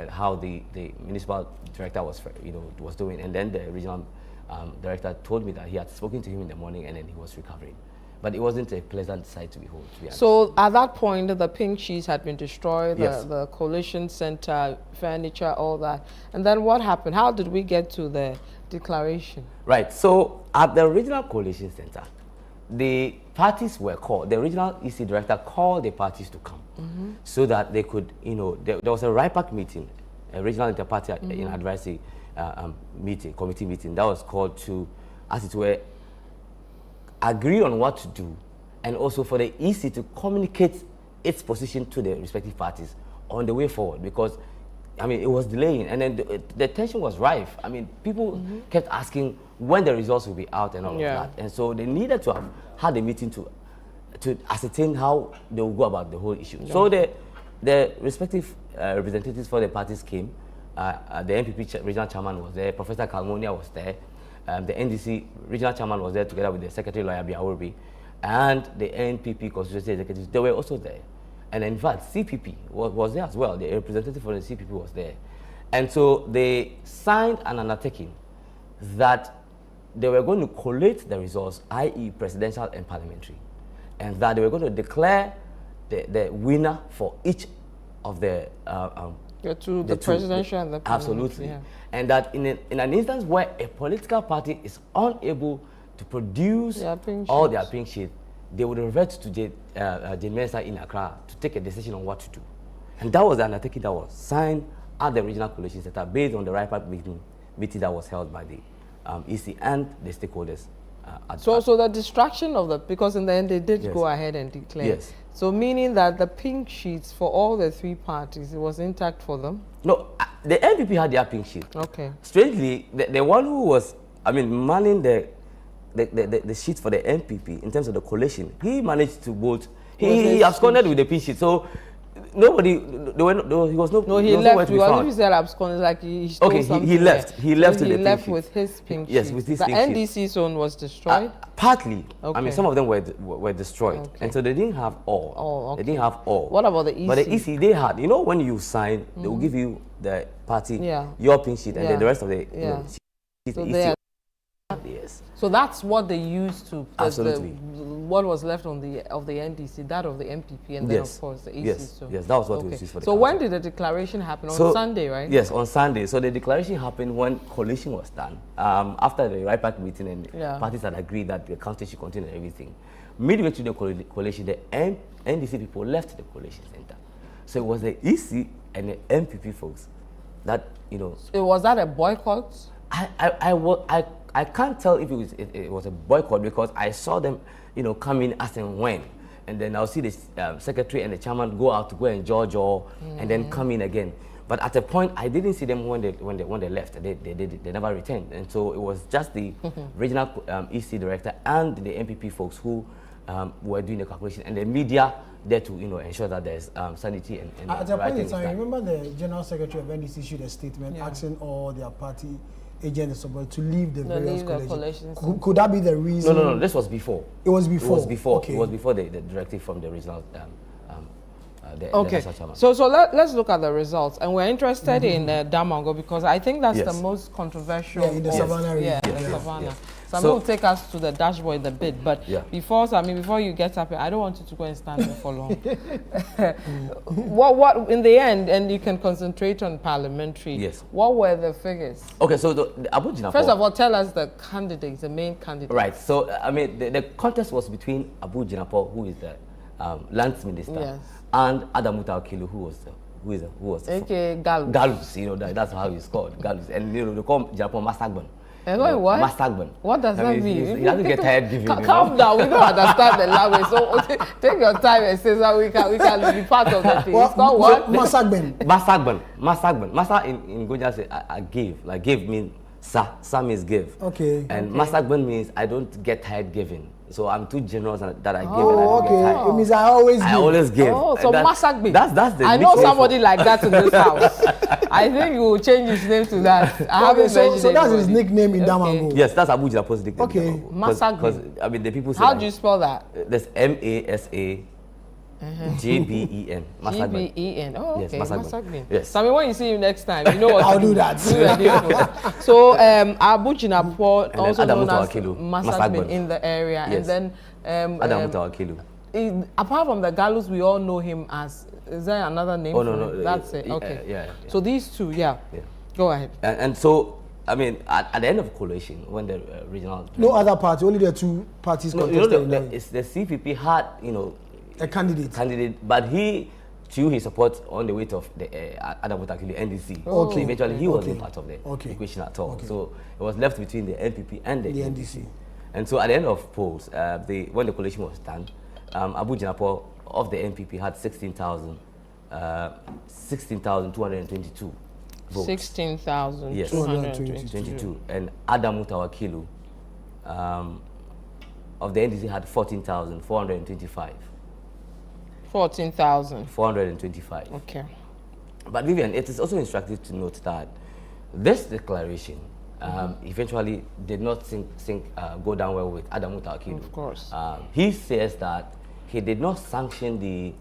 how the municipal director was doing, and then the regional director told me that he had spoken to him in the morning and then he was recovering, but it wasn't a pleasant sight to behold. So at that point, the pink sheets had been destroyed, yes. the coalition center, furniture, all that, and then what happened? How did we get to the declaration? Right. So at the regional coalition center, the parties were called. The regional EC director called the parties to come so that they could, there was a RIPAC meeting, a regional inter-party advisory committee meeting that was called to, as it were, agree on what to do, and also for the EC to communicate its position to the respective parties on the way forward, because it was delaying, and then the tension was rife. People kept asking when the results will be out and all of that, and so they needed to have had a meeting to ascertain how they will go about the whole issue. So the respective representatives for the parties came. The NPP regional chairman was there, Professor Kalmonia was there, the NDC regional chairman was there together with the secretary lawyer Biaworbi, and the NPP constituency executives. They were also there. And in fact, CPP was there as well. The representative for the CPP was there. And so they signed an undertaking that they were going to collate the results, i.e. presidential and parliamentary, and that they were going to declare the winner for each of the the presidential and the parliamentary. Absolutely. Yeah. And that in an instance where a political party is unable to produce all their pink sheets, they would revert to the minister in Accra to take a decision on what to do. And that was the undertaking that was signed at the regional coalition center based on the RIPAC meeting that was held by the EC and the stakeholders. So the distraction of because in the end they did go ahead and declare. Yes. So meaning that the pink sheets for all the three parties, it was intact for them? No, the NPP had their pink sheet. Okay. Strangely, the one who was, manning the sheet for the NPP in terms of the coalition, he managed to vote. He absconded with the pink sheet. So nobody, he was no. No, he left. Because he said absconded, like he stole something. He left. He left. So he left with his pink sheet. Yes, with his pink sheet. The NDC's own was destroyed. Partly. Okay. Some of them were destroyed, and so they didn't have all. Oh, okay. They didn't have all. What about the EC? But the EC, they had. When you sign, they will give you the party your pink sheet, and then the rest of the so EC. Yes. So that's what they used to. Absolutely. what was left on the NDC, that of the MPP, and then of course the AC. Yes, so. yes, that was what was used for the So when did the declaration happen? On Sunday, right? Yes, on Sunday. So the declaration happened when coalition was done. After the right party meeting and parties had agreed that the county should continue and everything. Midway to the coalition, the NDC people left the coalition center. So it was the EC and the MPP folks that, you know. Was that a boycott? I can't tell if it was a boycott because I saw them, you know, come in as and when. And then I'll see the secretary and the chairman go out to go and judge and then come in again. But at a point, I didn't see them when they left. They never returned. And so it was just the regional EC director and the MPP folks who were doing the calculation, and the media there to, you know, ensure that there's sanity and at a point in time, I remember the general secretary of NDC issued a statement asking all their party agents to leave the various coalitions. Could that be the reason? No. This was before. It was before. It was before. Okay. It was before the directive from the regional. Okay. So let's look at the results, and we're interested in Damongo because I think that's the most controversial. In the Savannah region. In the Savannah. So will take us to the dashboard in a bit, but before you get up here, I don't want you to go and stand there for long. What in the end, and you can concentrate on parliamentary. Yes. What were the figures? Okay, so the Abu Jinapor. First of all, tell us the candidates, the main candidates. Right. So I mean, the contest was between Abu Jinapor, who is the lands minister, and Adamuta Akilu, who was okay, Galus. Galus, you know, that's how he's called, Galus, and you know they call Jinapor Masagban. What? Masagban. What does that mean? He doesn't get tired giving. Calm down. We don't understand the language, so take your time and say that we can be part of the thing. It's called what? Masagban. Masagban. Masa in Goja say I give. Like give means sa means give. Okay. And Masagban means I don't get tired giving. So I'm too generous that I give and I don't get tired. It means I always give. I always give. Oh, so Masagban. That's the I know somebody like that in this house. I think you will change his name to that. So that's his nickname in Damongo. Yes, that's Abu Jinapor's nickname. Okay. Masagban. Because I mean the people say. How do you spell that? There's MASA. GBEN. GBEN. Oh, okay. Yes, Masagban. Yes. So I mean, when you see him next time, you know what I'll do that. So Abu Jinapor, also known as Akilu. Masagban in the area, yes. And then Adamuta Akilu. Apart from the Galus, we all know him as. Is there another name? Oh no. That's it. Okay. Yeah. So these two, Go ahead. And so. I mean, at the end of coalition, when the regional... No other party, only the two parties contested. It's the CPP had, you know... A candidate. But he threw his support on the weight of the Adamuta Akilu NDC. Okay. So eventually he wasn't part of the equation at all. Okay. So it was left between the NPP and the NDC. And so at the end of polls, when the coalition was done, Abu Jinapor of the NPP had 16,222 votes. 16,222. And Adamuta Akilu of the NDC had 14,425. 14,425. Okay. But Vivian, it is also instructive to note that this declaration eventually did not go down well with Adamuta Akilu. Of course. He says that he did not sanction the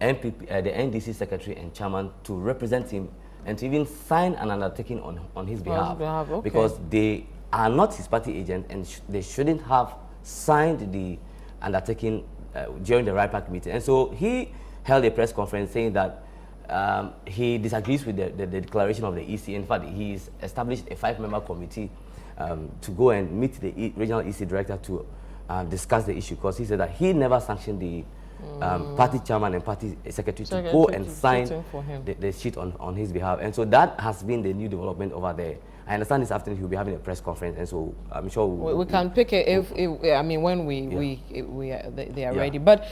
NPP, the NDC secretary and chairman to represent him and to even sign an undertaking on his behalf. Okay. Because they are not his party agent and they shouldn't have signed the undertaking during the RIPAC meeting. And so he held a press conference saying that he disagrees with the declaration of the EC. In fact, he's established a 5-member committee to go and meet the regional EC director to discuss the issue, because he said that he never sanctioned the party chairman and party secretary to go and sign the sheet on his behalf. And so that has been the new development over there. I understand this afternoon he'll be having a press conference, and so I'm sure we can pick it if I mean when they are ready. But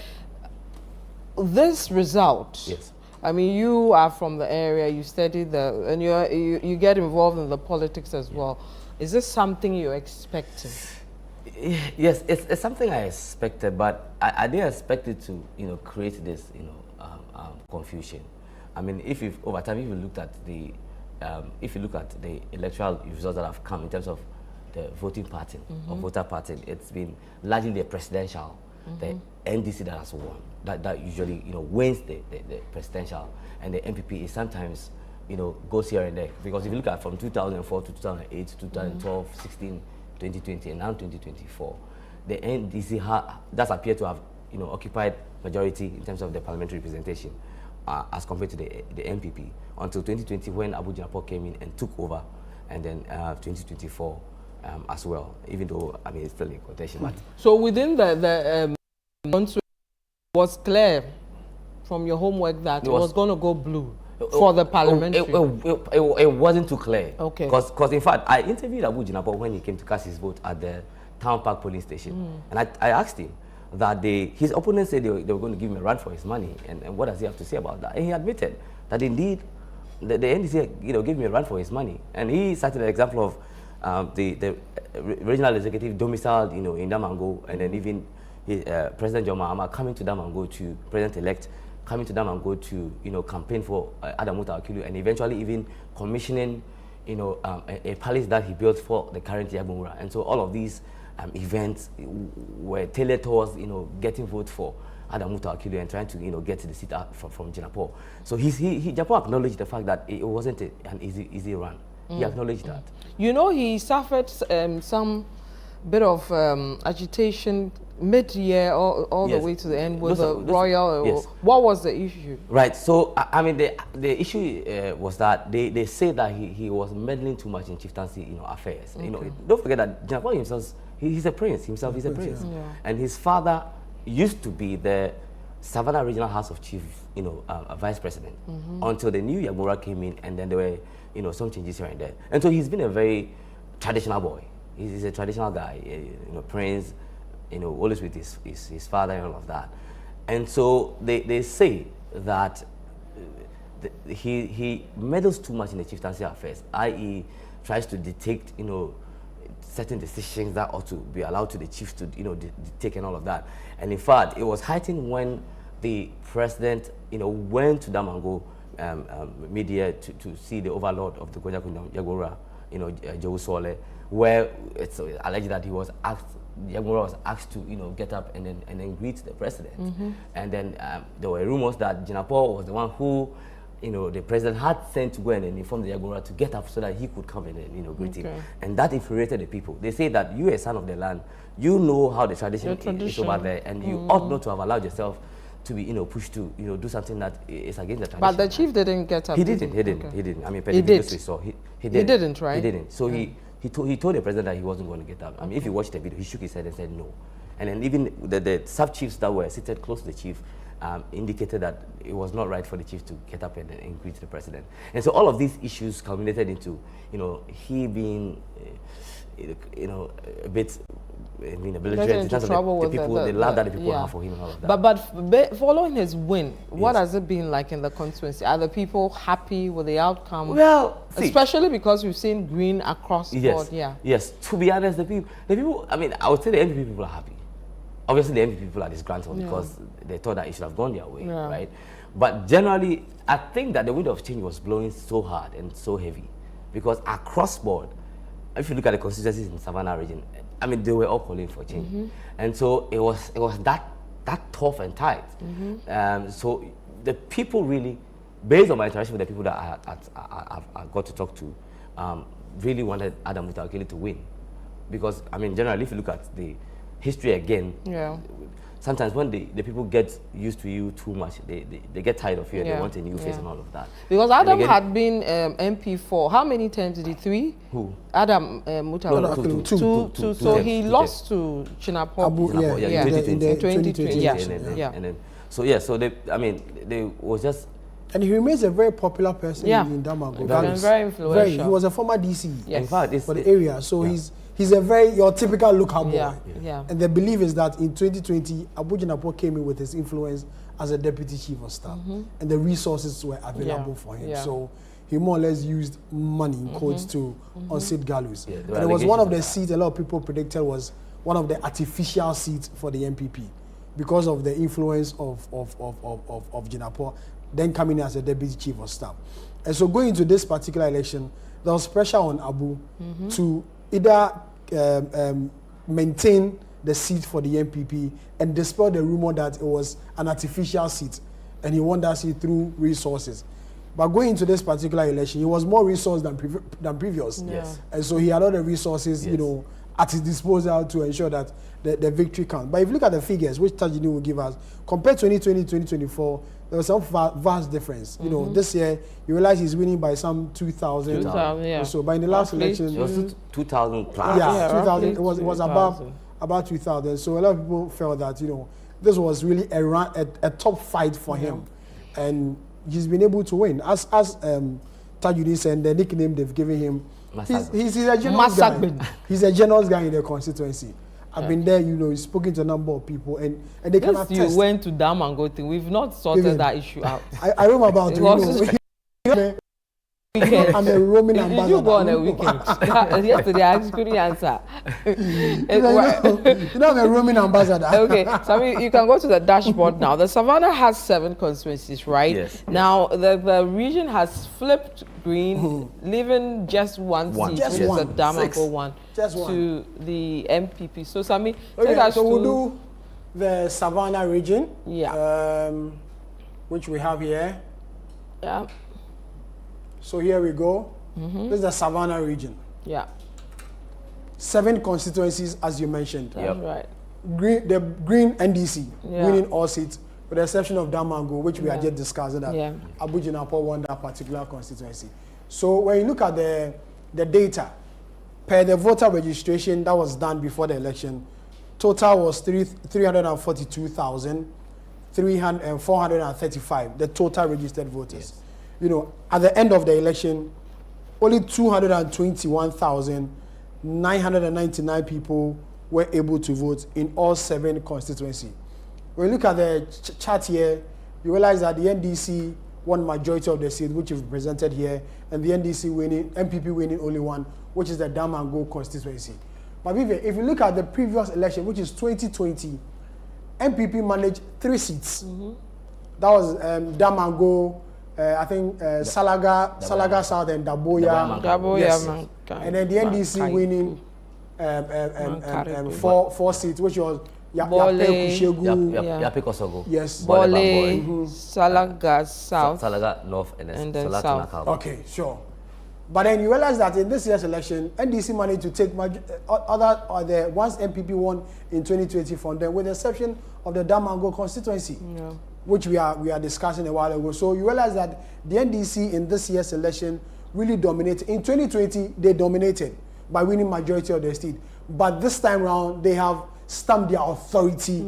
this result, yes. I mean, you are from the area, you study and you get involved in the politics as well. Is this something you're expecting? Yes, it's something I expected, but I didn't expect it to, create this, confusion. I mean, over time, if you look at the electoral results that have come in terms of the voting pattern or voter pattern, it's been largely the presidential, the NDC that has won. That usually, wins the presidential, and the MPP is sometimes, goes here and there. Because if you look at from 2004 to 2008, 2012, 16, 2020, and now 2024, the NDC does appear to have, occupied majority in terms of the parliamentary representation as compared to the MPP until 2020 when Abu Jinapor came in and took over, and then 2024 as well, even though, I mean, it's still in quotation. But so within the was clear from your homework that it was going to go blue for the parliamentary? It wasn't too clear. Okay. Because in fact, I interviewed Abu Jinapor when he came to cast his vote at the Town Park Police Station. And I asked him that his opponents said they were going to give him a run for his money. And what does he have to say about that? And he admitted that indeed the NDC gave me a run for his money. And he cited an example of the regional executive domiciled in Damongo, and then even President John Mahama coming to Damongo to President-elect, coming to Damongo to campaign for Adam Mutawakilu, and eventually even commissioning a palace that he built for the current Yagbonwura. And so all of these events were tailored towards getting votes for Adam Mutawakilu and trying to get the seat out from Jinapor. So Jinapor acknowledged the fact that it wasn't an easy run. He acknowledged that. He suffered some bit of agitation mid-year all the way to the end with the royal. Yes. What was the issue? Right. So I mean, the issue was that they say that he was meddling too much in chieftaincy affairs. Okay. Don't forget that Jinapor himself, he's a prince. He's a prince, Yeah. and his father used to be the Savannah Regional House of Chief, vice president, until the new Yagbonwura came in, and then there were some changes here and there. And so he's been a very traditional boy. He's a traditional guy, prince, always with his father and all of that. And so they say that he meddles too much in the chieftaincy affairs, i.e. tries to dictate, certain decisions that ought to be allowed to the chiefs to, take and all of that. And in fact, it was heightened when the president, went to Damongo media to see the overlord of the Goja Kingdom, Yagbonwura, Joe Sole, where it's alleged that he was asked, Yagbonwura was asked to, get up and then greet the president. And then there were rumors that Jinapor was the one who, the president had sent to go and inform the Yagbonwura to get up so that he could come and greet him. And that infuriated the people. They say that you, a son of the land, you know how the tradition is over there, and you ought not to have allowed yourself to be, pushed to, do something that is against the tradition. But the chief didn't get up. He didn't. I mean, he did. He didn't, right? He didn't. So he told the president that he wasn't going to get up. I mean, if you watch the video, he shook his head and said no. And then even the sub-chiefs that were seated close to the chief indicated that it was not right for the chief to get up and greet the president. And so all of these issues culminated into, he being, a bit, belligerent in terms of the people, the love that the people have for him and all of that. But following his win, what has it been like in the constituency? Are the people happy with the outcome? Well, especially because we've seen green across the board. Yes, to be honest, the people, I mean, I would say the MPP people are happy. Obviously, the MPP people are disgruntled because they thought that it should have gone their way, right? But generally, I think that the wind of change was blowing so hard and so heavy because across board, if you look at the constituencies in Savannah region, I mean, they were all calling for change. And so it was that tough and tight. So the people really, based on my interaction with the people that I got to talk to, really wanted Adam Mutawakilu to win. Because, I mean, generally, if you look at the history again, sometimes when the people get used to you too much, they get tired of you and they want a new face and all of that. Because Adam had been MP for, how many terms did he? 3? Who? Adam Mutawakilu. Two. So he lost to Jinapor. In 2020. And then, so they, I mean, they was just. And he remains a very popular person in Damongo. Very influential. He was a former DC in fact, for the area. So he's a your typical local boy. And the belief is that in 2020, Abu Jinapor came in with his influence as a deputy chief of staff. And the resources were available for him. So he more or less used money in quotes to unseat gallows. And it was one of the seats a lot of people predicted was one of the artificial seats for the MPP because of the influence of Jinapor then coming as a deputy chief of staff. And so going into this particular election, there was pressure on Abu to either maintain the seat for the MPP and dispel the rumor that it was an artificial seat and he won that seat through resources. But going into this particular election, he was more resourced than previous. Yes. And so he had all the resources, at his disposal to ensure that the victory counts. But if you look at the figures, which Tajidin will give us, compared 2020, 2024, there was some vast difference. You know, this year, you realize he's winning by some 2,000 yeah. or so. But in the last election... It was 2,000 plus. Yeah, 2,000. It was about 2,000. So a lot of people felt that, you know, this was really a top fight for him. And he's been able to win. As Tajudin said, the nickname they've given him, he's a generous guy. He's a generous guy in the constituency. I've been there, you know, he's spoken to a number of people, and they can attest. You went to Damongo thing. We've not sorted that issue out. I remember about it. I'm a roaming ambassador. Did you go on a weekend? Yesterday, I couldn't answer. You know, I'm a roaming ambassador. Okay, so I mean, you can go to the dashboard now. The Savannah has 7 constituencies, right? Yes. Now, the region has flipped green, leaving just one seat, which is the Damongo one, to the MPP. So, Sami, we'll do the Savannah region, which we have here. Yeah. So here we go. This is the Savannah region. Yeah. 7 constituencies, as you mentioned. That's right. The green NDC winning all seats, with the exception of Damongo, which we are just discussing that Abu-Jinapo won that particular constituency. So when you look at the data, per the voter registration that was done before the election, total was 342,435, the total registered voters. Yes. You know, at the end of the election, only 221,999 people were able to vote in all 7 constituencies. When you look at the chart here, you realize that the NDC won majority of the seats, which is presented here, and the MPP winning only one, which is the Damongo constituency. But Vivian, if you look at the previous election, which is 2020, MPP managed 3 seats. That was Damongo, I think Salaga South and Daboya. Yes. And then the NDC winning 4 seats, which was Yape Kushegu. Yape Kosogo. Yes. Bole, Salaga South. Salaga North and then South. Okay, sure. But then you realize that in this year's election, NDC managed to take the ones MPP won in 2020 from them, with the exception of the Damongo constituency. Yeah. Which we are discussing a while ago. So you realize that the NDC in this year's election really dominated. In 2020, they dominated by winning majority of the state. But this time around, they have stamped their authority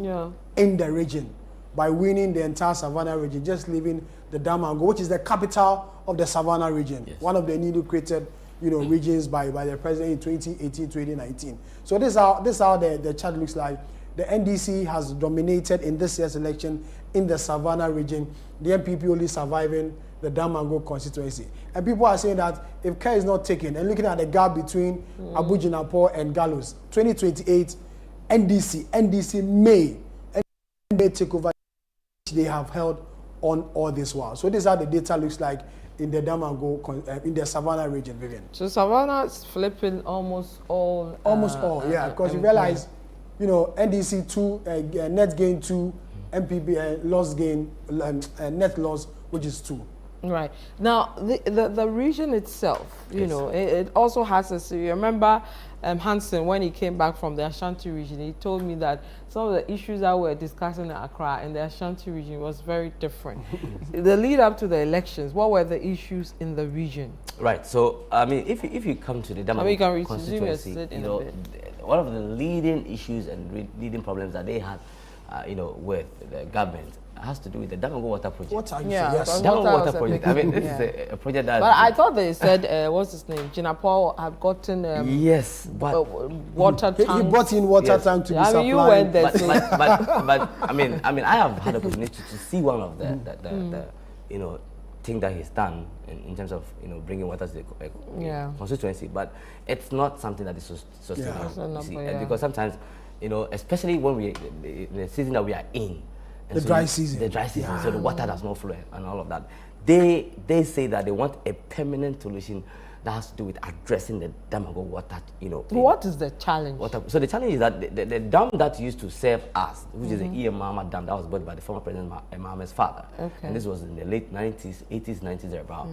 in the region by winning the entire Savannah region, just leaving the Damongo, which is the capital of the Savannah region, one of the newly created, you know, regions by the president in 2018, 2019. So this is how the chart looks like. The NDC has dominated in this year's election in the Savannah region, the MPP only surviving the Damongo constituency. And people are saying that if care is not taken, and looking at the gap between Abu-Jinapo and Gallows, 2028, NDC may take over, which they have held on all this while. So this is how the data looks like in the Damongo, in the Savannah region, Vivian. So Savannah is flipping almost all. Because you realize, you know, NDC 2, net gain 2, MPP loss gain, net loss, which is 2. Right. Now, the region itself, you know, it also has a... You remember Hansen, when he came back from the Ashanti region, he told me that some of the issues that we're discussing in Accra and the Ashanti region was very different. The lead up to the elections, what were the issues in the region? Right. So, I mean, if you come to the Damongo constituency, you know, one of the leading issues and leading problems that they had, you know, with the government has to do with the Damongo water project. Damongo water project. I mean, this is a project that... But I thought they said, what's his name? Jinapo had gotten... water tanks. He brought in water tank to be supplied. You went there. But I mean, I have had the opportunity to see one of the you know, thing that he's done in terms of, you know, bringing water to the constituency. But it's not something that is sustainable. Because sometimes, you know, especially when in the season that we are in, the dry season. So the water does not flow and all of that. They say that they want a permanent solution that has to do with addressing the Damongo water, you know. What is the challenge? So the challenge is that the dam that used to serve us, which is the Inaam dam that was built by the former President Mahama's father, and this was in the late 90s, 80s, 90s, thereabout.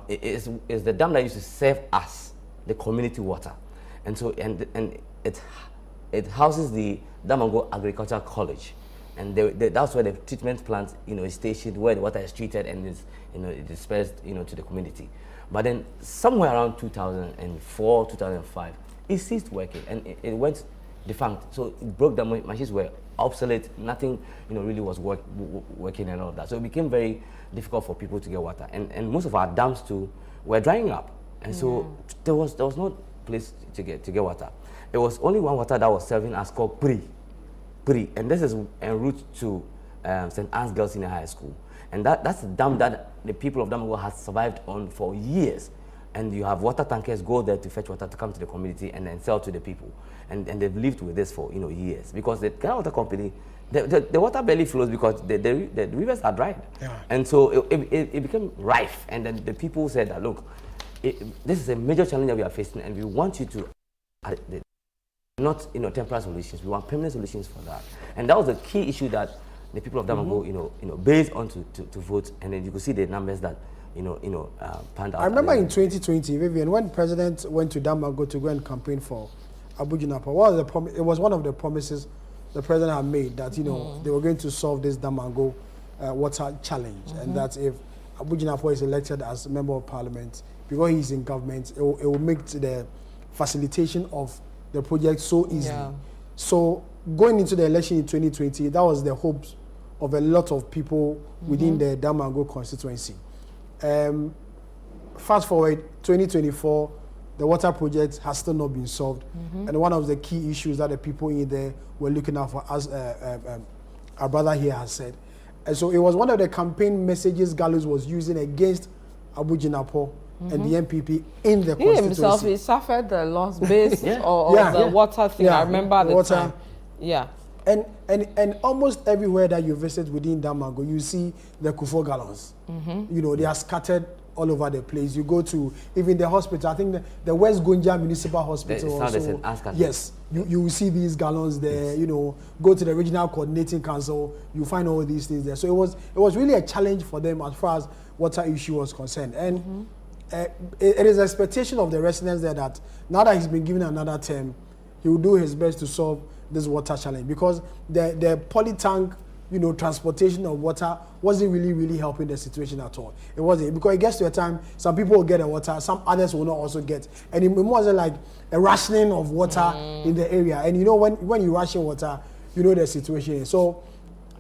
It's the dam that used to serve us, the community water. And so it houses the Damongo Agricultural College, and that's where the treatment plant, is stationed, where the water is treated and is, dispersed, to the community. But then somewhere around 2004, 2005, it ceased working and it went defunct. So it broke down. Machines were obsolete. Nothing, really was working and all of that. So it became very difficult for people to get water, and most of our dams too were drying up, and so there was no place to get water. There was only one water that was serving us called Pri, and this is en route to St. Anne's Girls Senior High School, and that's a dam that the people of Damongo has survived on for years. And you have water tankers go there to fetch water to come to the community and then sell to the people, and they've lived with this for years, because the Ghana Water Company, the water barely flows because the rivers are dried, and so it became rife. And then the people said that, look, this is a major challenge that we are facing, and we want you to not temporary solutions. We want permanent solutions for that. And that was the key issue that the people of Damongo based on to vote. And then you could see the numbers that panned out. I remember in 2020, Vivian, when the president went to Damongo to go and campaign for Abu Jinapor, it was one of the promises the president had made that they were going to solve this Damongo water challenge, and that if Abu Jinapor is elected as a member of parliament, because he's in government, it will make the facilitation of the project so easy. So going into the election in 2020, that was the hopes of a lot of people within the Damongo constituency. Fast forward 2024, the water project has still not been solved, and one of the key issues that the people in there were looking out for, as our brother here has said. And so it was one of the campaign messages Gallows was using against Abu Jinapor and the MPP in the constituency. He himself, he suffered the loss based on the water thing. I remember at the time. And almost everywhere that you visit within Damongo, you see the Kufo gallons. They are scattered all over the place. You go to even the hospital, I think the West Gonja Municipal Hospital also, yes, you will see these gallons there. Go to the Regional Coordinating Council, you find all these things there. So it was really a challenge for them as far as water issue was concerned. And it is expectation of the residents there that now that he's been given another term, he will do his best to solve this water challenge, because the polytank, transportation of water wasn't really helping the situation at all. It wasn't, because it gets to a time some people will get the water, some others will not also get, and it wasn't like a rationing of water in the area. And when you ration water, the situation is. So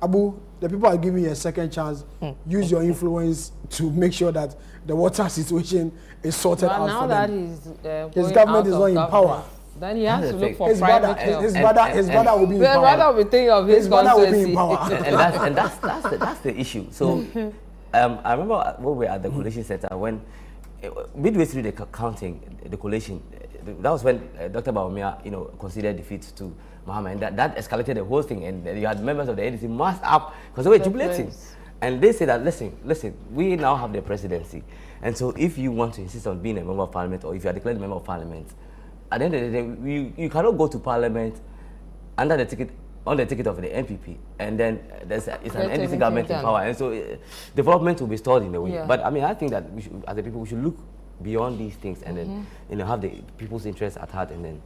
Abu, the people are giving you a second chance. Use your influence to make sure that the water situation is sorted out now for that them. He's his government is not in power. Then he has to look for his private brother, his brother will be in power. The brother will think of his brother will be in power. and that's the issue. So I remember when we were at the collation center, when midway through the counting, the collation, that was when Dr. Bawumia, considered defeat to Mohammed, and that escalated the whole thing, and you had members of the NDC massed up because they were jubilating. And they said that, listen, we now have the presidency, and so if you want to insist on being a member of parliament, or if you are declared a member of parliament, at the end of the day, you cannot go to parliament on the ticket of the MPP, and then it's an NDC government in power, and so development will be stalled in a way. But I mean, I think that we should, as a people, we should look beyond these things and then have the people's interests at heart, and then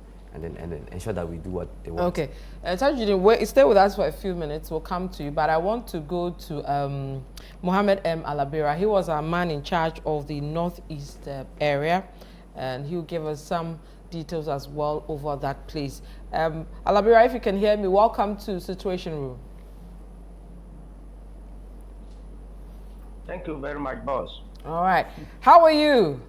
ensure that we do what they want. Okay, Tajudeen, stay with us for a few minutes. We'll come to you, but I want to go to Mohammed M. Alabira. He was our man in charge of the Northeast area, and he'll give us some details as well over that place. Alabira, if you can hear me, welcome to Situation Room. Thank you very much, boss. All right. How are you?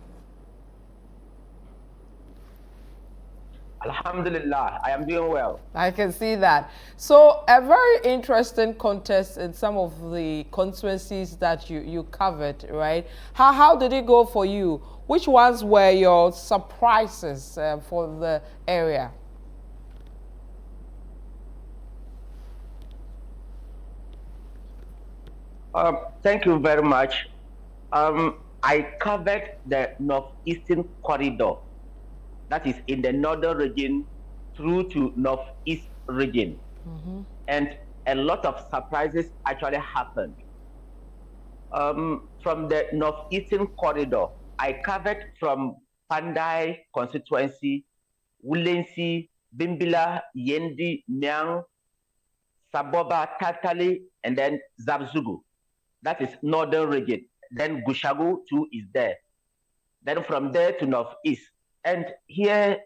Alhamdulillah, I am doing well. I can see that. So a very interesting contest in some of the constituencies that you covered, right? How did it go for you? Which ones were your surprises for the area? Thank you very much. I covered the northeastern corridor, that is in the northern region through to northeast region. And a lot of surprises actually happened. From the northeastern corridor, I covered from Pandai constituency Wulensi, Bimbila, Yendi, Nyang, Saboba, Tatali, and then Zabzugu. That is northern region. Then Gushagu too is there. Then from there to northeast. And here,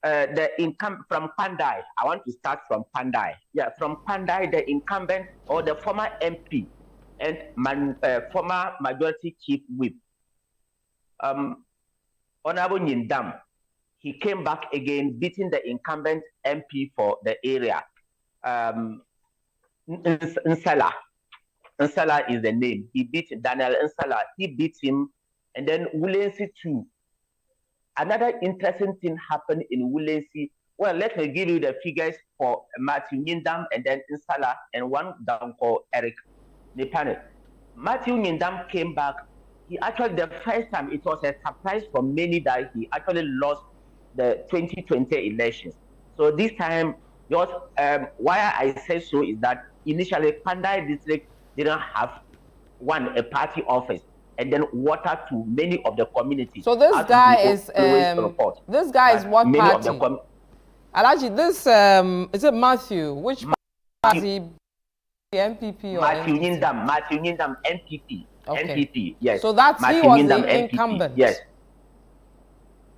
the income from Pandai. I want to start from Pandai. Yeah, from Pandai, the incumbent or the former MP and former majority chief whip, Honorable Nyindam, he came back again, beating the incumbent MP for the area. Nsala. Nsala is the name. He beat Daniel Nsala. He beat him. And then Wulensi too. Another interesting thing happened in Wulensi. Well, let me give you the figures for Matthew Nyindam and then Nsala and one down called Eric Nepane. Matthew Nyindam came back. He actually, the first time, it was a surprise for many that he actually lost the 2020 elections. So this time, why I say so is that initially Pandai district didn't have a party office and then water to many of the communities. So this guy is what party? Alaji, this is it Matthew? Which party? MPP or Matthew Nyindam, NPP. Okay. NPP, yes. So that's Matthew he was Nyindam, the incumbent. Yes.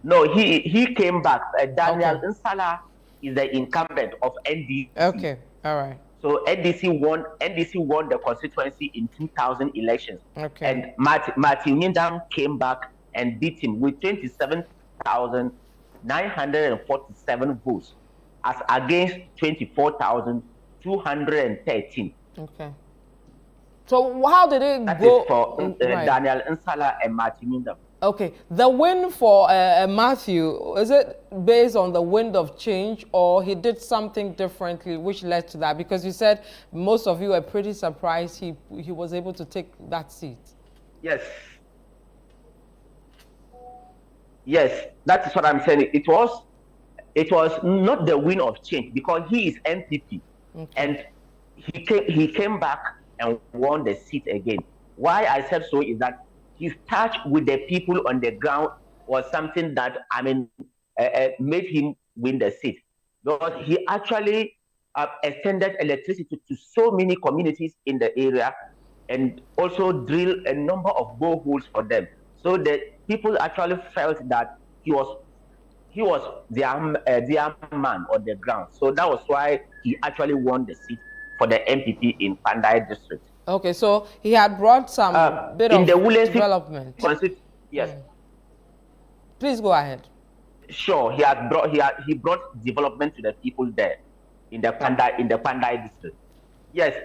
No, he came back. Daniel Nsala is the incumbent of NDC. Okay, all right. So NDC won the constituency in 2000 elections. Okay. And Matthew Nyindam came back and beat him with 27,947 votes as against 24,213. Okay. So how did it that go? Is for Daniel Nsala and Matthew Nyindam. Okay. The win for Matthew, is it based on the wind of change or he did something differently which led to that? Because you said most of you were pretty surprised he was able to take that seat. Yes. Yes, that is what I'm saying. It was not the win of change because he is NPP. Okay. And he came back and won the seat again. Why I said so is that his touch with the people on the ground was something that made him win the seat because he actually extended electricity to so many communities in the area and also drilled a number of boreholes for them. So the people actually felt that he was their man on the ground. So that was why he actually won the seat for the MPP in Pandai district. Okay, so he had brought some bit of development. Yes. Please go ahead. Sure, he brought development to the people there in the Pandai district. Yes,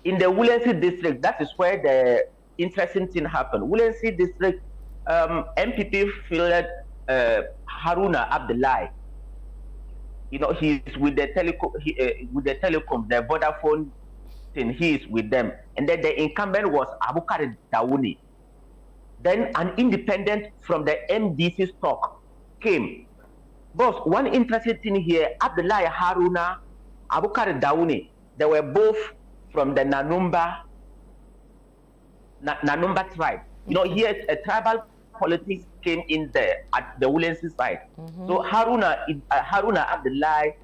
in the Wulensi district, that is where the interesting thing happened. Wulensi district, MPP fielded Haruna Abdullahi. You know, he's with the telecom, the Vodafone thing. He is with them, and then the incumbent was Abukari Dawuni. Then an independent from the MDC stock came. Boss, one interesting thing here: Abdullahi Haruna, Abukari Dawuni. They were both from the Nanumba tribe. You know, here a tribal politics came in there at the Wulensi side. Mm-hmm. So Haruna Abdullahi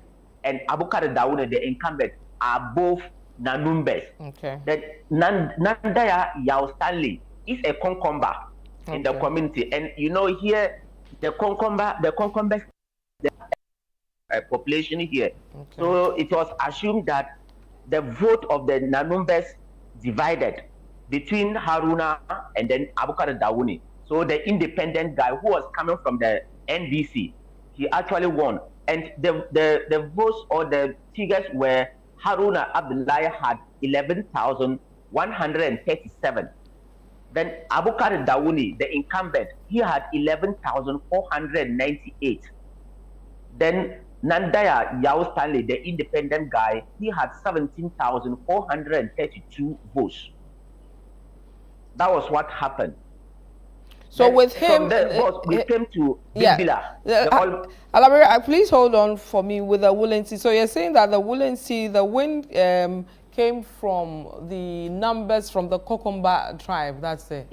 and Abukari Dawuni, the incumbent, are both Nanumbes. Okay. Then Nandaya Yao Stanley is a concomba in the community, and you know here the concomba population here. Okay. So it was assumed that the vote of the Nanumbes divided between Haruna and then Abukari Dawuni. So the independent guy who was coming from the NDC, he actually won. And the votes or the figures were Haruna Abdullahi had 11,137. Then Abukari Dawuni, the incumbent, he had 11,498. Then Nandaya Yao Stanley, the independent guy, he had 17,432 votes. That was what happened. So then with him, we came to Bimbila. Please hold on for me with the Wulensi. So you're saying that the Wulensi, the wind came from the numbers from the Kokomba tribe. That's it.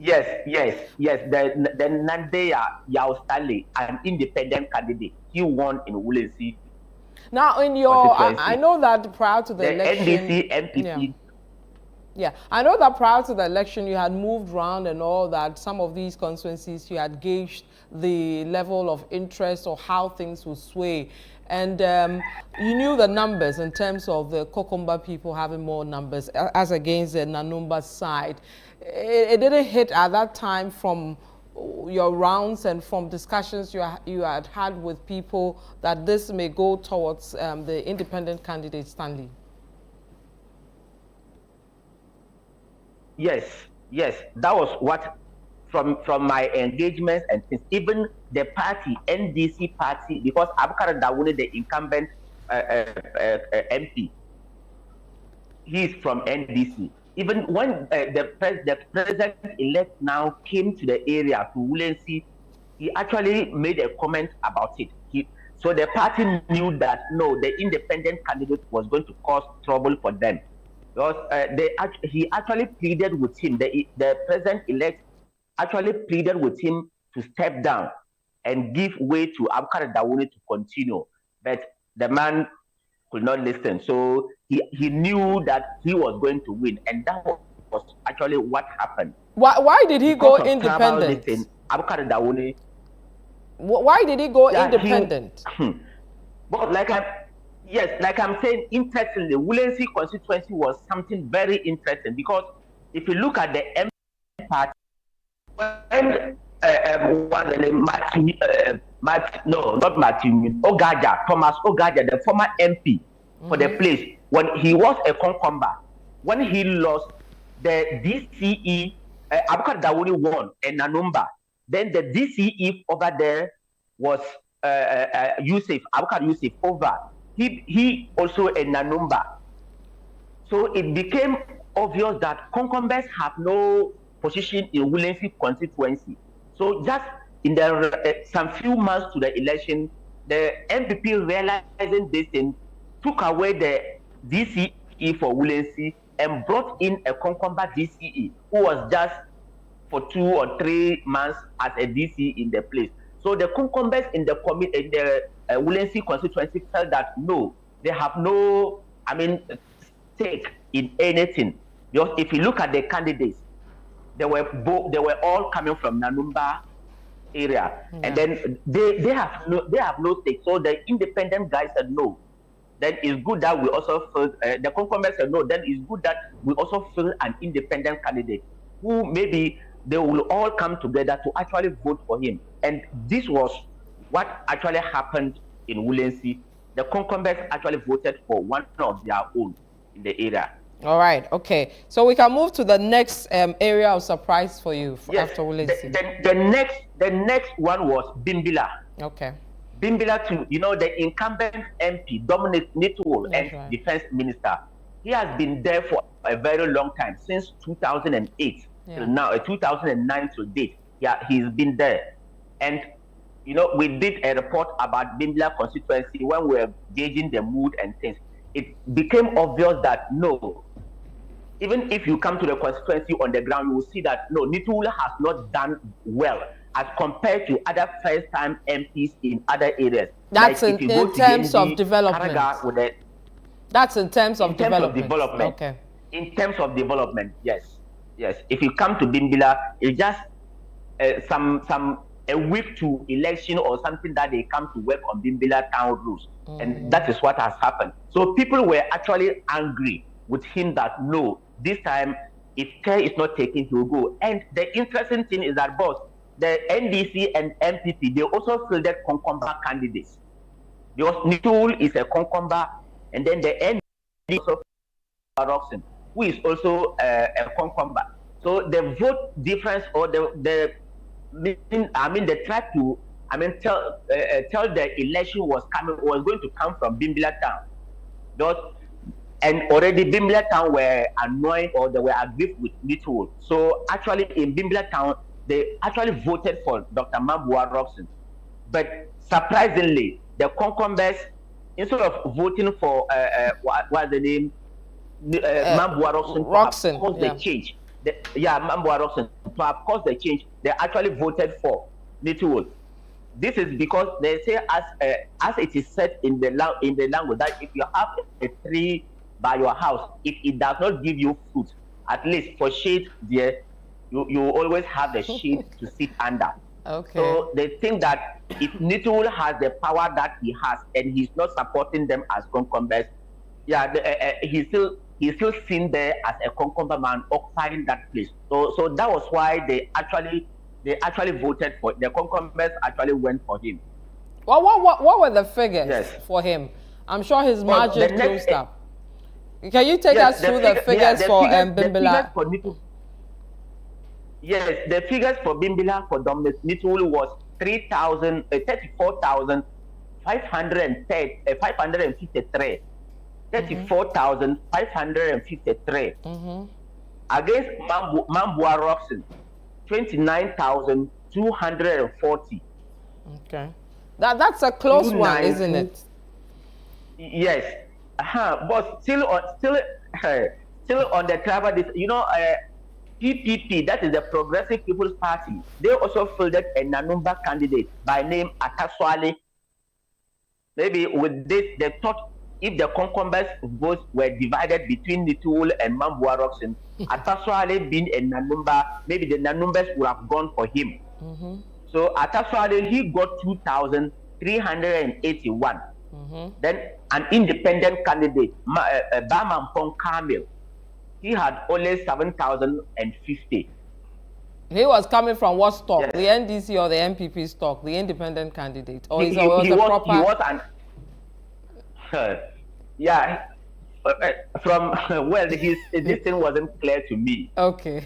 Yes. The Nandea Yao Stanley, an independent candidate, he won in Wulensi. Now, in your, I know that prior to the election, NDC, MPP. Yeah, I know that prior to the election, you had moved around and all that. Some of these constituencies, you had gauged the level of interest or how things would sway. And you knew the numbers in terms of the Kokomba people having more numbers as against the Nanumba side. It didn't hit at that time from your rounds and from discussions you had with people that this may go towards the independent candidate Stanley. Yes, that was what from my engagements and things. Even the party, NDC party, because Abukar Dawuni, the incumbent MP, he's from NDC. Even when the president-elect now came to the area to Wulensi, he actually made a comment about it. So the party knew that no, the independent candidate was going to cause trouble for them. Because he actually pleaded with him, the president-elect actually pleaded with him to step down and give way to Abukar Dawuni to continue. But the man could not listen. So he knew that he was going to win. And that was actually what happened. Why did he go independent? Abukar Dawuni. Why did he go independent? But like I'm saying, interestingly, Wulensi constituency was something very interesting because if you look at the MP party, when what's the name? Thomas Ogaja, the former MP for the place, when he was a concomba, when he lost the DCE, Abukar Dawuni won and Nanumba. Then the DCE over there was Yusuf, Abukar Yusuf over. He also a Nanumba. So it became obvious that concombers have no position in Wulensi constituency. So just in some few months to the election, the MPP realizing this thing took away the DCE for Wulensi and brought in a concomba DCE who was just for 2 or 3 months as a DC in the place. So the concombers in the Wulensi constituency felt that no, they have no, stake in anything. Because if you look at the candidates, they were all coming from Nanumba area, and then they have no stake. So the independent guys said no. Then it's good that we also fill. The concombers said no. Then it's good that we also fill an independent candidate who maybe they will all come together to actually vote for him. And this was what actually happened in Wulensi. The concombers actually voted for one of their own in the area. All right, okay. So we can move to the next area of surprise for you after Wulensi. The next one was Bimbila. Okay. Bimbila too, the incumbent MP, Dominic Nituol, and Defense Minister. He has been there for a very long time, since 2008 till now, 2009 to date. Yeah, he's been there. And, we did a report about Bimbila constituency when we were gauging the mood and things. It became obvious that no, even if you come to the constituency on the ground, you will see that no, Nituol has not done well as compared to other first-time MPs in other areas. That's like in terms of development. That's in terms of development. Okay. In terms of development, yes. If you come to Bimbila, it's just a week to election or something that they come to work on Bimbila town rules, and that is what has happened. So people were actually angry with him that no, this time if care is not taken, he will go. And the interesting thing is that both the NDC and MPP, they also fielded concomba candidates. Because Nituol is a concomba, and then the NDC also Roxen, who is also a concomba. So the vote difference or they tried to tell the election was going to come from Bimbila town. And already Bimbila town were annoyed or they were aggrieved with Nituol. So actually in Bimbila town, they actually voted for Dr. Mambua Roxen. But surprisingly, the concombers, instead of voting for what's the name, Mambua Roxen, the change, Mamboa Roxon, to oppose the change, they actually voted for Nituul. This is because they say, as it is said in the language, that if you have a tree by your house, if it does not give you fruit, at least for shade there, you always have the shade to sit under. Okay. So they think that if Nituul has the power that he has and he's not supporting them as concumbers, he's still seen there as a concumber man occupying that place. So that was why they actually voted for the concumbers. Actually went for him. Well, what were the figures for him? I'm sure his margin closed up. Can you take us through the figures for Bimbilla? Yes, the figures for Bimbilla for Dominic Nituul was 34,553. 34,553. Against Mamboa Roxon, 29,240. Okay, that's a close one, isn't it? Yes, but still on the tribal, PPP, that is the Progressive People's Party. They also fielded a Nanumba candidate by name Ataswale. Maybe with this, they thought if the concumbers votes were divided between Nituul and Mamboa Roxon, Ataswale being a Nanumba, maybe the Nanumbers would have gone for him. So Ataswale, he got 2,381. Then an independent candidate, Bamampong Kamil, he had only 7,050. He was coming from what stock? Yes. The NDC or the MPP stock? The independent candidate? Or he was from this thing wasn't clear to me. Okay.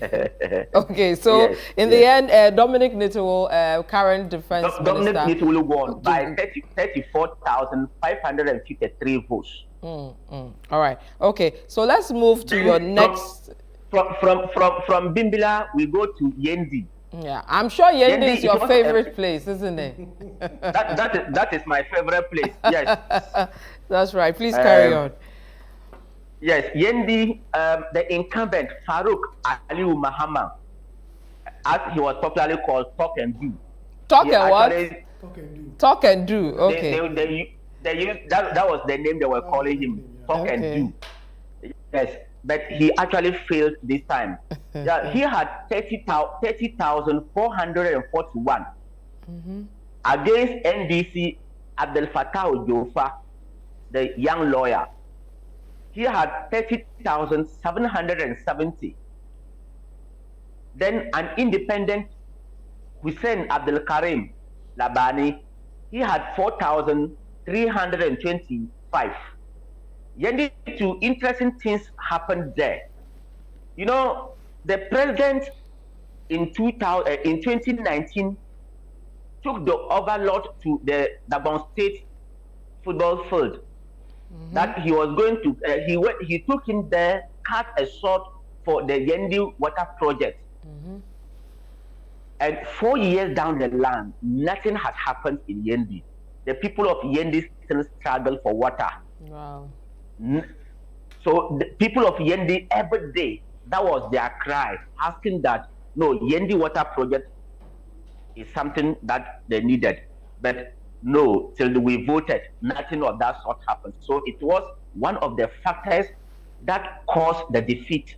Okay, so in the end, Dominic Nituul, current defense Dominic minister, Nituul won by 34,553 votes. All right. Okay, so let's move to your next. From Bimbilla, we go to Yendi. Yeah, I'm sure Yendi is your favorite place, isn't it? that is my favorite place. Yes. That's right. Please carry on. Yes, Yendi, the incumbent Farouk Aliu Mahama, as he was popularly called, Talk and Do. Talk and what? Talk and Do. Okay. That was the name they were calling him. Talk and Do. Yes, but he actually failed this time. He had 30,441 against NDC Abdel Fattah Jofa, the young lawyer. He had 30,770. Then an independent Hussein Abdul Karim Labani, he had 4,325. Yendi, two interesting things happened there. You know, the president in 2019 took the overlord to the Damongo State football field. That he was going to, he took him there, cut a short for the Yendi water project. And 4 years down the line, nothing has happened in Yendi. The people of Yendi still struggle for water. Wow. So the people of Yendi, every day, that was their cry, asking that, no, Yendi water project is something that they needed. But no, till we voted, nothing of that sort happened. So it was one of the factors that caused the defeat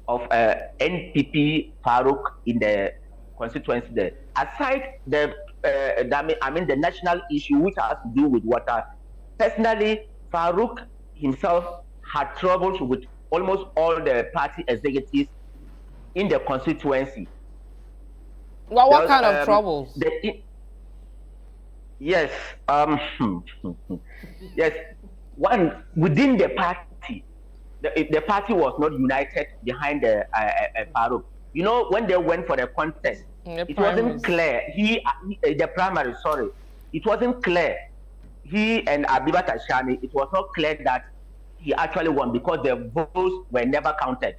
of NPP Farouk in the constituency there. Aside the national issue which has to do with water, personally, Farouk himself had troubles with almost all the party executives in the constituency. Well, what kind of troubles? Yes, yes. One, within the party, the party was not united behind the Farouk. You know, when they went for the contest, it wasn't clear. The primary, sorry, it wasn't clear. He and Abibat Ashani, it was not clear that he actually won because the votes were never counted.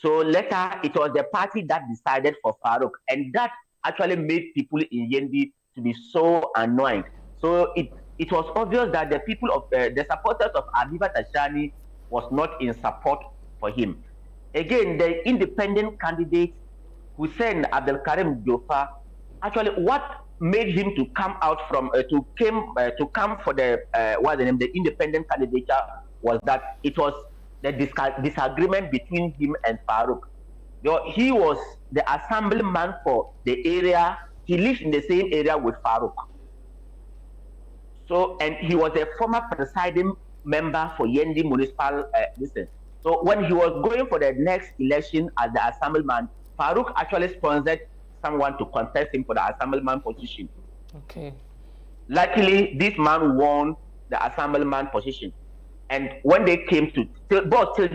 So later, it was the party that decided for Farouk, and that actually made people in Yendi to be so annoyed. So it was obvious that the people of the supporters of Abibat Ashani was not in support for him. Again, the independent candidate, Hussein Abdelkarim Jofa, actually what made him to come out from to come for the the independent candidature was that it was the disagreement between him and Farouk. He was the assemblyman for the area. He lived in the same area with Farouk. So, and he was a former presiding member for Yendi municipal listen. So when he was going for the next election as the assemblyman, Farouk actually sponsored someone to contest him for the assemblyman position. Okay. Luckily, this man won the assemblyman position. And when they came to, till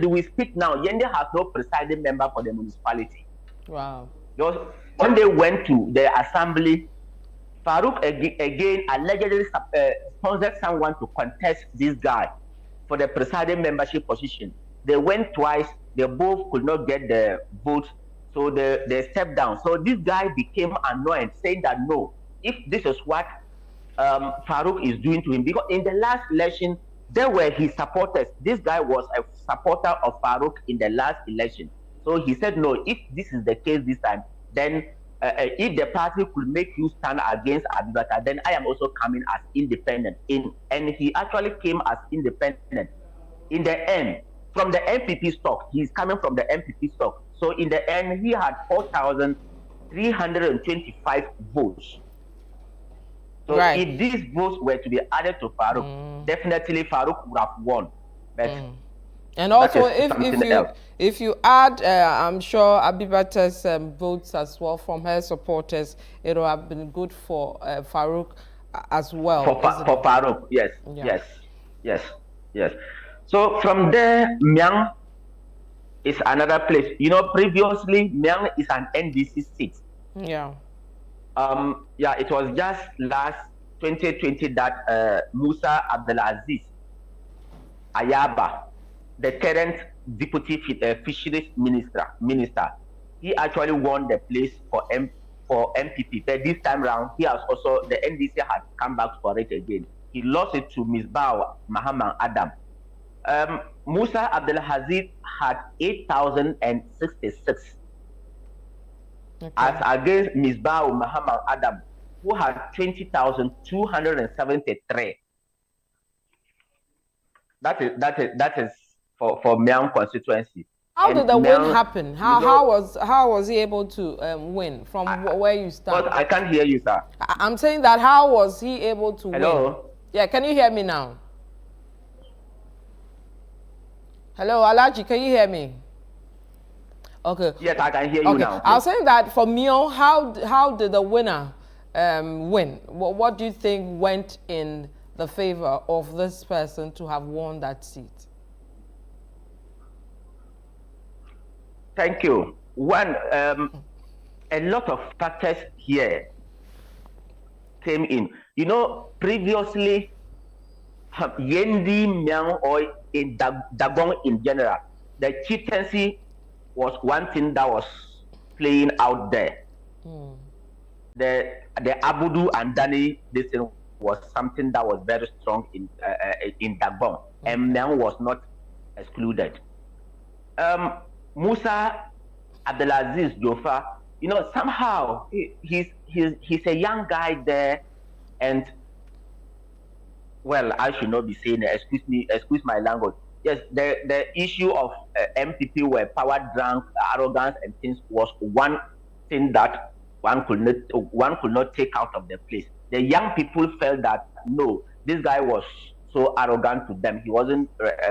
we speak now, Yende has no presiding member for the municipality. Wow. When they went to the assembly, Farouk again allegedly sponsored someone to contest this guy for the presiding membership position. They went twice, they both could not get the votes, so they stepped down. So this guy became annoyed, saying that no, if this is what Farouk is doing to him, because in the last election, there were his supporters. This guy was a supporter of Farouk in the last election. So he said, no, if this is the case this time, then if the party could make you stand against Abubakar, then I am also coming as independent. And he actually came as independent. In the end, from the MPP stock, he's coming from the MPP stock. So in the end, he had 4,325 votes. So if these votes were to be added to Farouk, definitely Farouk would have won. But and also, if you add, I'm sure Abibate's votes as well from her supporters, it would have been good for Farouk as well. For Farouk, yes, yes. So from there, Myang is another place. You know, previously Myang is an NDC seat. Yeah. It was just last 2020 that Musa Abdelaziz Ayaba, the current deputy fisheries minister, he actually won the place for MPP. But this time round, he has also, the NDC has come back for it again. He lost it to Misbah Muhammad Adam. Musa Abdelaziz had 8,066. As against Misbah Muhammad Adam, who had 20,273. That is for Myang constituency. How did the win happen? How was he able to win from where you stand? I can't hear you, sir. I'm saying that how was he able to win? Yeah, can you hear me now? Hello, Alaji, can you hear me? Okay. Yes, I can hear you now. I was saying that for Mio, how did the winner win? What do you think went in the favor of this person to have won that seat? Thank you. One, a lot of factors here came in. You know, previously, Yendi, Myang, or in Dagong in general, the chieftaincy was one thing that was playing out there. The Abudu and Dani, this thing was something that was very strong in Dagbon, and Myang was not excluded. Musa Abdelaziz Jofa, you know, somehow he's a young guy there, and well, I should not be saying it. Excuse my language. Yes, the issue of MPP were power drunk, arrogance, and things was one thing that one could not take out of the place. The young people felt that no, this guy was so arrogant to them. He wasn't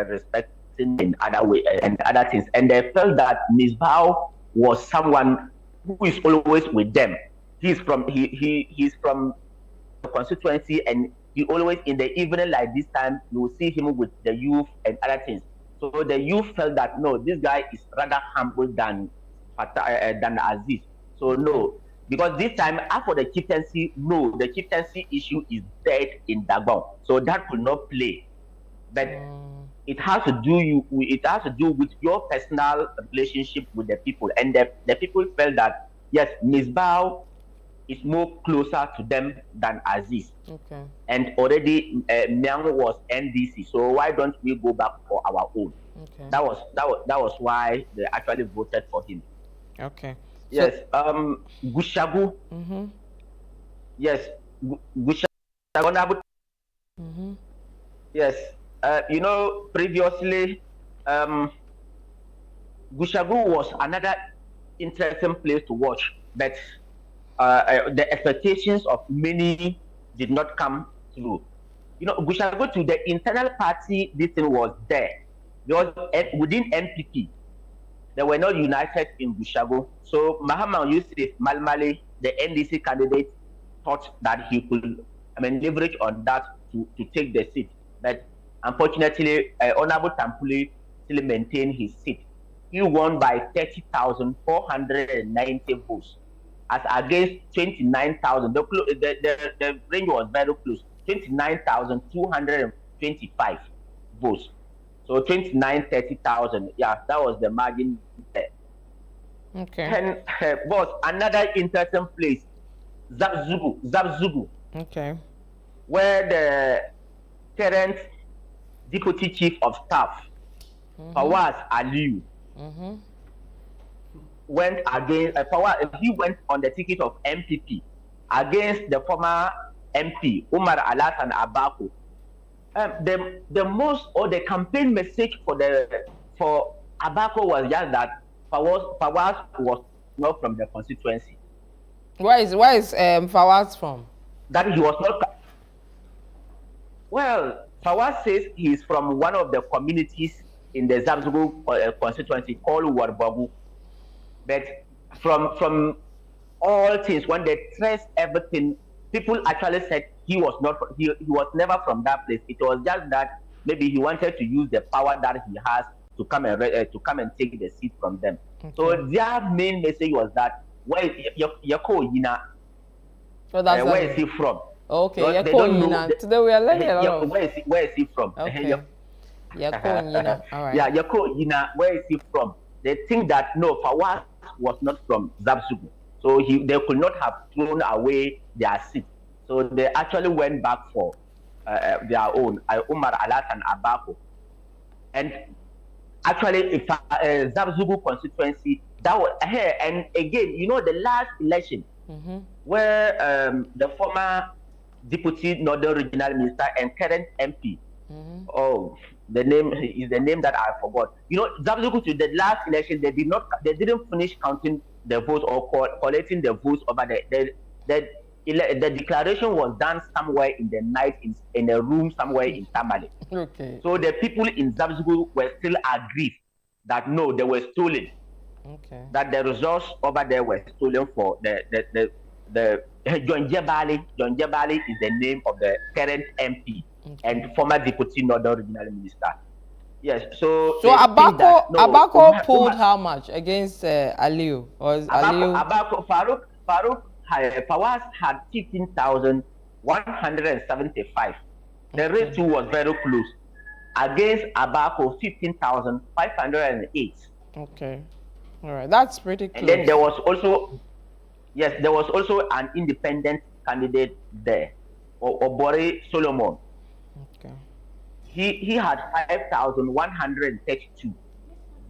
respecting in other way and other things, and they felt that Misbah was someone who is always with them. He's from the constituency, and he always in the evening like this time you will see him with the youth and other things. So the youth felt that no, this guy is rather humble than Aziz. So no, because this time after the chieftaincy, no, the chieftaincy issue is dead in Dagon. So that could not play. But it has to do with your personal relationship with the people, and the people felt that yes, Misbah is more closer to them than Aziz. And already Myang was NDC, so why don't we go back for our own? Okay. That was why they actually voted for him. Okay. Yes. Gushagu. Yes. Gushagu. Yes. You know, previously, Gushagu was another interesting place to watch, but the expectations of many did not come through. You know, Gushagu, to the internal party, this thing was there. Because within NPP, they were not united in Gushagu. So Mahaman Yusuf Malmale, the NDC candidate, thought that he could, leverage on that to take the seat. But unfortunately, Honorable Tampuli still maintained his seat. He won by 30,490 votes, as against 29,000. The range was very close. 29,225 votes. So 30,000. Yeah, that was the margin there. Okay. And boss, another interesting place, Zabzugu. Okay. Where the current deputy chief of staff, Fawaz Aliyu, went against he went on the ticket of MPP against the former MP Umar Alasan Abako. The campaign message for Abako was just that Fawaz was not from the constituency. Where is Fawaz from? That he was not. Well, Fawaz says he is from one of the communities in the Zabzugu constituency called Warbagu. But from all things, when they traced everything, people actually said he was never from that place. It was just that maybe he wanted to use the power that he has to come and take the seat from them. Okay. So their main message was that where is he from? Okay, today we are learning a lot. Where is he from? Okay. All right. Yeah, where is he from? They think that no, Fawaz was not from Zabzugu, so they could not have thrown away their seat. So they actually went back for their own, Umar Alasan Abako. And actually, Zabzugu constituency, that was here. And again, you know, the last election, where the former deputy Northern Regional Minister and current MP, the name is the name that I forgot. You know, Zabzugu, to the last election, they didn't finish counting the votes or collecting the votes over there. The declaration was done somewhere in the night in a room somewhere in Tamale. Okay. So the people in Zabzugu were still aggrieved that no, they were stolen. Okay. That the results over there were stolen for the John Jebali. John Jebali is the name of the current MP and former deputy Northern Regional Minister. Yes. So Abako pulled how much against Aliyu? Or Abako Farouk Fawaz had 15,175. The rate too was very close. Against Abako, 15,508. Okay. All right. That's pretty close. And then there was also an independent candidate there, Obore Solomon. Okay. He had 5,132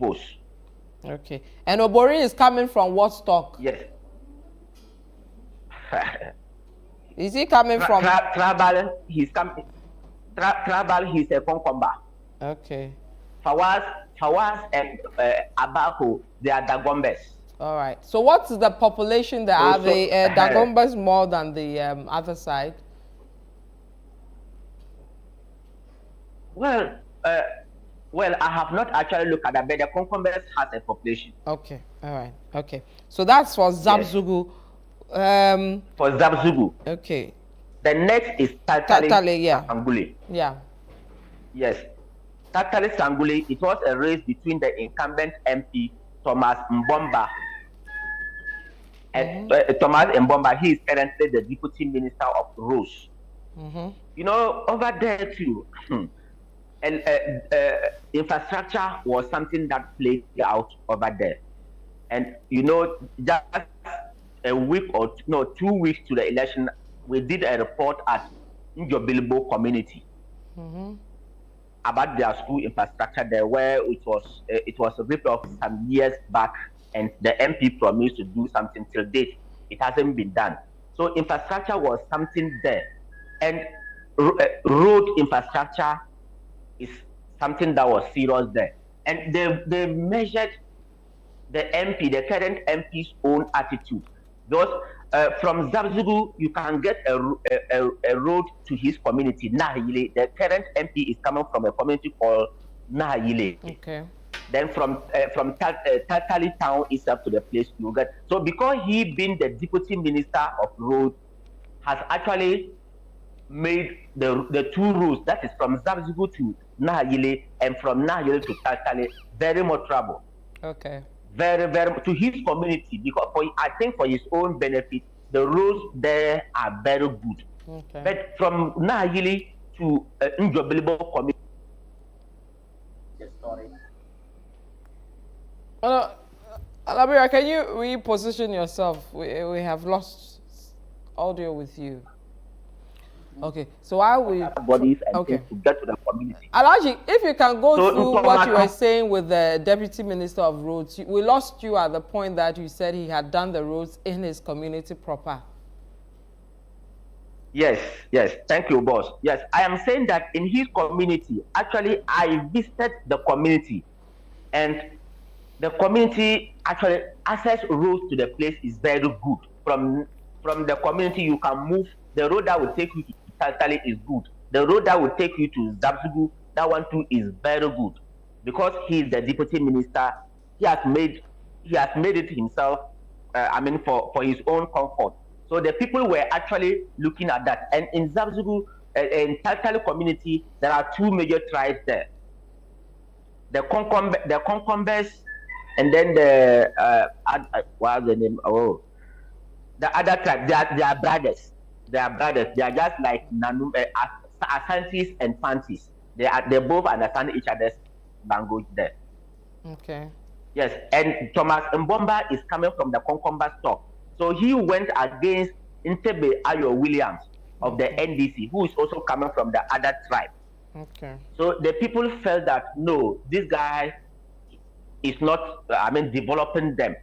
votes. Okay. And Obore is coming from what stock? Yes. Is he coming from Trabal? He's coming. Trabal. He's a concomba. Okay. Fawaz and Abako, they are Dagombes. All right. So what's the population there? Are the Dagombes more than the other side? Well, I have not actually looked at that, but the Concombes has a population. Okay. All right. Okay. So that's for Zabzugu. Yes. For Zabzugu. Okay. The next is Tatale Sangule. Yeah. Yes. Tatale Sangule, it was a race between the incumbent MP, Thomas Mbomba. And Thomas Mbomba, he is currently the Deputy Minister of Roads. You know, over there too, infrastructure was something that played out over there. And, you know, just a week or 2 weeks to the election, we did a report at Njobilbo community. about their school infrastructure there, where it was a rip off some years back, and the MP promised to do something. Till date, it hasn't been done. So infrastructure was something there, and road infrastructure is something that was serious there. And they measured the MP, the current MP's own attitude. Because from Zabzugu, you can get a road to his community, Nahile. The current MP is coming from a community called Nahile. Okay. Then from Tatali town is up to the place you get. So because he being the deputy minister of road, has actually made the two roads, that is from Zabzugu to Nahile and from Nahile to Tatali, very much trouble. Okay. Very, very to his community, because I think for his own benefit, the roads there are very good. Okay. But from Nahile to Njobelibo community, Alabira, can you reposition yourself? We have lost audio with you. Okay, so I will. Okay. To get to the community. Alaji, if you can go through what you were saying with the Deputy Minister of Roads, we lost you at the point that you said he had done the roads in his community proper. Yes. Thank you, boss. Yes, I am saying that in his community, actually, I visited the community, and the community actually access roads to the place is very good. From the community, you can move. The road that will take you to Tatali is good. The road that will take you to Zabzugu, that one too is very good, because he is the deputy minister. He has made it himself. For his own comfort. So the people were actually looking at that. And in Zabzugu, in Tatali community, there are two major tribes there: the Concombers, and then the what's the name? Oh, the other tribe. They are brothers. They are brothers. They are just like Asantis and Fantis. They both understand each other's language there. Okay. Yes, and Thomas Mbomba is coming from the Concomba stock. So he went against Ntebe Ayo Williams of the NDC, who is also coming from the other tribe. Okay. So the people felt that no, this guy is not developing them.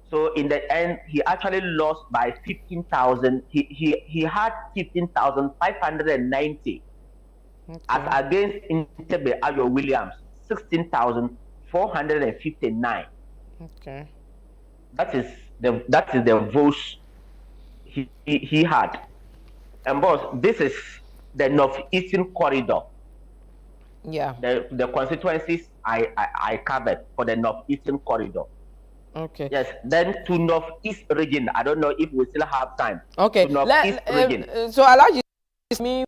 So in the end, he actually lost by 15,000. He had 15,590 as against Ntebe Ayo Williams 16,459. Okay. That is the votes he had. And boss, this is the northeastern corridor. Yeah. The constituencies I covered for the northeastern corridor. Okay. Yes. Then to northeast region. I don't know if we still have time. Okay. To northeast region. So Alaji, me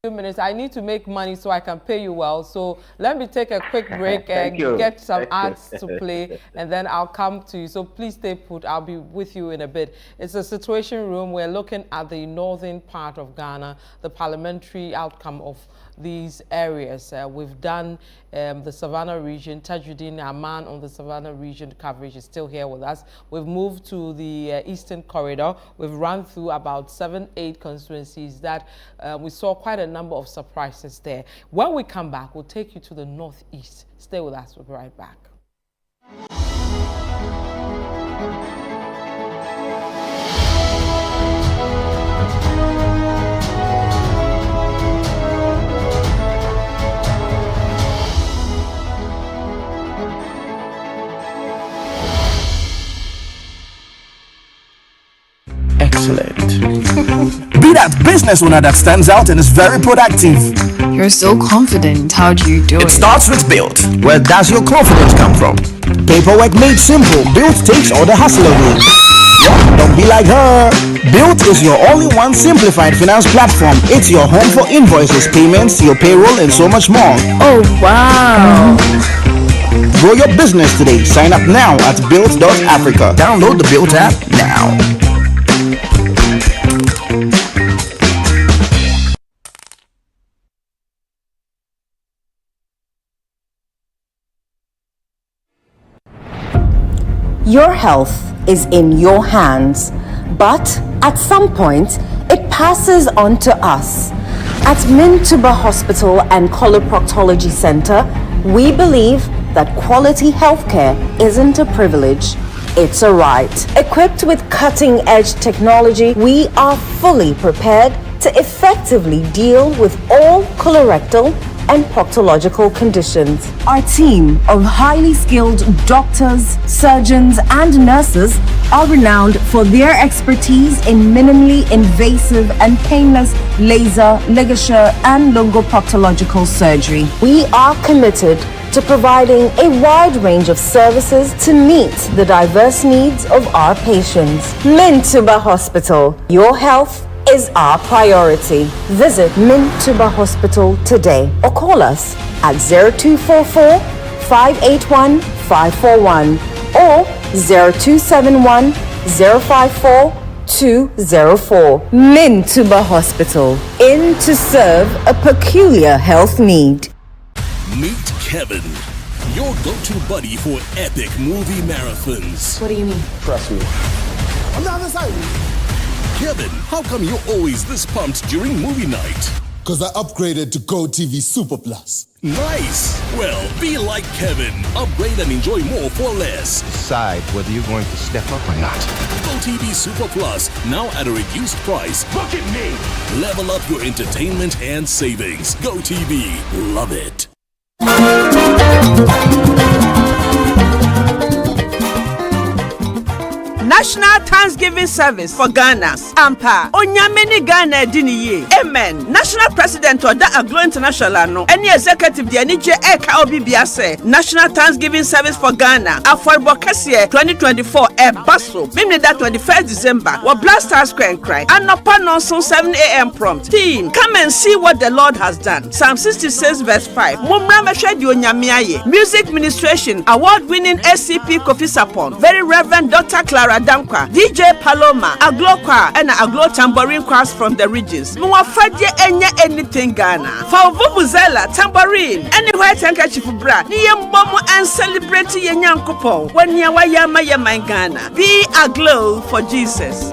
2 minutes. I need to make money so I can pay you well. So let me take a quick break and get some ads to play, and then I'll come to you. So please stay put. I'll be with you in a bit. It's a situation room. We're looking at the northern part of Ghana, the parliamentary outcome of these areas. We've done the Savannah region. Tajuddin, our man on the Savannah region coverage, is still here with us. We've moved to the Eastern Corridor. We've run through about 7-8 constituencies that we saw quite a number of surprises there. When we come back, we'll take you to the Northeast. Stay with us. We'll be right back. Excellent. Be that business owner that stands out and is very productive. You're so confident. How do you do it? It starts with Built. Where does your confidence come from? Paperwork made simple. Built takes all the hassle away. Yeah, don't be like her. Built is your all-in-one simplified finance platform. It's your home for invoices, payments, your payroll, and so much more. Oh, wow. Grow your business today. Sign up now at built.africa. Download the Built app now. Your health is in your hands, but at some point, it passes on to us. At Mintuba Hospital and Coloproctology Center, we believe that quality healthcare isn't a privilege, it's a right. Equipped with cutting-edge technology, we are fully prepared to effectively deal with all colorectal and proctological conditions. Our team of highly skilled doctors, surgeons, and nurses are renowned for their expertise in minimally invasive and painless laser, ligature, and longoproctological surgery. We are committed to providing a wide range of services to meet the diverse needs of our patients. Mintuba Hospital, your health is our priority. Visit Mintuba Hospital today or call us at 0244 581 541 or 0271 054 204. Mintuba Hospital, in to serve a peculiar health need. Meet Kevin, your go-to buddy for epic movie marathons. What do you mean? Trust me. I'm not inside. Kevin, how come you're always this pumped during movie night? Because I upgraded to Go TV Super Plus. Nice. Well, be like Kevin. Upgrade and enjoy more for less. Decide whether you're going to step up or not. Go TV Super Plus, now at a reduced price. Look at me. Level up your entertainment and savings. Go TV. Love it. National Thanksgiving Service for Ghana. Ampa. Onyameni Ghana diniye. Amen. National President of the Aglo International no. Any executive the Anije Eka Obibia say. National Thanksgiving Service for Ghana. Afwarbo Kasiye 2024 Basso. Mimne that 21st December. Wa Blasters Square cry. Anopa nonson 7 a.m. prompt. Team, come and see what the Lord has done. Psalm 66 verse 5. Mumra Meshe di Onyamiaye. Music ministration. Award-winning SCP Kofi Sapon. Very Reverend Dr. Clara Dankwa, DJ Paloma, Aglo Kwa, and Aglo Tambourine Choirs from the regions. Mwafadye enye anything Ghana. For Vuvuzela, tambourine, anywhere handkerchief bra. Niye mbomo and celebrate ye nyankopon. When ya wayama ye my Ghana. Be aglow for Jesus.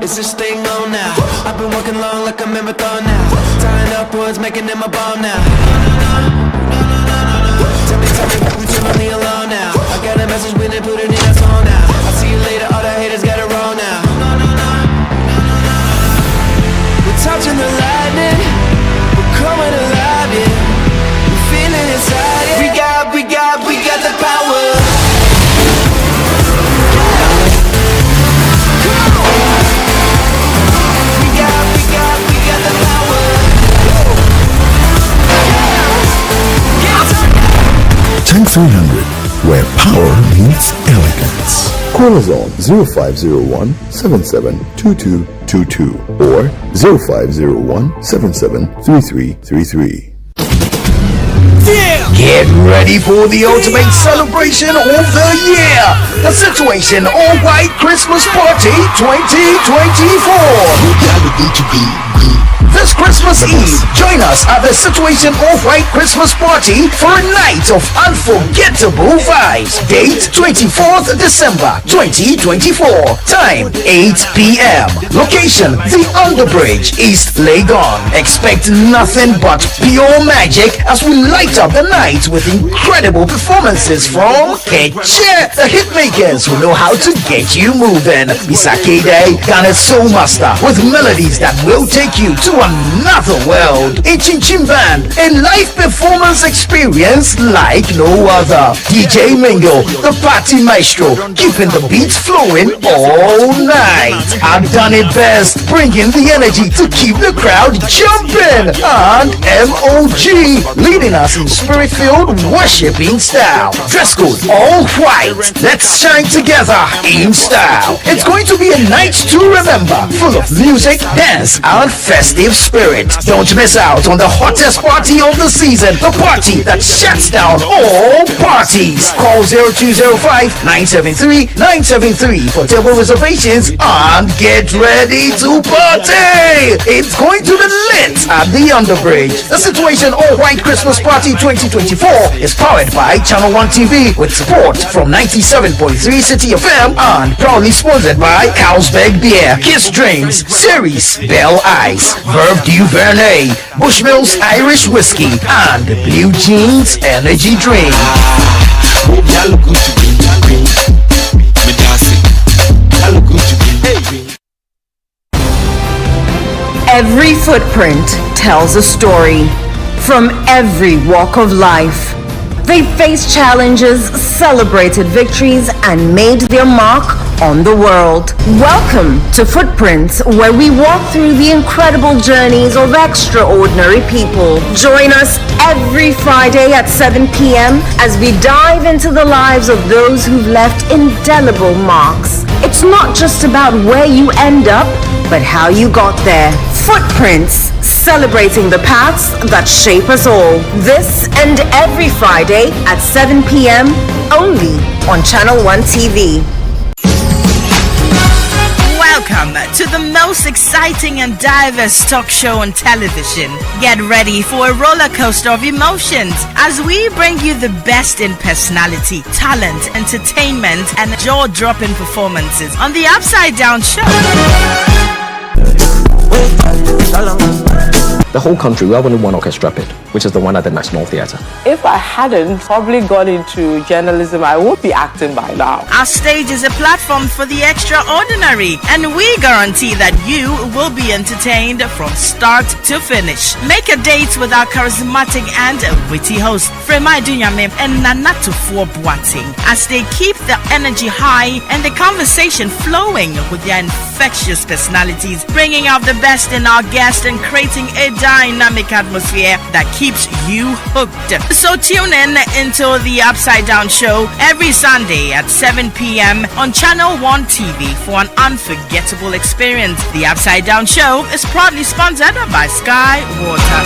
Is this thing on now? I've been working long like a marathon now. Tying up words, making them a bomb now. Tell me, we too lonely alone now. I got a message when they put it in a song now. I'll see you later, all the haters got it wrong now. We're touching the lightning, we're coming alive, yeah. We're feeling inside, yeah. We got the power. Tank 300, where power meets elegance. Call us on 0501 772222 or 0501 773333. Get ready for the ultimate celebration of the year, the Situation All White Christmas Party 2024. This Christmas Eve, join us at the Situation All White Christmas Party for a night of unforgettable vibes. Date 24th December 2024. Time 8 p.m. Location The Underbridge, East Legon. Expect nothing but pure magic as we light up the night with incredible performances from Keche, the hitmakers who know how to get you moving. Misakede, Ghana's Soul Master, with melodies that will take you to another world. A Chin Band, a live performance experience like no other. DJ Mingo, the party maestro, keeping the beats flowing all night. I've done it best, bringing the energy to keep the crowd jumping. And MOG, leading us in spirit-filled worshiping style. Dress code all white. Let's shine together in style. It's going to be a night to remember, full of music, dance, and festive spirit. Don't miss out on the hottest party of the season, the party that shuts down all parties. Call 0205-973-973 for table reservations and get ready to party. It's going to be lit at the Underbridge. The Situation All White Christmas Party 2024 is powered by Channel 1 TV with support from 97.3 City FM and proudly sponsored by Carlsberg Beer, Kiss Drinks, Series, Bell Ice, Verve Duvernay, Bushmills Irish Whiskey, and Blue Jeans Energy Drink. Every footprint tells a story from every walk of life. They faced challenges, celebrated victories, and made their mark on the world. Welcome to Footprints, where we walk through the incredible journeys of extraordinary people. Join us every Friday at 7 p.m. as we dive into the lives of those who've left indelible marks. It's not just about where you end up, but how you got there. Footprints, celebrating the paths that shape us all. This and every Friday at 7 p.m. only on Channel 1 TV. Welcome to the most exciting and diverse talk show on television. Get ready for a roller coaster of emotions as we bring you the best in personality, talent, entertainment, and jaw-dropping performances on the Upside Down Show. The whole country, we have only one orchestra pit, which is the one at the National Theatre. If I hadn't probably gone into journalism, I would be acting by now. Our stage is a platform for the extraordinary, and we guarantee that you will be entertained from start to finish. Make a date with our charismatic and witty host, Frema Dunyame and Nanatufuo Boating, as they keep the energy high and the conversation flowing with their infectious personalities, bringing out the best in our guests and creating a dynamic atmosphere that keeps you hooked. So tune in into the Upside Down Show every Sunday at 7 p.m. on Channel 1 TV for an unforgettable experience. The Upside Down Show is proudly sponsored by Sky Water.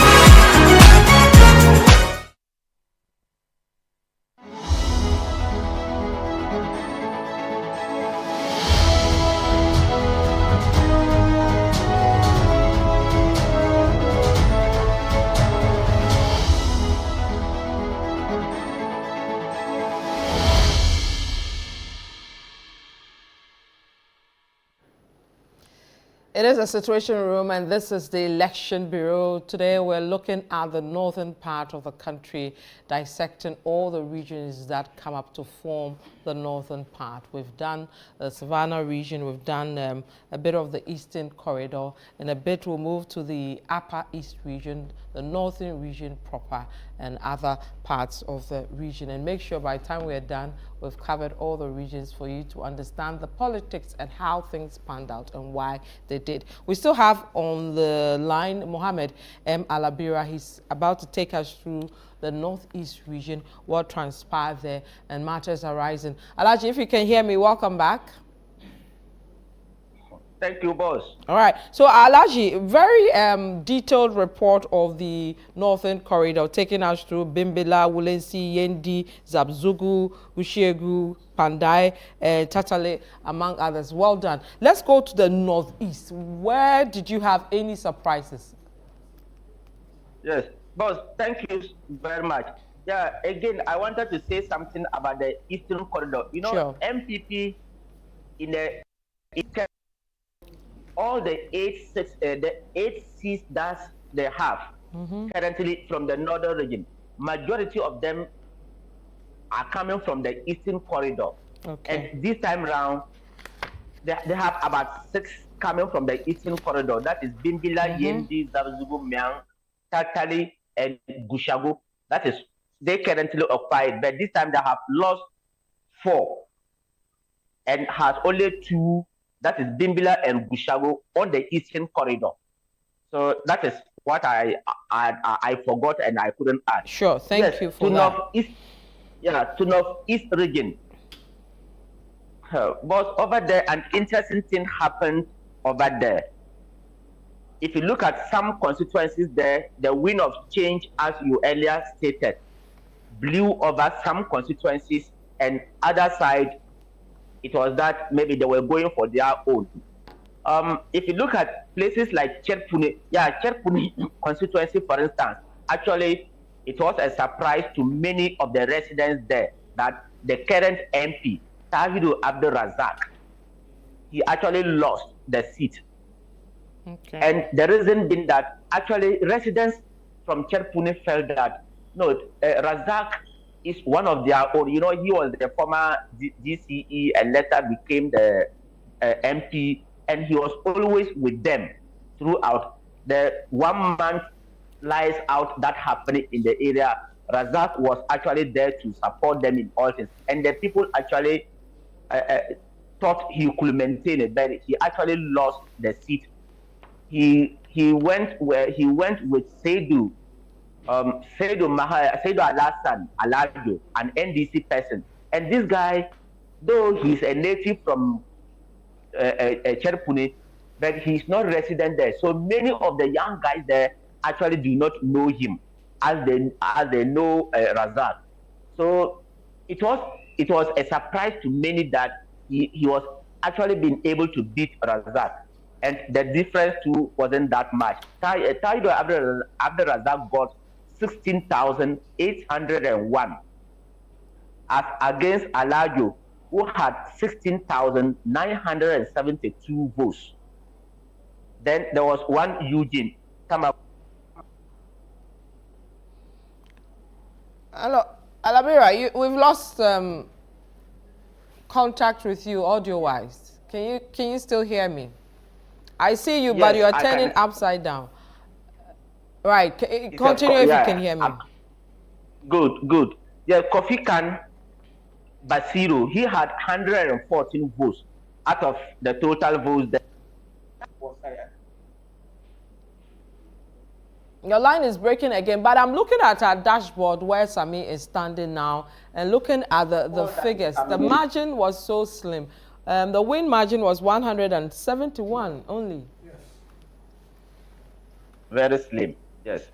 It is a Situation Room, and this is the Election Bureau. Today we're looking at the northern part of the country, dissecting all the regions that come up to form the northern part. We've done the Savannah region, we've done a bit of the eastern corridor. In a bit we'll move to the upper east region, the northern region proper, and other parts of the region. And make sure by the time we're done, we've covered all the regions for you to understand the politics and how things panned out and why they did. We still have on the line Mohammed M. Alabira. He's about to take us through the northeast region, what transpired there, and matters arising. Alaji, if you can hear me, welcome back. Thank you, boss. All right. So, Alaji, very detailed report of the Northern Corridor, taking us through Bimbila, Wulensi, Yendi, Zabzugu, Ushiegu, Pandai, Tatale, among others. Well done. Let's go to the Northeast. Where did you have any surprises? Yes, boss, thank you very much. Yeah, again, I wanted to say something about the Eastern Corridor. You know, sure. MPP in the all the eight seats that they have currently from the northern region, majority of them are coming from the Eastern Corridor. Okay. And this time around, they have about 6 coming from the Eastern Corridor. That is Bimbila, Yendi, Zabzugu, Miang, Tatali, and Gushagu. That is, they currently occupied, but this time they have lost 4 and has only 2. That is Bimbila and Gushagu on the Eastern Corridor. So that is what I forgot and I couldn't add. Sure, thank you for that. To Northeast region. But over there, an interesting thing happened over there. if you look at some constituencies there, the wind of change, as you earlier stated, blew over some constituencies, and other side, it was that maybe they were going for their own. If you look at places like Cherpuni constituency, for instance, actually, it was a surprise to many of the residents there that the current MP, Tahiru Abdul Razak, he actually lost the seat. Okay. And the reason being that actually residents from Cherpuni felt that, no, Razak is one of their own. You know, he was the former DCE and later became the MP, and he was always with them throughout. The 1 month lies out that happened in the area, Razak was actually there to support them in all things. And the people actually thought he could maintain it, but he actually lost the seat. He went with Seidu Alasan Alajo, an NDC person. And this guy, though he's a native from Cherpuni, but he's not resident there. So many of the young guys there actually do not know him as they know Razak. So it was a surprise to many that he was actually being able to beat Razak. And the difference too wasn't that much. Taido Abdul Razak got 16,801 as against Alajo, who had 16,972 votes. Then there was one Eugene. Come up. Hello, Alabira, we've lost contact with you audio-wise. Can you still hear me? I see you, yes, but you are turning upside down. Right, continue if you can hear me. Good. Yeah, Kofi Khan Basiru, he had 114 votes out of the total votes. Your line is breaking again, but I'm looking at our dashboard where Sami is standing now and looking at the figures. The margin was so slim. The win margin was 171 only. Yes. Very slim, yes.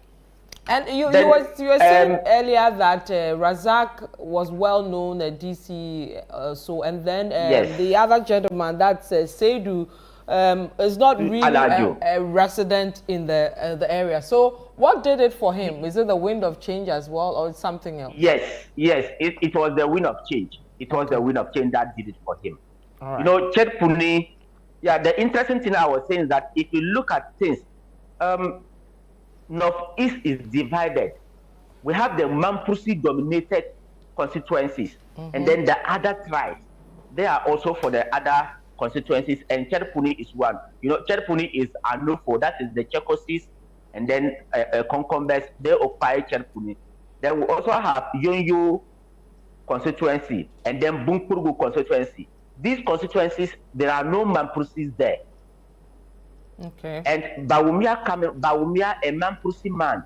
And you were saying earlier that Razak was well known at DC, and then yes, the other gentleman, that's Seidu, is not really a resident in the area. So what did it for him? Is it the wind of change as well, or something else? Yes, it was the wind of change. It was the wind of change that did it for him. Right. You know, Cherpuni, the interesting thing I was saying is that if you look at things, Northeast is divided. We have the Mampusi dominated constituencies, and then the other tribes, they are also for the other constituencies, and Cherpuni is one. You know, Cherpuni is Anufo, that is the Chekosis, and then Konkombes, they occupy Cherpuni. Then we also have Yonyo constituency, and then Bunkpurgu constituency. These constituencies, there are no Mampusis there. Okay. And Bawumia, a Mampusi man,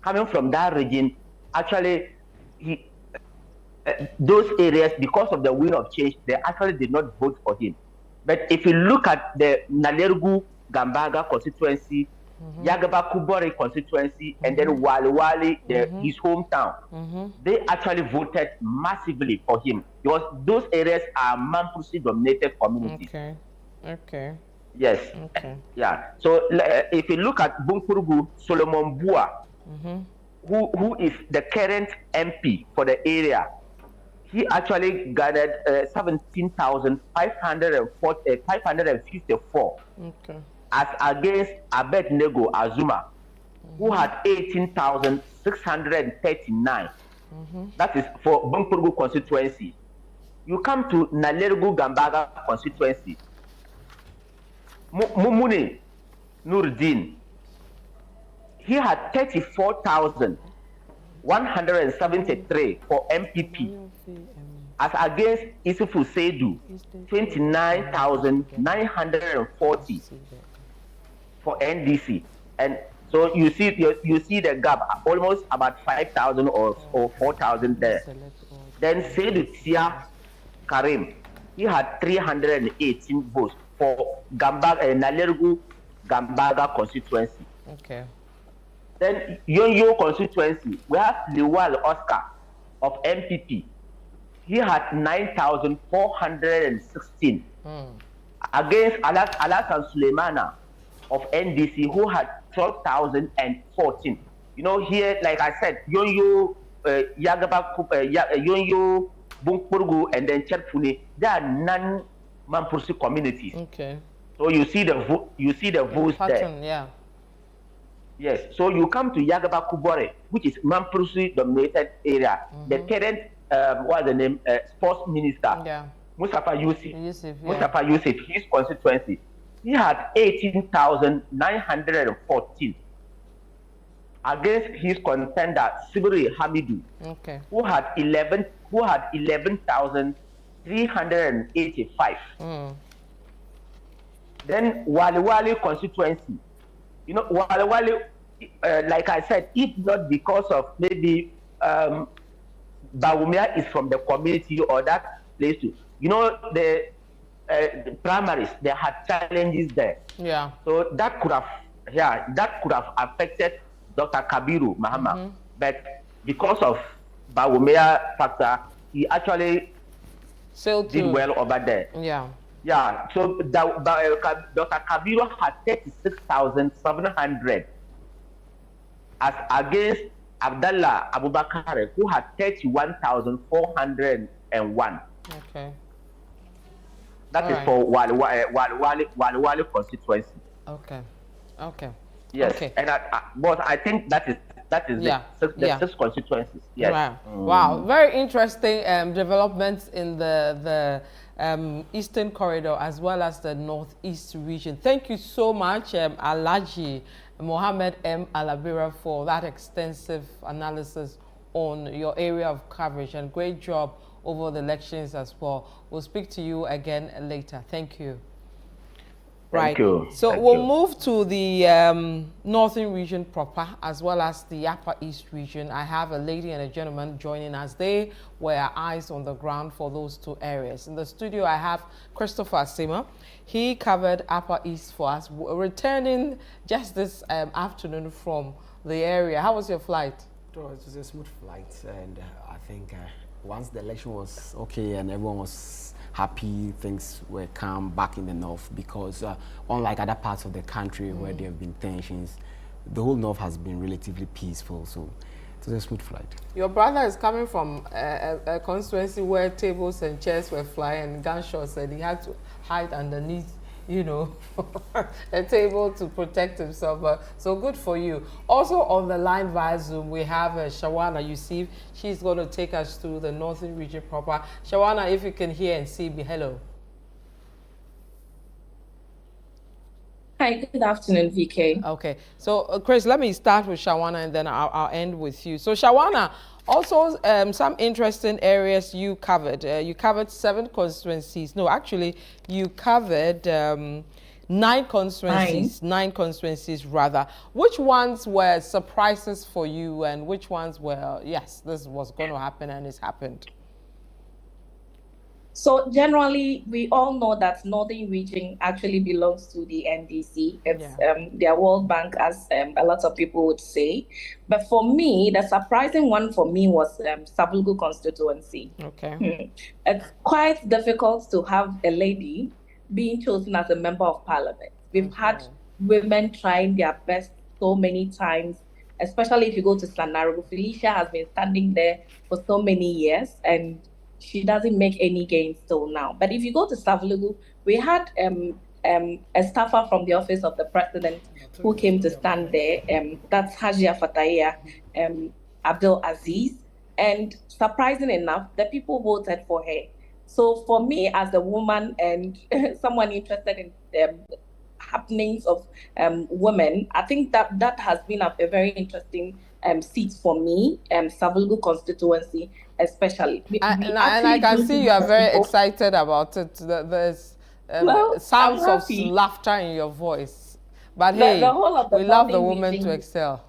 coming from that region, actually, those areas, because of the wind of change, they actually did not vote for him. But if you look at the Nalergu Gambaga constituency, Yagaba Kubori constituency, and then Wali, his hometown, they actually voted massively for him because those areas are Mampusi dominated communities. Okay. Yes. Okay. Yeah. So if you look at Bunkpurgu, Solomon Bua, who is the current MP for the area, he actually gathered 17,554. Okay. As against Abednego Azuma, who had 18,639. That is for Bunkpurgu constituency. You come to Nalergu Gambaga constituency. Mumune Nurdin, he had 34,173 for MPP, as against Isufu Seidu, 29,940 for NDC. And so you see the gap, almost about 5,000 or 4,000 there. Then Seidu Tia Karim, he had 318 votes for Nalergu Gambaga constituency. Okay. Then Yonyo constituency, we have Liwal Oscar of MPP. He had 9,416 against Alasan Suleimana of NDC, who had 12,014. You know, here, like I said, Yonyo, Yonyo, Bunkpurgu, and then Cherpune, they are non-Mampursi communities. Okay. So you see the votes pattern, there. Yeah. Yes. So you come to Yagaba Kubore, which is Mampursi dominated area. The current what's the name? Sports minister. Yeah. Mustafa Yusuf. Yeah. Mustafa Yusuf, his constituency, he had 18,914 against his contender Sibiri Hamidu, who had 11,385. Then Wali constituency, you know, Wali, like I said, if not because of maybe Bawumia is from the community or that place too, you know, the primaries, they had challenges there. Yeah. So that could have affected Dr. Kabiru Mahama, but because of Bawumia factor, he actually did well over there. Yeah. Yeah, so Dr. Kabiru had 36,700 as against Abdallah Abubakar, who had 31,401. Okay. That is for Wali constituency. Okay. Okay. Yes. Okay. And but I think that is the six constituencies. Yes. Wow. Wow. Very interesting developments in the Eastern Corridor as well as the Northeast region. Thank you so much, Alhaji Mohammed M. Alabira, for that extensive analysis on your area of coverage, and great job over the elections as well. We'll speak to you again later. Thank you. Thank you. So we'll move to the Northern region proper, as well as the Upper East region. I have a lady and a gentleman joining us. They were eyes on the ground for those two areas. In the studio, I have Christopher Sima. He covered Upper East for us, returning just this afternoon from the area. How was your flight? It was a smooth flight, and I think once the election was okay and everyone was happy, things were calm back in the north, because unlike other parts of the country where there have been tensions, the whole north has been relatively peaceful, so it was a smooth flight. Your brother is coming from a constituency where tables and chairs were flying and gunshots, and he had to hide underneath, you know, a table to protect himself. So good for you. Also on the line via Zoom, we have Shawana Yusuf. She's going to take us through the Northern region proper. Shawana, if you can hear and see me, hello. Hi, good afternoon, VK. Okay, so Chris, let me start with Shawana and then I'll end with you. So Shawana, also some interesting areas you covered. You covered 7 constituencies. No, actually, you covered 9 constituencies. 9 constituencies, rather. Which ones were surprises for you, and which ones were, yes, this was going to happen and it's happened? So generally, we all know that Northern region actually belongs to the NDC. It's their World Bank, as a lot of people would say. But for me, the surprising one for me was Savulgu constituency. Okay. It's quite difficult to have a lady being chosen as a member of parliament. We've had women trying their best so many times, especially if you go to Sanarago. Felicia has been standing there for so many years, and she doesn't make any gains till now. But if you go to Savulgu, we had a staffer from the office of the president who came to stand there. That's Hajia Fataya Abdul Aziz. And surprising enough, the people voted for her. So for me as a woman and someone interested in happenings of women, I think that has been a very interesting seat for me, Savulgu constituency especially. I can see you are very excited about it. There's sounds of laughter in your voice. But hey, we love the woman to excel.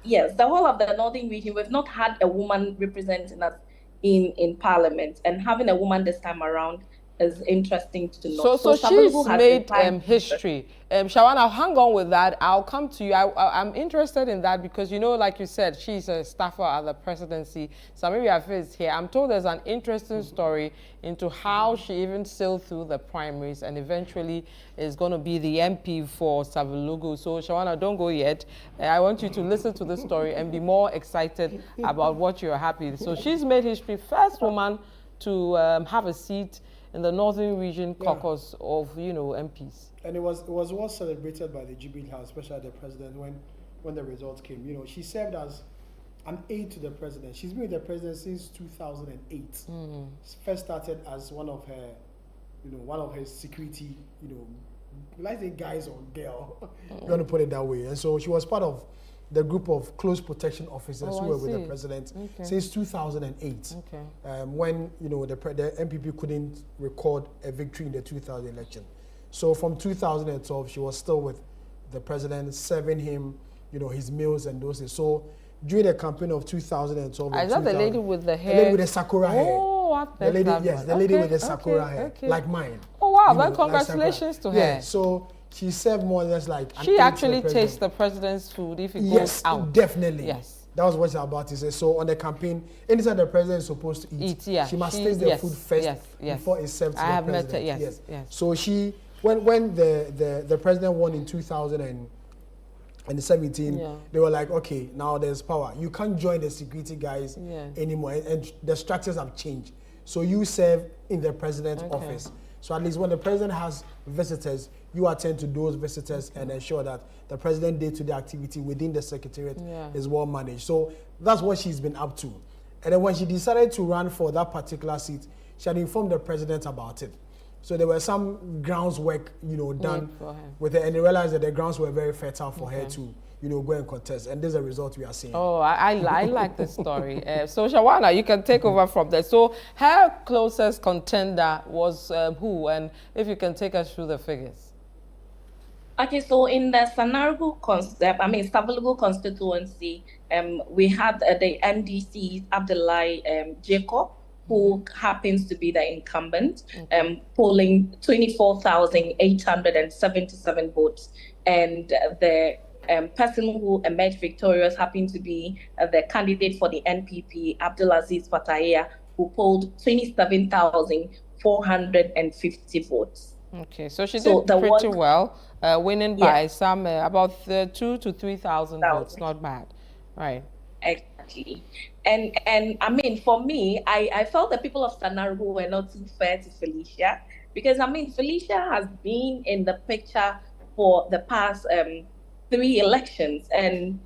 Yes, the whole of the Northern region, we've not had a woman representing us in parliament, and having a woman this time around is interesting to know. So she's made history. Shawana, hang on with that. I'll come to you. I'm interested in that because, you know, like you said, she's a staffer at the presidency. So maybe I feel it's here. I'm told there's an interesting story into how she even sailed through the primaries and eventually is going to be the MP for Savannah. So Shawana, don't go yet. I want you to listen to the story and be more excited about what you're happy. So she's made history, first woman to have a seat in the Northern Region caucus of, you know, MPs. And it was well celebrated by the Jubilee House, especially the president when the results came. You know, she served as an aide to the president. She's been with the president since 2008. Mm-hmm. She first started as one of her security, you know, like the guys or girl, you want to put it that way. And so she was part of the group of close protection officers who were with the president since 2008, when, you know, the MPP couldn't record a victory in the 2000 election. So from 2012, she was still with the president, serving him, you know, his meals and those things. So during the campaign of 2012, is that the lady with the hair? The lady with the sakura hair. Oh, the lady, yes, the lady with the sakura hair, like mine. Oh wow! Well, congratulations to her. Yeah, so she served more or less like. She actually tastes the president's food if it goes out. Yes, definitely. Yes. That was what she's about to say. So on the campaign, anytime the president is supposed to eat, she must taste the food first before it's served to the president. I have met her, yes. So she, when the president won in 2017, they were like, okay, now there's power. You can't join the security guys anymore, and the structures have changed. So you serve in the president's office. So at least when the president has visitors, you attend to those visitors and ensure that the president day-to-day activity within the secretariat is well managed. So that's what she's been up to. And then when she decided to run for that particular seat, she had informed the president about it. So there were some grounds work, you know, done with her, and they realized that the grounds were very fertile for her to, you know, go and contest. And this is the result we are seeing. Oh, I like the story. So Shawana, you can take over from there. So her closest contender was who? And if you can take us through the figures. Okay, so in the Savannah constituency, we had the NDC Abdullahi Jacob, who happens to be the incumbent, polling 24,877 votes. And the person who emerged victorious happened to be the candidate for the NPP, Abdulaziz Fatahia, who polled 27,450 votes. Okay, so she did pretty well, winning by some about 2,000 to 3,000 votes. Not bad, right? Exactly. And I mean, for me, I felt the people of Savannah were not too fair to Felicia, because I mean, Felicia has been in the picture for the past 3 elections, and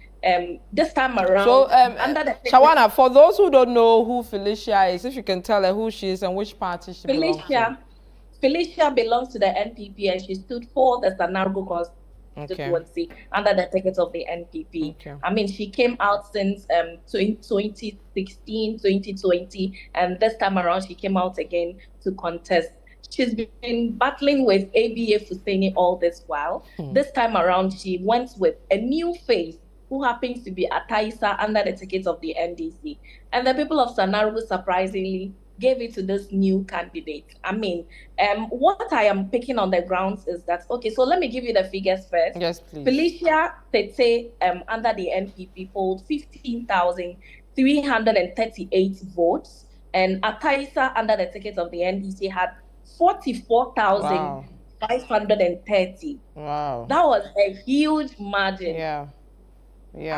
this time around. So, Shawana, for those who don't know who Felicia is, if you can tell her who she is and which party she belongs to. Felicia belongs to the NPP, and she stood for the Savannah constituency under the ticket of the NPP. I mean, she came out since 2016, 2020, and this time around she came out again to contest. She's been battling with ABA Fuseni all this while. This time around, she went with a new face who happens to be Ataisa under the ticket of the NDC. And the people of Savannah surprisingly gave it to this new candidate. I mean, what I am picking on the grounds is that, okay, so let me give you the figures first. Yes, please. Felicia Tete under the NPP polled 15,338 votes, and Ataisa under the ticket of the NDC had 44,530. Wow. That was a huge margin. Yeah.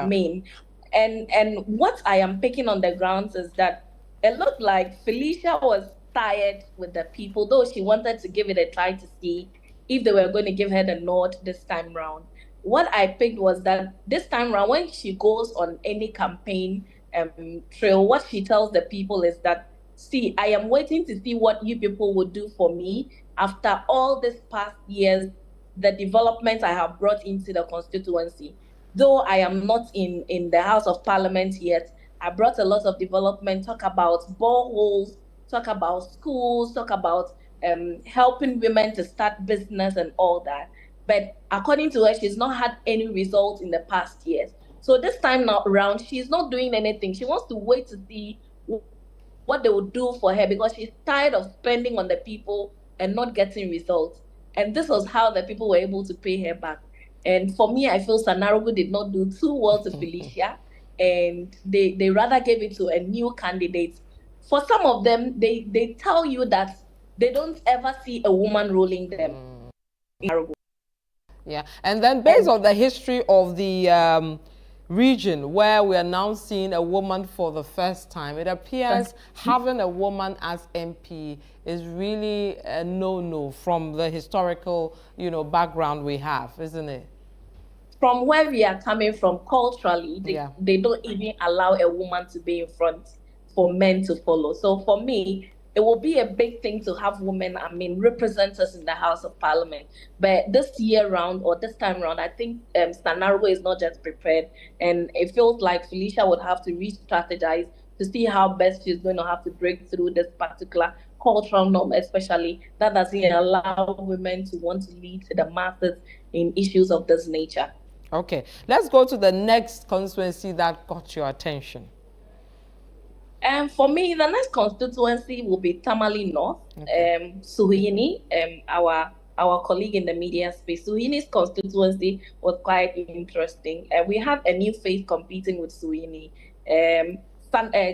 I mean, and what I am picking on the grounds is that it looked like Felicia was tired with the people, though she wanted to give it a try to see if they were going to give her the nod this time round. What I picked was that this time round, when she goes on any campaign trail, what she tells the people is that, see, I am waiting to see what you people would do for me after all this past years, the developments I have brought into the constituency. Though I am not in the House of Parliament yet, I brought a lot of development, talk about boreholes, talk about schools, talk about helping women to start business and all that. But according to her, she's not had any results in the past years. So this time around, she's not doing anything. She wants to wait to see what they would do for her, because she's tired of spending on the people and not getting results. And this was how the people were able to pay her back. And for me, I feel Sanarugu did not do too well to Felicia, and they rather gave it to a new candidate. For some of them, they tell you that they don't ever see a woman ruling them. Yeah, and then based on the history of the region where we are now seeing a woman for the first time, it appears having a woman as MP is really a no-no from the historical, background we have, isn't it? From where we are coming from culturally, they don't even allow a woman to be in front for men to follow. So for me, it will be a big thing to have women, represent us in the House of Parliament. But this year round, or this time round, I think Sanarugu is not just prepared. And it feels like Felicia would have to re-strategize to see how best she's going to have to break through this particular cultural norm, especially that doesn't allow women to want to lead the masses in issues of this nature. Okay, let's go to the next constituency that got your attention. For me, the next constituency will be Tamale North. Suhuyini, our colleague in the media space, Suhuyini's constituency was quite interesting. We had a new face competing with Suhuyini.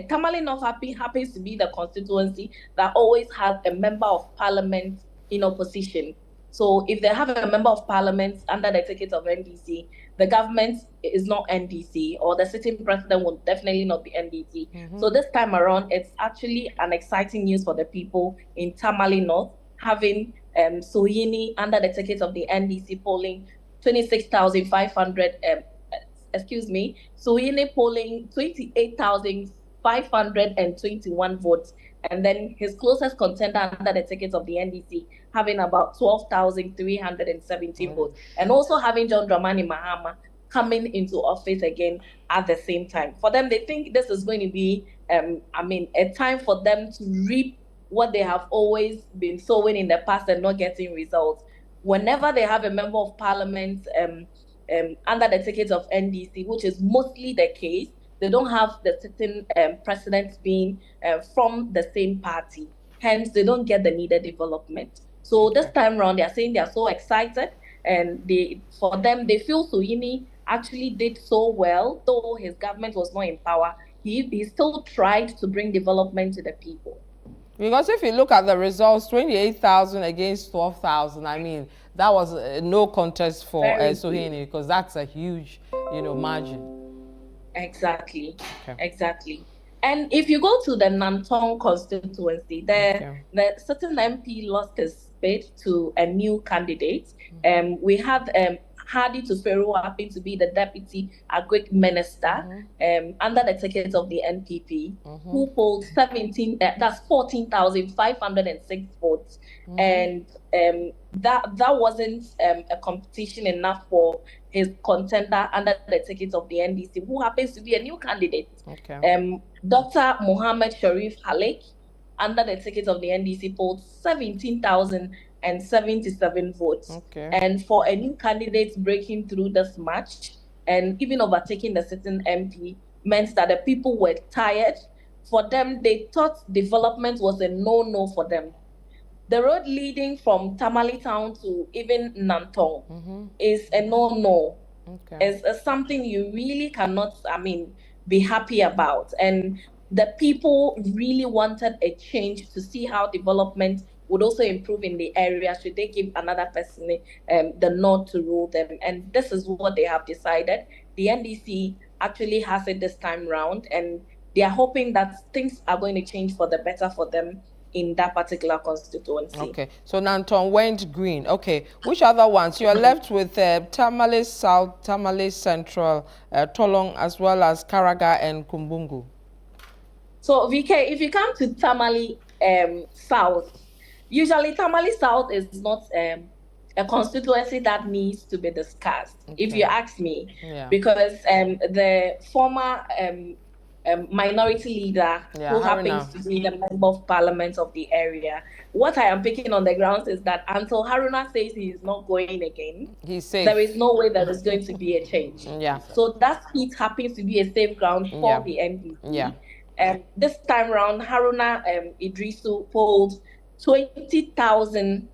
Tamale North happens to be the constituency that always has a member of parliament in opposition. So if they have a member of parliament under the ticket of NDC, the government is not NDC, or the sitting president will definitely not be NDC. So this time around, it's actually an exciting news for the people in Tamale North, having Suhuyini under the ticket of the NDC polling 26,500, Suhuyini polling 28,521 votes. And then his closest contender under the ticket of the NDC having about 12,317 votes. And also having John Dramani Mahama coming into office again at the same time. For them, they think this is going to be, a time for them to reap what they have always been sowing in the past and not getting results. Whenever they have a member of parliament under the ticket of NDC, which is mostly the case, they don't have the sitting president being from the same party. Hence, they don't get the needed development. So this time around, they are saying they are so excited, and for them, they feel Suhuyini actually did so well, though his government was not in power. He still tried to bring development to the people. Because if you look at the results, 28,000 against 12,000, that was no contest for Suhuyini, because that's a huge, margin. Exactly. And if you go to the Nantong constituency, the certain MP lost his bid to a new candidate. We have Hadi Tuferu happened to be the deputy agric minister under the ticket of the NPP, who polled 14,506 votes. And that wasn't a competition enough for his contender under the ticket of the NDC, who happens to be a new candidate. Dr. Mohammed Sharif Halek, under the ticket of the NDC, polled 17,077 votes. And for a new candidate breaking through this match and even overtaking the sitting MP meant that the people were tired. For them, they thought development was a no-no for them. The road leading from Tamale town to even Nantong is a no-no. It's something you really cannot, be happy about. And the people really wanted a change to see how development would also improve in the area should they give another person the nod to rule them. And this is what they have decided. The NDC actually has it this time round, and they are hoping that things are going to change for the better for them in that particular constituency. Okay, so Nantong went green. Okay, which other ones? You are left with Tamale South, Tamale Central, Tolong, as well as Karaga and Kumbungu. So, VK, if you come to Tamale South, usually Tamale South is not a constituency that needs to be discussed, if you ask me, because the former minority leader who happens to be the member of parliament of the area. What I am picking on the grounds is that until Haruna says he is not going again, there is no way there is going to be a change. So that seat happens to be a safe ground for the NDC. This time around, Haruna Idrisu polled 20,000.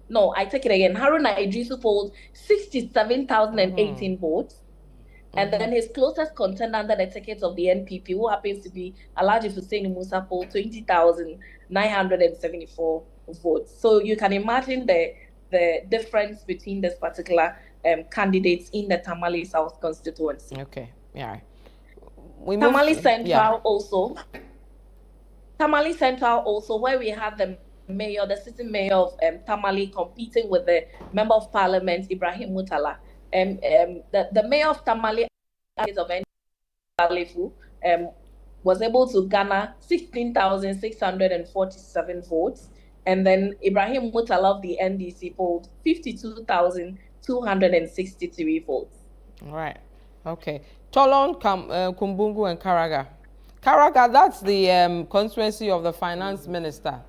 No, I take it again. Haruna Idrisu polled 67,018 votes. And then his closest contender under the ticket of the NPP, who happens to be Alhaji Hussein Musa, polled 20,974 votes. So you can imagine the difference between this particular candidates in the Tamale South constituency. Okay, yeah. Tamale Central also, where we have the mayor, the sitting mayor of Tamale, competing with the member of parliament, Ibrahim Mutala. The mayor of Tamale of Alifu was able to garner 16,647 votes, and then Ibrahim Mutala of the NDC polled 52,263 votes. All right. Okay. Tolon, Kumbungu, and Karaga. Karaga, that's the constituency of the finance minister.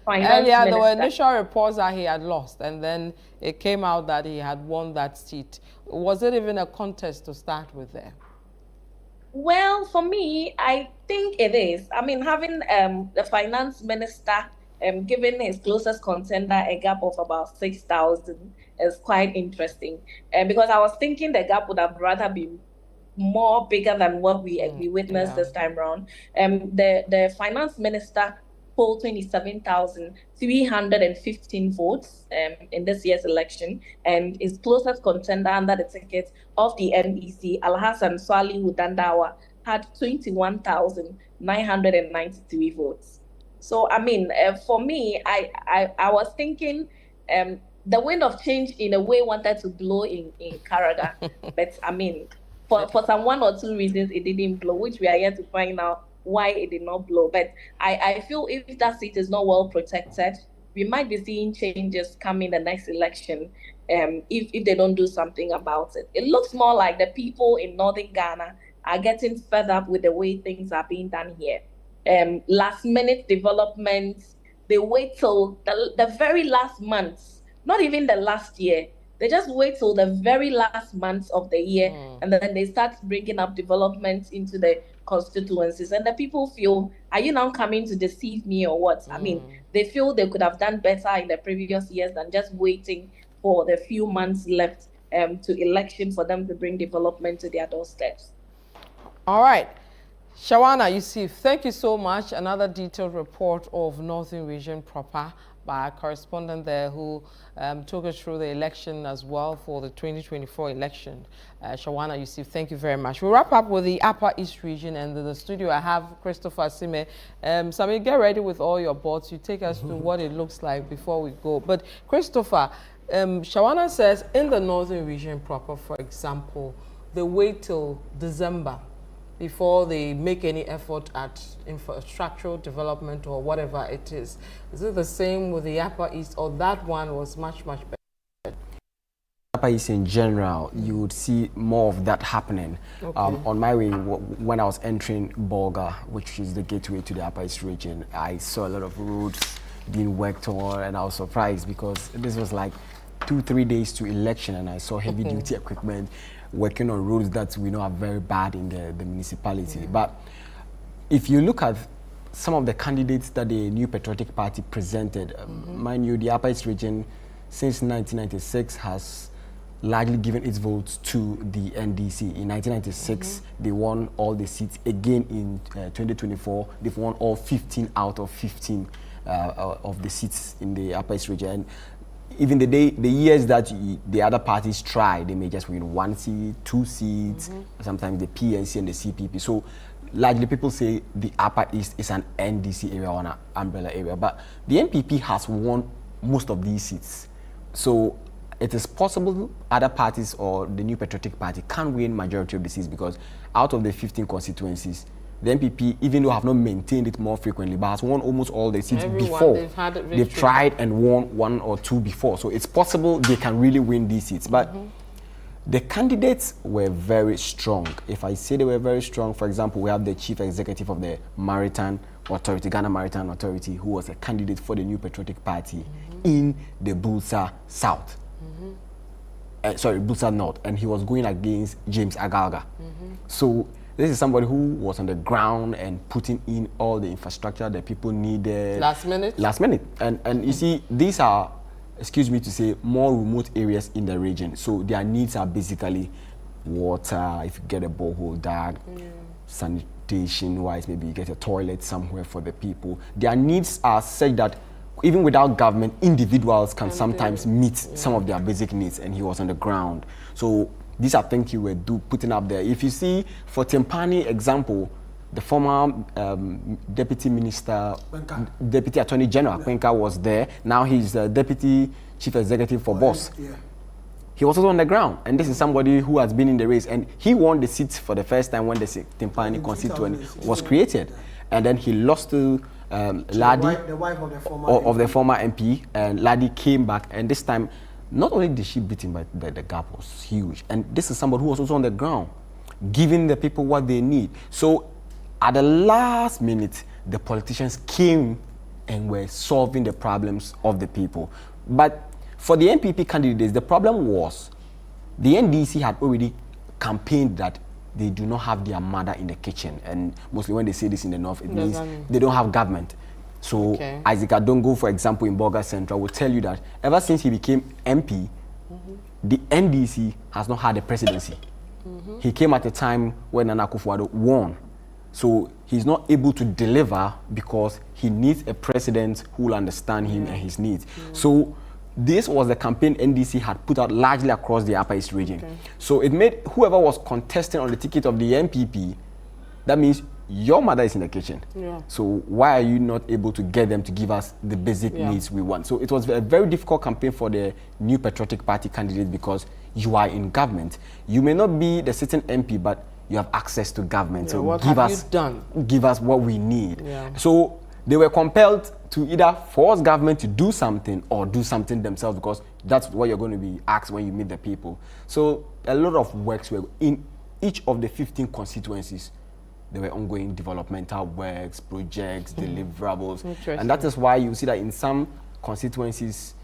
Earlier, there were initial reports that he had lost, and then it came out that he had won that seat. Was it even a contest to start with there? Well, for me, I think it is. I mean, having the finance minister giving his closest contender a gap of about 6,000 is quite interesting. Because I was thinking the gap would have rather been more bigger than what we witnessed this time around. The finance minister polled 27,315 votes in this year's election, and his closest contender under the ticket of the NEC, Alhassan Swalihu Dandawa, had 21,993 votes. So, I mean, for me, I was thinking the wind of change in a way wanted to blow in Karaga, but I mean, for some one or two reasons it didn't blow, which we are yet to find out why it did not blow. But I feel if that seat is not well protected, we might be seeing changes coming the next election if they don't do something about it. It looks more like the people in northern Ghana are getting fed up with the way things are being done here. Last minute developments, they wait till the very last months, not even the last year. They just wait till the very last months of the year, and then they start bringing up developments into the constituencies. And the people feel, are you now coming to deceive me or what? I mean, they feel they could have done better in the previous years than just waiting for the few months left to election for them to bring development to their doorsteps. All right. Shawana Yusuf, thank you so much. Another detailed report of Northern Region proper by our correspondent there who took us through the election as well for the 2024 election. Shawana Yusuf, thank you very much. We'll wrap up with the Upper East region, and in the studio I have Christopher Sime. Sami, get ready with all your boards. You take us to what it looks like before we go. But Christopher, Shawana says in the Northern Region proper, for example, they wait till December before they make any effort at infrastructural development or whatever it is. Is it the same with the Upper East, or that one was much, much better? Upper East in general, you would see more of that happening. Okay. On my way, when I was entering Bolga, which is the gateway to the Upper East region, I saw a lot of roads being worked on, and I was surprised because this was like 2-3 days to election, and I saw heavy duty equipment working on roads that we know are very bad in the municipality. But if you look at some of the candidates that the New Patriotic Party presented, mind you, the Upper East region since 1996 has largely given its votes to the NDC. In 1996, they won all the seats. Again in 2024, they've won all 15 out of 15 of the seats in the Upper East region. And even the years that the other parties try, they may just win 1 seat, 2 seats, sometimes the PNC and the CPP. So largely people say the Upper East is an NDC area or an umbrella area, but the NPP has won most of these seats. So it is possible other parties or the New Patriotic Party can win majority of the seats, because out of the 15 constituencies, the NPP, even though have not maintained it more frequently, but has won almost all the seats before. They've tried and won 1 or 2 before. So it's possible they can really win these seats. But the candidates were very strong. If I say they were very strong, for example, we have the chief executive of the Maritime Authority, Ghana Maritime Authority, who was a candidate for the New Patriotic Party in the Bulsa South. Bulsa North. And he was going against James Agalga. So this is somebody who was on the ground and putting in all the infrastructure that people needed. Last minute? And you see, these are, excuse me to say, more remote areas in the region. So their needs are basically water, if you get a borehole dug, sanitation-wise, maybe you get a toilet somewhere for the people. Their needs are such that even without government, individuals can sometimes meet some of their basic needs, and he was on the ground. So these are things you were putting up there. If you see, for Tempani example, the former Deputy Minister, Deputy Attorney General, Kwenka, was there. Now he's the Deputy Chief Executive for BOSS. He was also on the ground, and this is somebody who has been in the race, and he won the seat for the first time when the Tempani constituency was created. And then he lost to Ladi, the wife of the former MP, and Ladi came back, and this time, not only did she beat him, but the gap was huge. And this is somebody who was also on the ground, giving the people what they need. So at the last minute, the politicians came and were solving the problems of the people. But for the NPP candidates, the problem was the NDC had already campaigned that they do not have their mother in the kitchen. And mostly when they say this in the North, it means they don't have government. So Isaac Adongo, for example, in Bolga Central, will tell you that ever since he became MP, the NDC has not had a presidency. He came at a time when Nana Akufo-Addo won. So he's not able to deliver because he needs a president who will understand him and his needs. So this was the campaign NDC had put out largely across the Upper East region. So it made whoever was contesting on the ticket of the NPP, that means your mother is in the kitchen. So why are you not able to get them to give us the basic needs we want? So it was a very difficult campaign for the New Patriotic Party candidate because you are in government. You may not be the sitting MP, but you have access to government. So what give have us, you done? Give us what we need. So they were compelled to either force government to do something or do something themselves, because that's what you're going to be asked when you meet the people. So a lot of works were in each of the 15 constituencies. There were ongoing developmental works, projects, deliverables. And that is why you see that in some constituencies,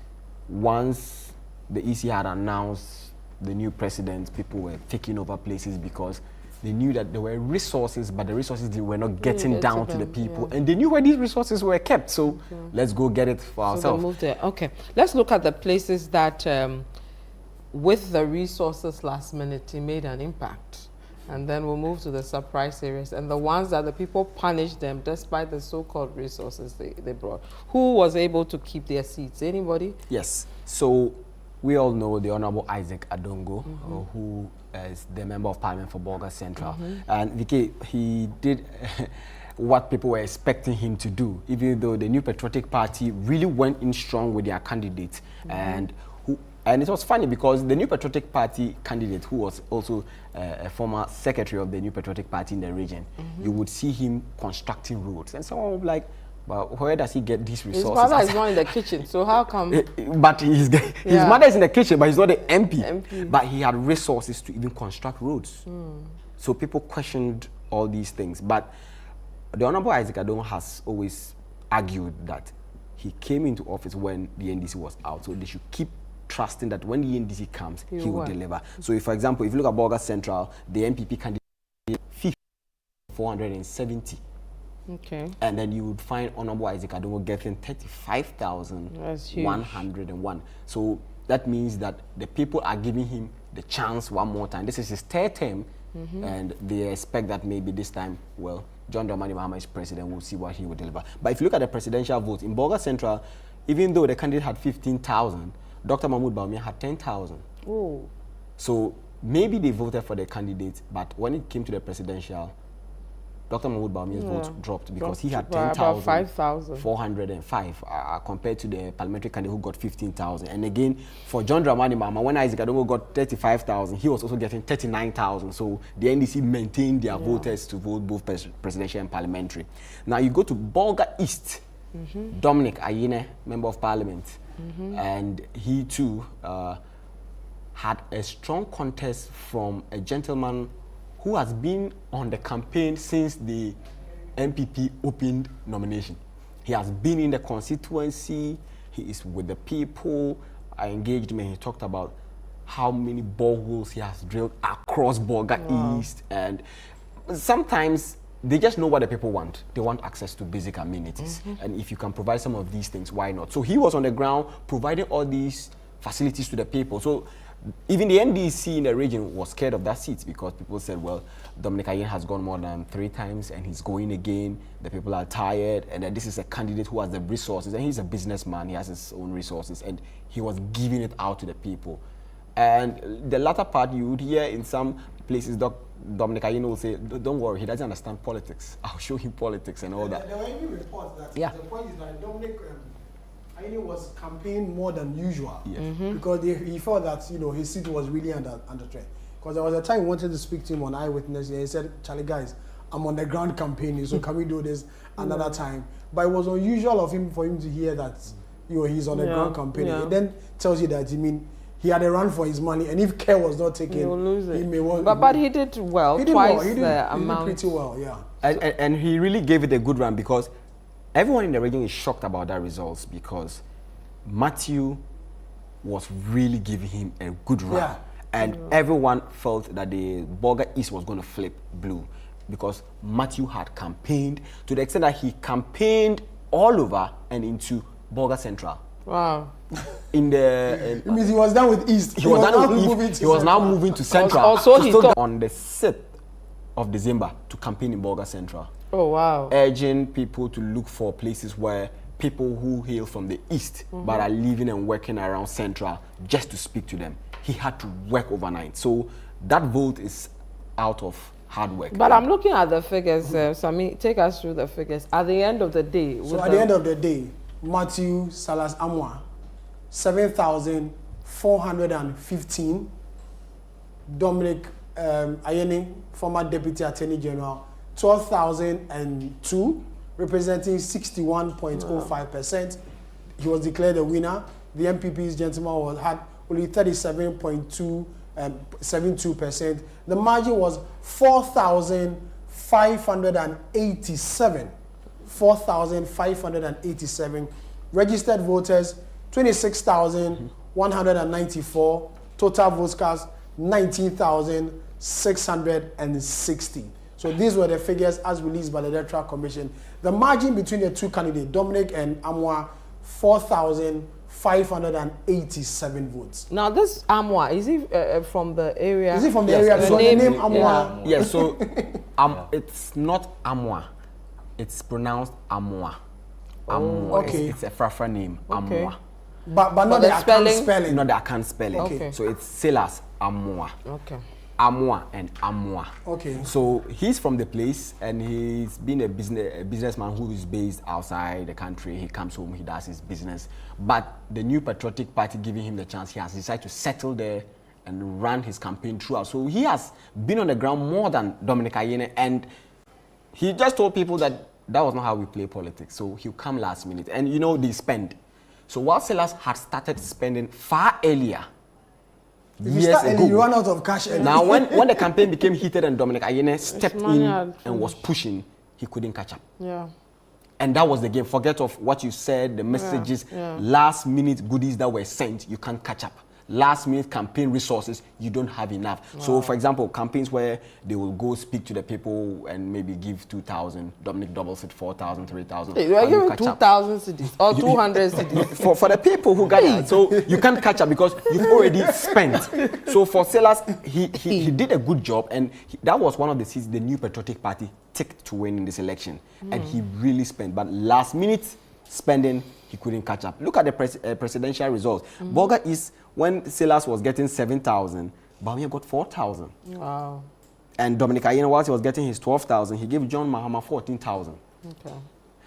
once the EC had announced the new president, people were taking over places because they knew that there were resources, but the resources they were not getting down to the people. And they knew where these resources were kept. So let's go get it for ourselves. So they moved there. Okay. Let's look at the places that, with the resources last minute, it made an impact. And then we'll move to the surprise areas and the ones that the people punished them despite the so-called resources they brought. Who was able to keep their seats? Anybody? Yes. So we all know the Honorable Isaac Adongo, who is the Member of Parliament for Bolga Central. And Vicky, he did what people were expecting him to do, even though the New Patriotic Party really went in strong with their candidate. And it was funny because the New Patriotic Party candidate, who was also a former secretary of the New Patriotic Party in the region, you would see him constructing roads. And someone would be like, well, where does he get these resources? His father is not in the kitchen, so how come? But his mother is in the kitchen, but he's not the MP. But he had resources to even construct roads. So people questioned all these things. But the Honorable Isaac Adongo has always argued that he came into office when the NDC was out, so they should keep trusting that when the NDC comes, he will deliver. So if, for example, if you look at Bolga Central, the MPP candidate 470. And then you would find Honorable Isaac Adongo getting 35,101. So that means that the people are giving him the chance one more time. This is his third term, and they expect that maybe this time, well, John Dramani Mahama is president, we'll see what he will deliver. But if you look at the presidential vote, in Bolga Central, even though the candidate had 15,000, Dr. Mahmoud Bawumia had 10,000. So maybe they voted for the candidate, but when it came to the presidential, Dr. Mahmoud Bawumia's vote dropped because he had 10,405 compared to the parliamentary candidate who got 15,000. And again, for John Dramani Mahama, when Isaac Adongo got 35,000, he was also getting 39,000. So the NDC maintained their voters to vote both presidential and parliamentary. Now you go to Bolga East, Dominic Ayine, Member of Parliament, and he too had a strong contest from a gentleman who has been on the campaign since the MPP opened nomination. He has been in the constituency, he is with the people. I engaged him and he talked about how many boreholes he has drilled across Bolga East, and sometimes they just know what the people want. They want access to basic amenities. And if you can provide some of these things, why not? So he was on the ground providing all these facilities to the people. So even the NDC in the region was scared of that seat because people said, well, Dominic Ayine has gone more than 3 times and he's going again. The people are tired, and then this is a candidate who has the resources, and he's a businessman, he has his own resources, and he was giving it out to the people. And the latter part, you would hear in some places, Dominic Ayine will say, don't worry, he doesn't understand politics. I'll show him politics and all that. There were any reports that the point is that Dominic Ayine was campaigning more than usual because he felt that his seat was really under threat. Because there was a time he wanted to speak to him on Eyewitness, and he said, "Charlie, guys, I'm on the ground campaigning, so can we do this another time?" But it was unusual for him to hear that he's on the ground campaigning. It then tells you that he had a run for his money, and if care was not taken, he will lose it. He may want. But he did well. He did twice well. He did amount. pretty well, yeah. And he really gave it a good run because everyone in the region is shocked about that results because Matthew was really giving him a good run. Yeah. And everyone felt that the Bolga East was going to flip blue because Matthew had campaigned to the extent that he campaigned all over and into Bolga Central. Wow. It means he was done with East. He was now moving to Central. Also, he thought on the 6th of December to campaign in Bolga Central. Oh, wow. Urging people to look for places where people who hail from the East but are living and working around Central just to speak to them. He had to work overnight. So that vote is out of hard work. But I'm looking at the figures, Sami, take us through the figures. At the end of the day... So at the end of the day, Matthew Salas Amwa, 7,415. Dominic Ayine, former Deputy Attorney General, 12,002, representing 61.05%. He was declared a winner. The MPP's gentleman had only 37.72%. The margin was 4,587. 4,587. Registered voters, 26,194. Total votes cast, 19,660. So these were the figures as released by the Electoral Commission. The margin between the two candidates, Dominic and Amwa, 4,587 votes. Now this Amwa, is he from the area? Is he from the area? Because the name Amwa. Yeah, so it's not Amwa. It's pronounced Amwa. Amwa. Okay. It's a Frafra name, Amwa. But not the spelling. Not the account spelling. Okay. So it's Silas Amwa. Okay. Amwa and Amwa. Okay. So he's from the place, and he's been a businessman who is based outside the country. He comes home, he does his business. But the New Patriotic Party giving him the chance, he has decided to settle there and run his campaign throughout. So he has been on the ground more than Dominic Ayine, and he just told people that that was not how we play politics. So he'll come last minute, and they spend. So while Silas had started spending far earlier, years ago, you run out of cash. Now, when the campaign became heated and Dominic Ayine stepped in and was pushing, he couldn't catch up. Yeah. And that was the game. Forget of what you said, the messages, last minute goodies that were sent, you can't catch up. Last minute campaign resources, you don't have enough. Wow. So, for example, campaigns where they will go speak to the people and maybe give 2,000, Dominic doubles it, 4,000, 3,000. You are giving 2,000 cedis or 200 cedis. For the people who got it. So you can't catch up because you've already spent. So for Silas, he did a good job, and that was one of the seats the New Patriotic Party ticked to win in this election. And he really spent. But last minute spending, he couldn't catch up. Look at the presidential results. Bolga East, when Silas was getting 7,000, Bawumia got 4,000. Wow. And Dominic Ayine, whilst he was getting his 12,000, he gave John Mahama 14,000. Okay.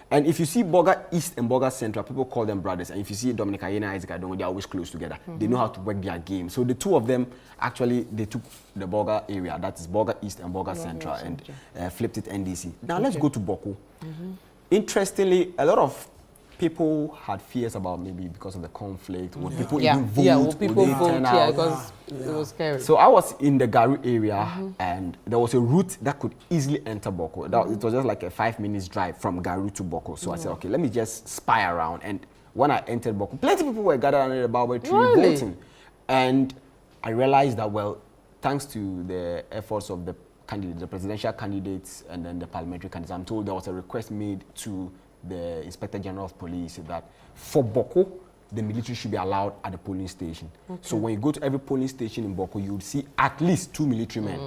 And if you see Bolga East and Bolga Central, people call them brothers. And if you see Dominic Ayine and Isaac Adongo, they're always close together. They know how to work their game. So the two of them, actually, they took the Bolga area, that is Bolga East and Bolga Central, and flipped it NDC. Now let's go to Boko. Interestingly, a lot of people had fears about maybe because of the conflict. Would people even vote? Yeah, would people they vote? turn Yeah, out? because it was scary. So I was in the Garu area, and there was a route that could easily enter Boko. It was just like a 5 minutes drive from Garu to Boko. So I said, okay, let me just spy around. And when I entered Boko, plenty of people were gathered under the Baobab tree voting. And I realized that, well, thanks to the efforts of the candidates, the presidential candidates and then the parliamentary candidates. I'm told there was a request made to the Inspector General of Police that for Boko, the military should be allowed at the polling station. Okay. So when you go to every polling station in Boko, you would see at least 2 military men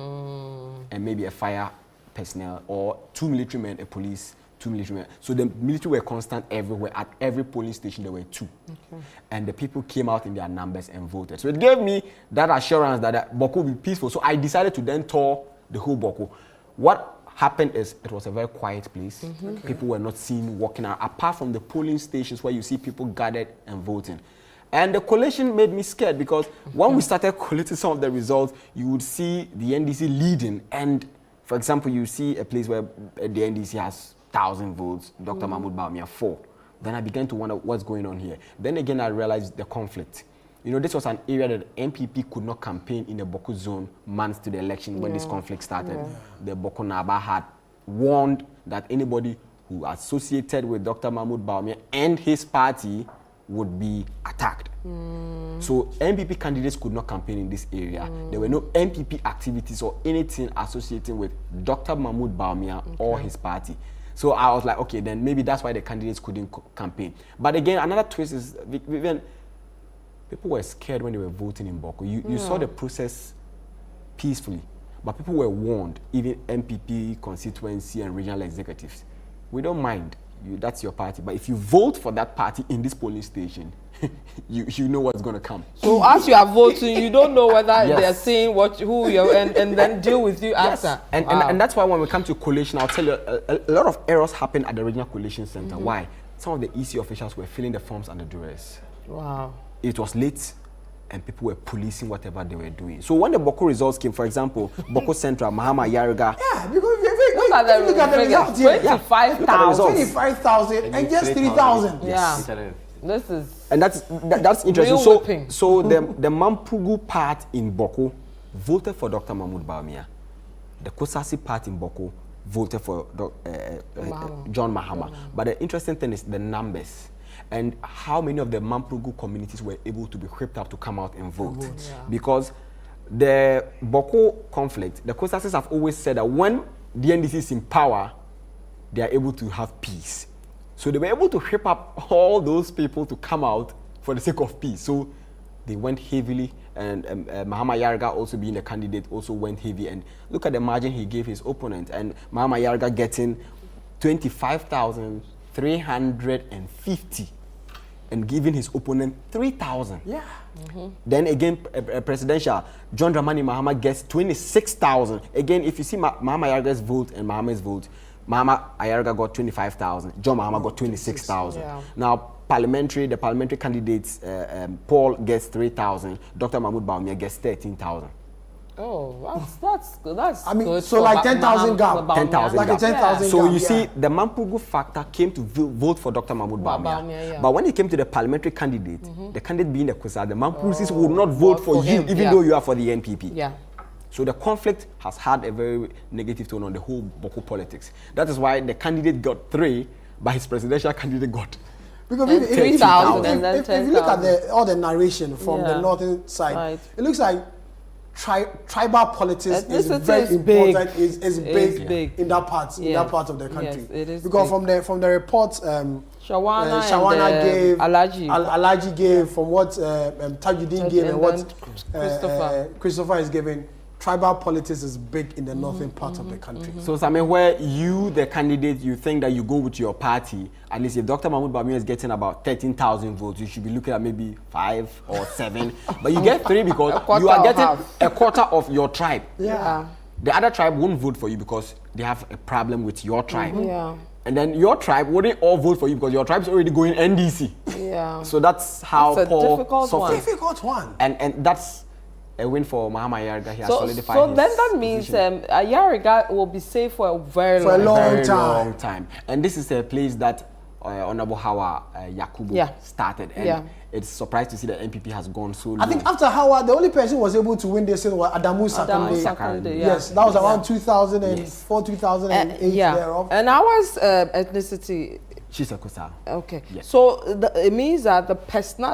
and maybe a fire personnel, or 2 military men, a police, 2 military men. So the military were constant everywhere. At every polling station, there were 2. Okay. And the people came out in their numbers and voted. So it gave me that assurance that Boko will be peaceful. So I decided to then tour the whole Boko. What happened is it was a very quiet place. Okay. People were not seen walking around, apart from the polling stations where you see people gathered and voting. And the collation made me scared because when we started collating some of the results, you would see the NDC leading. And for example, you see a place where the NDC has 1,000 votes, Dr. Mahmoud Bawumia 4. Then I began to wonder what's going on here. Then again, I realized the conflict. You know, this was an area that MPP could not campaign in the Boko zone months to the election when this conflict started. The Boko Naba had warned that anybody who associated with Dr. Mahmoud Bawumia and his party would be attacked. So MPP candidates could not campaign in this area. There were no MPP activities or anything associating with Dr. Mahmoud Bawumia or his party. So I was like, okay, then maybe that's why the candidates couldn't campaign. But again, another twist is, Vivian, people were scared when they were voting in Boko. You saw the process peacefully, but people were warned, even MPP, constituency, and regional executives. We don't mind, that's your party, but if you vote for that party in this polling station, you know what's going to come. So as you are voting, you don't know whether they're saying who you're, and then deal with you after. And that's why when we come to collation, I'll tell you, a lot of errors happen at the regional collation center. Why? Some of the EC officials were filling the forms under duress. Wow. It was late and people were policing whatever they were doing. So when the Boko results came, for example, Boko Central, Mahama Yariga. Yeah, because look at the results here. 25,000 and just 3,000. Yes. This is and that's interesting. So the Mampugu part in Boko voted for Dr. Mahmoud Bawumia. The Kosasi part in Boko voted for John Mahama. But the interesting thing is the numbers and how many of the Mampugu communities were able to be whipped up to come out and vote. Because the Boko conflict, the Kosasis have always said that when the NDC is in power, they are able to have peace. So they were able to whip up all those people to come out for the sake of peace. So they went heavily, and Mahama Yariga, also being a candidate, also went heavy. And look at the margin he gave his opponent. And Mahama Yariga getting 25,350 and giving his opponent 3,000. Yeah. Then again, presidential, John Dramani Mahama gets 26,000. Again, if you see Mahama Yariga's vote and Mahama's vote, Mahama Ayariga got 25,000. John Mahama got 26,000. Now, the parliamentary candidates, Paul gets 3,000. Dr. Mahmoud Bawumia gets 13,000. Oh, that's good. That's I mean, good. so like 10,000 gap. 10,000 like a 10,000 So gap, you see, the Mampugu factor came to vote for Dr. Mahmoud Bawumia. Yeah. But when it came to the parliamentary candidate, the candidate being the Kusa, the Mampugus would not vote for you, even though you are for the NPP. Yeah. So the conflict has had a very negative tone on the whole Boko politics. That is why the candidate got 3, but his presidential candidate got because 3,000 and then 10,000. If you look at all the narration from the northern side, it looks like tribal politics is very important. Is big in that part of the country. Yes, it is because big. from the reports Shawana gave, Alaji gave, from what Tajuddin gave, and what Christopher is giving. Tribal politics is big in the northern part of the country. So, Sameh, where you, the candidate, you think that you go with your party, at least if Dr. Mahmoud Bawumia is getting about 13,000 votes, you should be looking at maybe 5 or 7. But you get 3 because you are getting a quarter of your tribe. Yeah. The other tribe won't vote for you because they have a problem with your tribe. Yeah. And then your tribe wouldn't all vote for you because your tribe is already going NDC. Yeah. So that's how Paul difficult one. And that's a win for Mahama Yariga. He has solidified so his then that means Yariga will be safe for a very long time. And this is a place that Honorable Hawa Yakubu started. And it's surprised to see that MPP has gone so low. I think after Hawa, the only person who was able to win this was Adamu Sakande. Yes, that was around 2004, 2008. And ours ethnicity, She's a Kusa. Okay. Yes. So it means that the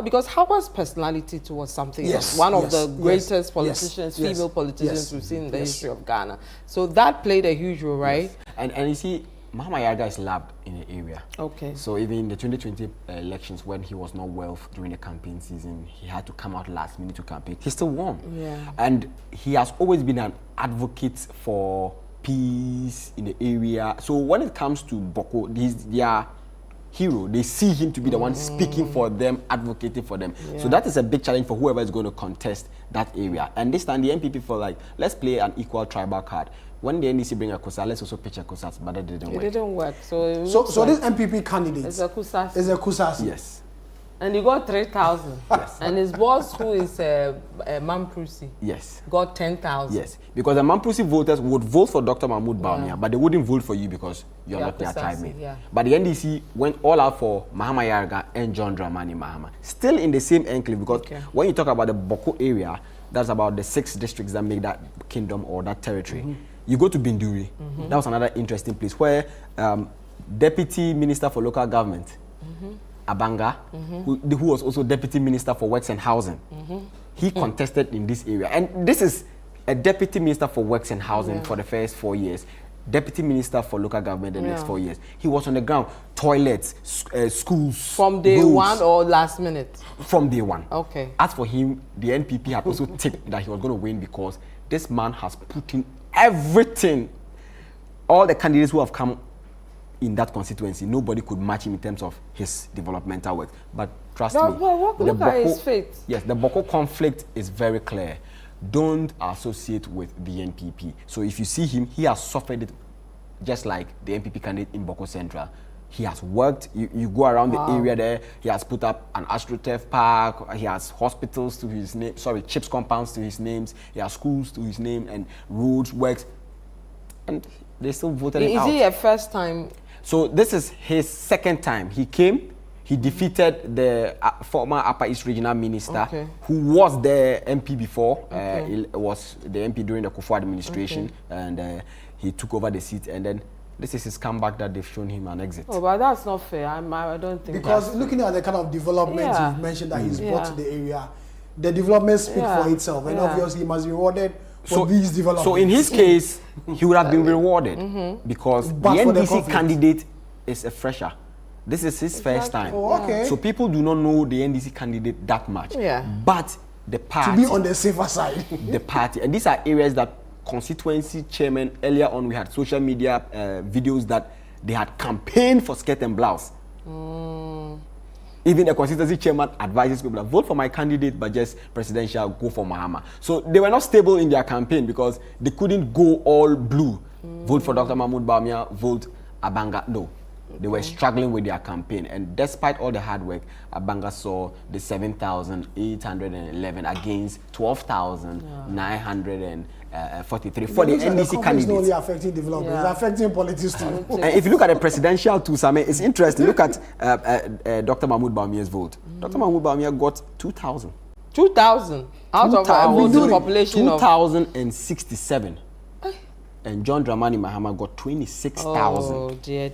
because how was personality towards something else? One of the greatest politicians, female politicians we've seen in the history of Ghana. So that played a huge role, right? Yes. And you see, Mahama Yarga is loved in the area. Okay. So even in the 2020 elections, when he was not well during the campaign season, he had to come out last minute to campaign. He still won. Yeah. And he has always been an advocate for peace in the area. So when it comes to Boko, he's their hero. They see him to be the one speaking for them, advocating for them. Yeah. So that is a big challenge for whoever is going to contest that area. And this time the NPP felt like, let's play an equal tribal card. When the NDC bring a Kusa, let's also pitch a Kusas, but that didn't work. It didn't work. So this MPP candidate is a Kusas. Yes. And he got 3,000. Yes. And his boss, who is Mamprusi, yes, got 10,000. Yes, because the Mamprusi voters would vote for Dr. Mahmoud Bawumia, but they wouldn't vote for you because you're not their tribemate. Yeah. But the NDC went all out for Mahama Yarga and John Dramani Mahama. Still in the same enclave, because when you talk about the Boko area, that's about the 6 districts that make that kingdom or that territory. You go to Binduri, that was another interesting place where Deputy Minister for Local Government, Abanga, who was also Deputy Minister for Works and Housing, he contested in this area. And this is a Deputy Minister for Works and Housing for the first 4 years, Deputy Minister for Local Government the next 4 years. He was on the ground, toilets, schools. From day one or last minute? From day one. Okay. As for him, the NPP had also tipped that he was going to win because this man has put in everything. All the candidates who have come in that constituency, nobody could match him in terms of his developmental work. But trust me, look at his fate. Yes, the Boko conflict is very clear. Don't associate with the NPP. So if you see him, he has suffered it just like the NPP candidate in Boko Central. He has worked, you go around the area there, he has put up an AstroTurf park, he has hospitals to his name, CHIPS compounds to his names, he has schools to his name and roads, works, and they still voted him out. Is he a first time? So this is his second time. He came, he defeated the former Upper East Regional Minister, who was the MP before, he was the MP during the Kufuor administration, and he took over the seat, and then this is his comeback that they've shown him an exit. Oh, but that's not fair. I don't think because looking at the kind of developments you've mentioned that he's brought to the area, the developments speak for itself, and obviously he must be rewarded for these developments. So in his case, he would have been rewarded because the NDC candidate is a fresher. This is his first time. So people do not know the NDC candidate that much. But the party, to be on the safer side, the party, and these are areas that constituency chairman, earlier on we had social media videos that they had campaigned for skirt and blouse. Even the constituency chairman advises people that vote for my candidate, but just presidential, go for Mahama. So they were not stable in their campaign because they couldn't go all blue. Vote for Dr. Mahmoud Bawumia, vote Abanga. No. They were struggling with their campaign, and despite all the hard work, Abanga saw the 7,811 against 12,943 for the NDC candidates. It's not only affecting development; it's affecting politics too. And if you look at the presidential too, Same, it's interesting. Look at Dr. Mahmoud Bawumia's vote. Dr. Mahmoud Bawumia got 2,000. 2,000 out of our voting population of 2,067. And John Dramani Mahama got 26,000. Oh, dear.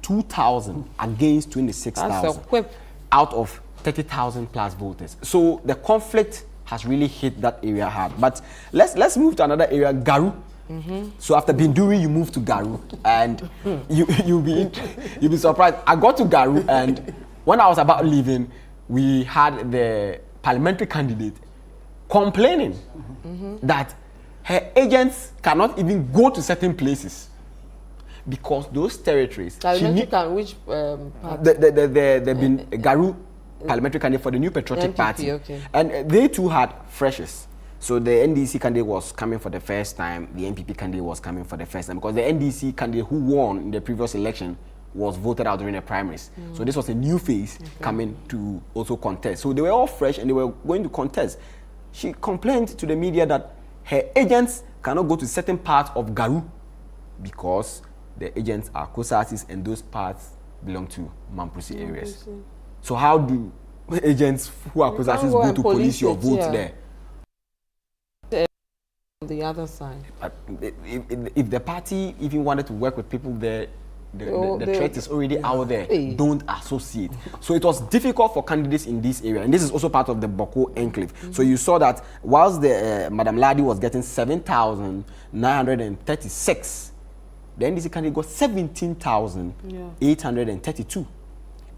2,000 against 26,000. That's a whip. Out of 30,000 plus voters. So the conflict has really hit that area hard. But let's move to another area, Garu. So after Binduri, you move to Garu, and you'll be surprised. I got to Garu, and when I was about leaving, we had the parliamentary candidate complaining that her agents cannot even go to certain places because those territories. Which the Garu parliamentary candidate for the New Patriotic Party, and they too had freshers. So the NDC candidate was coming for the first time. The NPP candidate was coming for the first time because the NDC candidate who won in the previous election was voted out during the primaries. So this was a new face coming to also contest. So they were all fresh and they were going to contest. She complained to the media that her agents cannot go to certain parts of Garu because the agents are Kosasis and those parts belong to Mamprusi areas. So how do agents who are Kosasis go to police your vote there? The other side. If the party even wanted to work with people there, the threat is already out there. Don't associate. So it was difficult for candidates in this area, and this is also part of the Boko enclave. So you saw that whilst the Madam Ladi was getting 7,936, the NDC candidate got 17,832.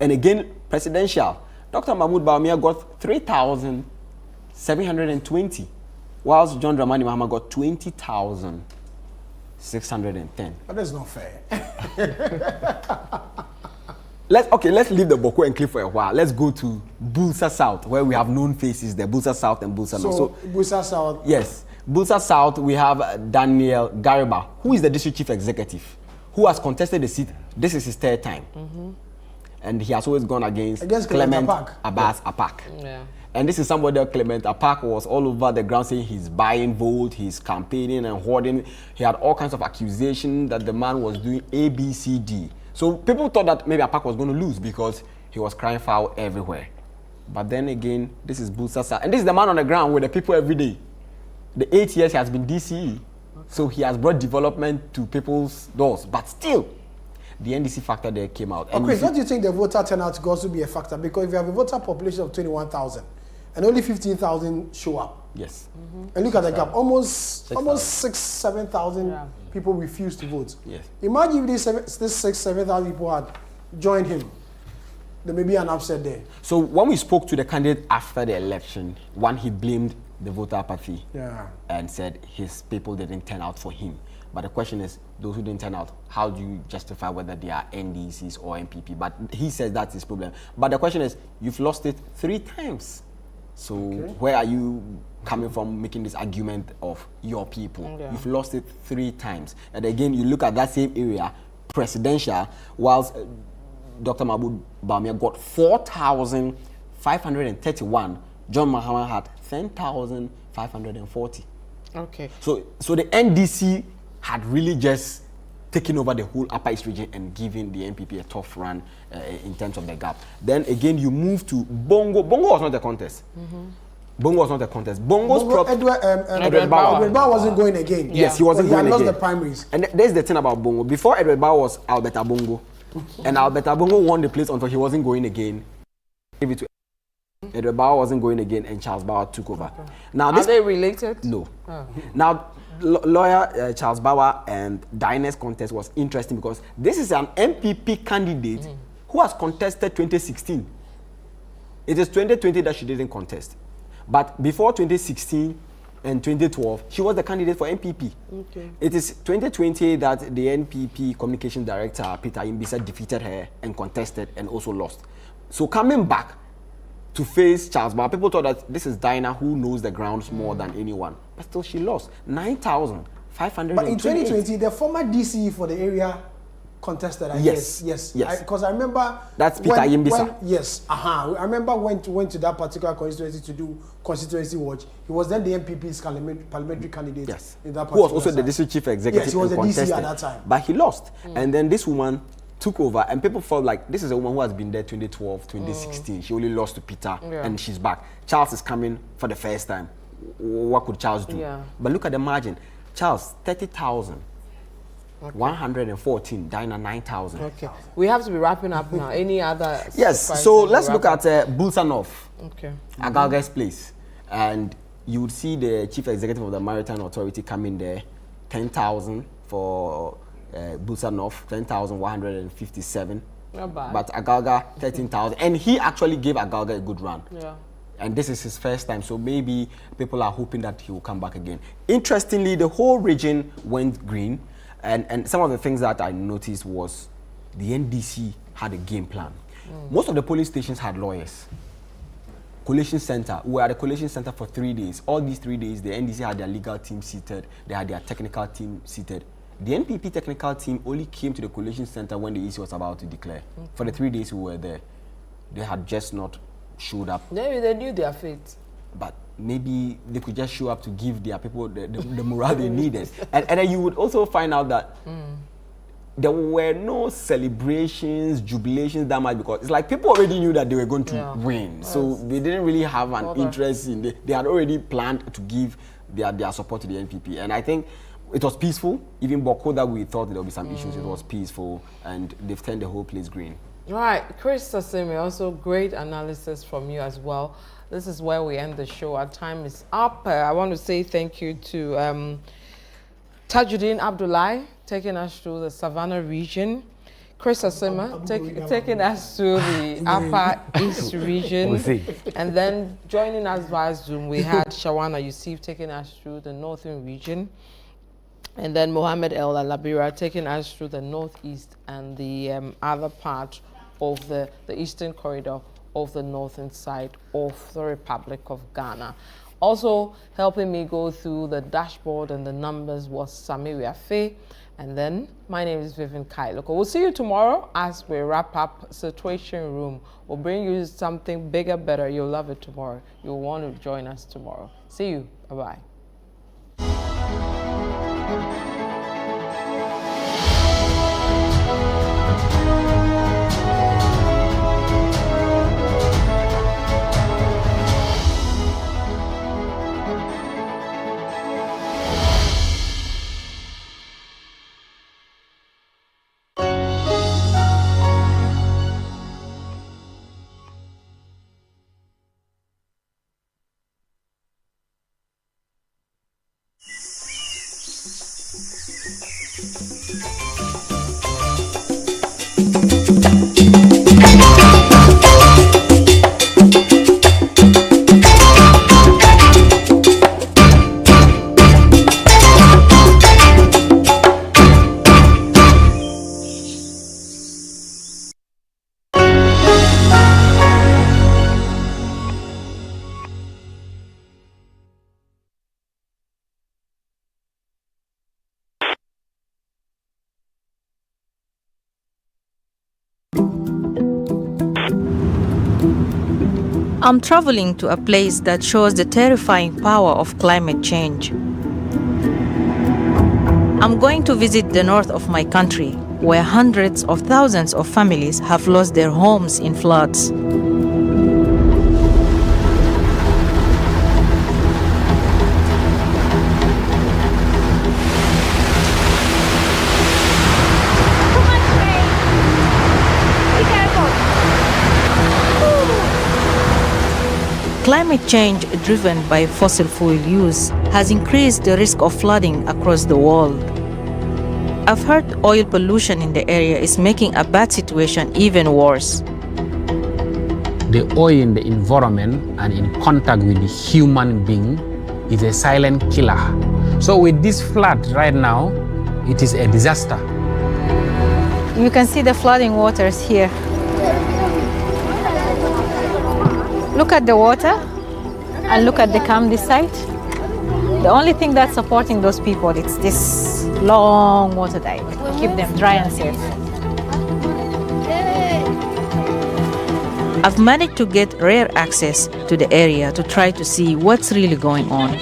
And again, presidential, Dr. Mahmoud Bawumia got 3,720, whilst John Dramani Mahama got 20,610. But that's not fair. Let's leave the Boko enclave for a while. Let's go to Bulsa South, where we have known faces there, Bulsa South and Bulsa North. So Bulsa South. Yes. Bulsa South, we have Daniel Gariba, who is the district chief executive, who has contested the seat. This is his third time. And he has always gone against Clement Abbas Apak. And this is somebody that Clement Apak was all over the ground saying he's buying vote, he's campaigning and hoarding. He had all kinds of accusations that the man was doing A, B, C, D. So people thought that maybe Apak was going to lose because he was crying foul everywhere. But then again, this is Bulsa South. And this is the man on the ground with the people every day. The 8 years he has been DCE. So he has brought development to people's doors. But still, the NDC factor there came out. And Chris, don't you think the voter turnout could also be a factor? Because if you have a voter population of 21,000 and only 15,000 show up. Yes. And look at the gap. Almost 7,000 people refused to vote. Yes. Imagine if these 7,000 people had joined him. There may be an upset there. So when we spoke to the candidate after the election, one, he blamed the voter apathy and said his people didn't turn out for him. But the question is, those who didn't turn out, how do you justify whether they are NDCs or MPP? But he says that's his problem. But the question is, you've lost it 3 times. So where are you coming from making this argument of your people? You've lost it 3 times. And again, you look at that same area, presidential, whilst Dr. Mahmoud Bawumia got 4,531, John Mahama had 10,540. Okay. So the NDC had really just taken over the whole Upper East region and given the NPP a tough run in terms of the gap. Then again, you move to Bongo. Bongo was not a contest. Bongo was not a contest. Edward Bauer wasn't going again. Yes, he wasn't going again. He had lost the primaries. And there's the thing about Bongo. Before Edward Bauer was Alberta Bongo. And Alberta Bongo won the place until he wasn't going again. Give it to Edward Bauer wasn't going again, and Charles Bauer took over. Now, are they related? No. Now, lawyer Charles Bauer and Dinah's contest was interesting because this is an MPP candidate who has contested 2016. It is 2020 that she didn't contest. But before 2016 and 2012, she was the candidate for MPP. It is 2020 that the NPP communication director, Peter Imbisa, defeated her and contested and also lost. So coming back to face Charles Bauer, people thought that this is Dinah who knows the grounds more than anyone. But still she lost 9,500. But in 2020, the former DCE for the area contested. Yes. Because I remember that's Peter Yimbisa. I remember went to that particular constituency to do constituency watch. He was then the MPP's parliamentary candidate. Yes. In that who was also the district chief executive. Yes, he was the DCE at that time. But he lost, and then this woman took over, and people felt like this is a woman who has been there 2012, 2016. She only lost to Peter, and she's back. Charles is coming for the first time. What could Charles do? But look at the margin. Charles, 30,000. 114, Dinah 9,000. Okay. We have to be wrapping up now. Any other? Yes. So let's look at Bulsa North. Okay. Agalga's place. And you would see the chief executive of the Maritime Authority come in there, 10,000 for Bulsa North, 10,157. Not bad. But Agalga, 13,000. And he actually gave Agalga a good run. And this is his first time, so maybe people are hoping that he will come back again. Interestingly, the whole region went green. And some of the things that I noticed was the NDC had a game plan. Most of the polling stations had lawyers. Collation Center, we were at the Collation Center for 3 days. All these 3 days, the NDC had their legal team seated, they had their technical team seated. The NPP technical team only came to the Collation Center when the EC was about to declare. For the 3 days we were there, they had just not showed up. Maybe they knew their fate. But maybe they could just show up to give their people the morale they needed. And then you would also find out that there were no celebrations, jubilations that much, because it's like people already knew that they were going to win. So they didn't really have an interest in it. They had already planned to give their support to the NPP. And I think it was peaceful. Even Boko, that we thought there would be some issues, it was peaceful, and they've turned the whole place green. Right, Chris Saseme, also great analysis from you as well. This is where we end the show. Our time is up. I want to say thank you to Tajuddin Abdullahi, taking us through the Savannah region. Chris Asima, taking us to the Upper East region. And then joining us via Zoom, we had Shawana Yusuf taking us through the Northern region. And then Mohammed El Alabira taking us through the Northeast and the other part of the Eastern corridor of the northern side of the Republic of Ghana. Also helping me go through the dashboard and the numbers was Samiria Faye. And then my name is Vivian Kai Lokko. We'll see you tomorrow as we wrap up Situation Room. We'll bring you something bigger, better. You'll love it tomorrow. You'll want to join us tomorrow. See you. Bye-bye. I'm traveling to a place that shows the terrifying power of climate change. I'm going to visit the north of my country, where hundreds of thousands of families have lost their homes in floods. Climate change driven by fossil fuel use has increased the risk of flooding across the world. I've heard oil pollution in the area is making a bad situation even worse. The oil in the environment and in contact with the human being is a silent killer. So with this flood right now, it is a disaster. You can see the flooding waters here. Look at the water and look at the camp this side. The only thing that's supporting those people is this long water dike to keep them dry and safe. I've managed to get rare access to the area to try to see what's really going on.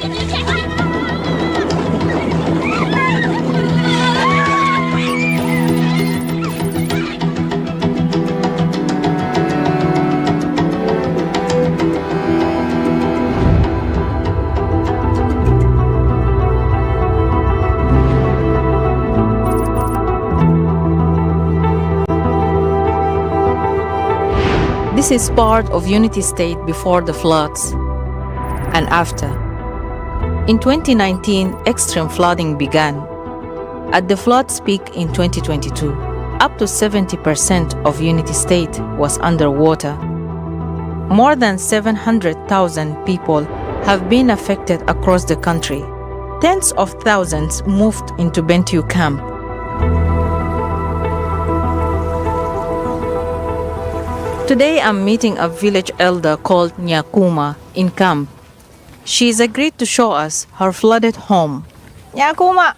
This is part of Unity State before the floods and after. In 2019, extreme flooding began. At the flood's peak in 2022, up to 70% of Unity State was underwater. More than 700,000 people have been affected across the country. Tens of thousands moved into Bentiu camp. Today I'm meeting a village elder called Nyakuma in camp. She's agreed to show us her flooded home. Nyakuma!